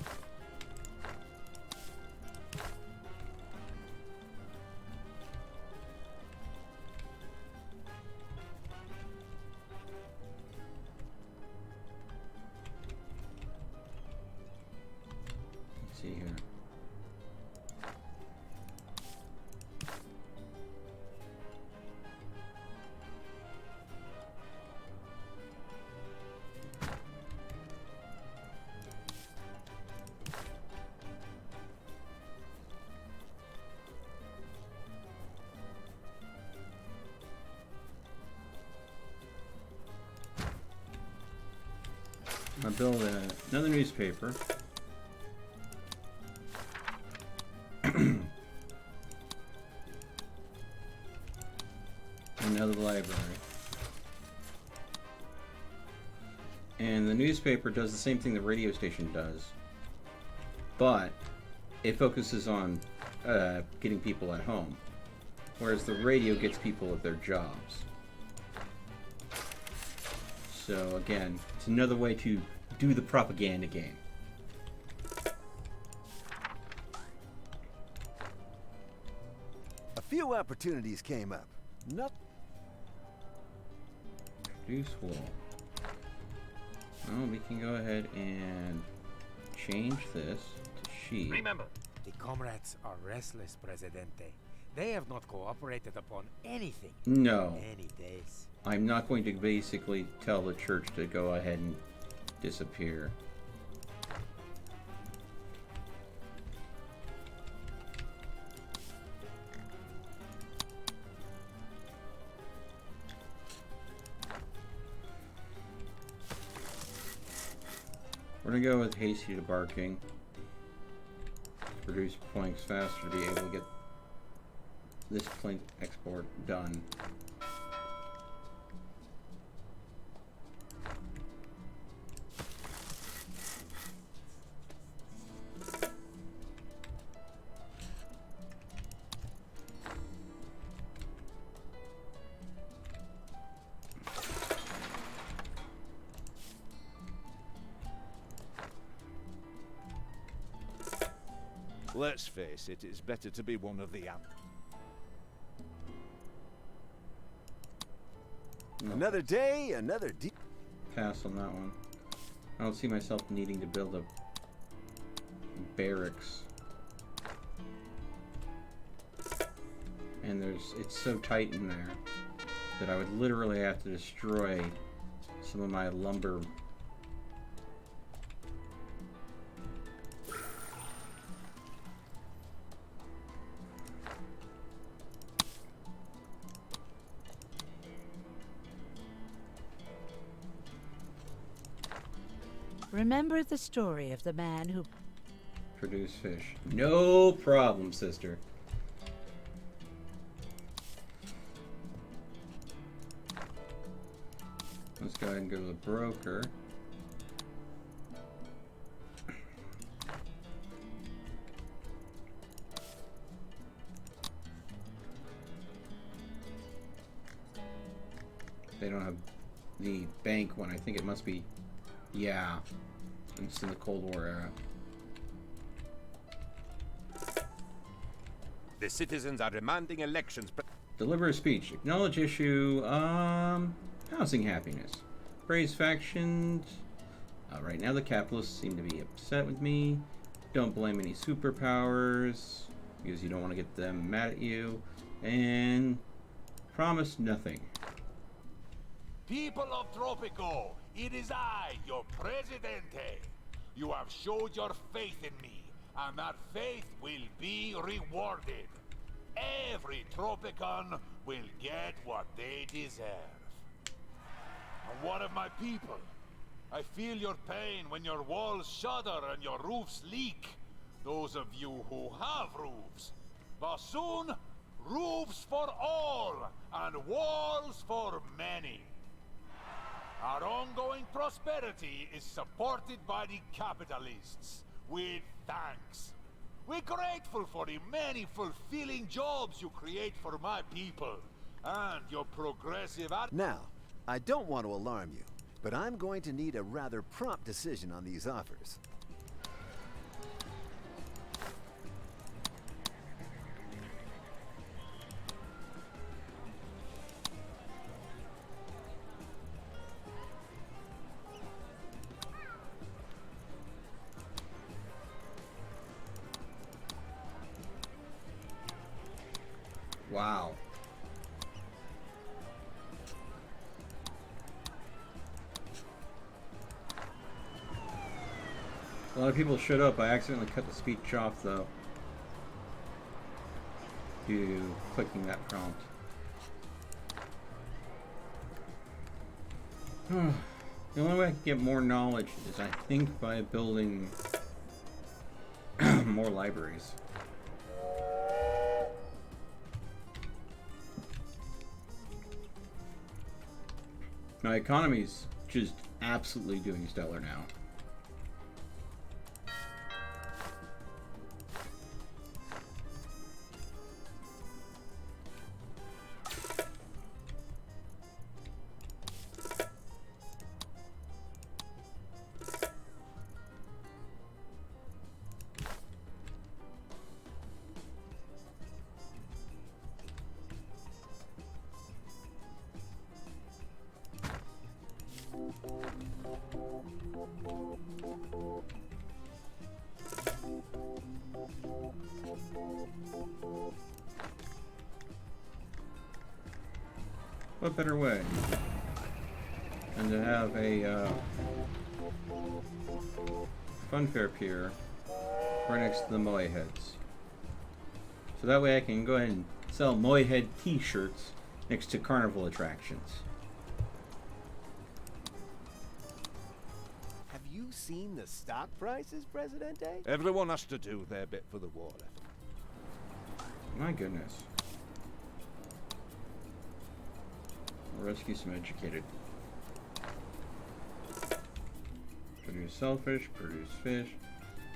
Let's see here. I'll build another newspaper. Another library. And the newspaper does the same thing the radio station does, but it focuses on getting people at home, whereas the radio gets people at their jobs. So again, it's another way to do the propaganda game. A few opportunities came up. Not... Reduce wall. Well, we can go ahead and change this to sheet. Remember, The comrades are restless, Presidente. They have not cooperated upon anything No. in many days. I'm not going to basically tell the church to go ahead and disappear. We're gonna go with hasty debarking. To produce planks faster to be able to get this plank export done. Let's face it, it's better to be one of the Another day, another Pass on that one. I don't see myself needing to build a barracks. And it's so tight in there that I would literally have to destroy some of my lumber. Remember the story of the man who Produce fish. No problem, sister. Let's go ahead and go to the broker. They don't have the bank one. I think it must be, yeah, it's in the Cold War era. The citizens are demanding elections. Deliver a speech. Acknowledge issue. Housing happiness. Praise factions. Right now the capitalists seem to be upset with me. Don't blame any superpowers because you don't want to get them mad at you. And promise nothing. People of Tropico, it is I, your Presidente. You have showed your faith in me, and that faith will be rewarded. Every Tropican will get what they deserve. And what of my people? I feel your pain when your walls shudder and your roofs leak. Those of you who have roofs. But soon, roofs for all, and walls for many. Our ongoing prosperity is supported by the capitalists, with thanks. We're grateful for the many fulfilling jobs you create for my people, and your progressive Now, I don't want to alarm you, but I'm going to need a rather prompt decision on these offers. Wow. A lot of people showed up. I accidentally cut the speech off, though, due to clicking that prompt. The only way I can get more knowledge is, I think, by building more libraries. My economy's just absolutely doing stellar now. What better way than to have a funfair pier right next to the Moe Heads? So that way I can go ahead and sell Moe Head t-shirts next to carnival attractions. Have you seen the stock prices, Presidente? Everyone has to do their bit for the war effort. My goodness. Rescue some educated. Produce shellfish, produce fish,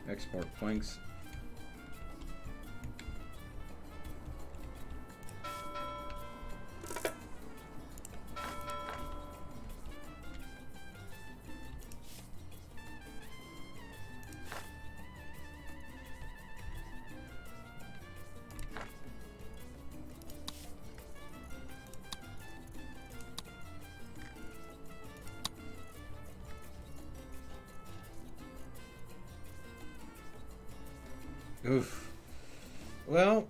export planks. Oof. Well,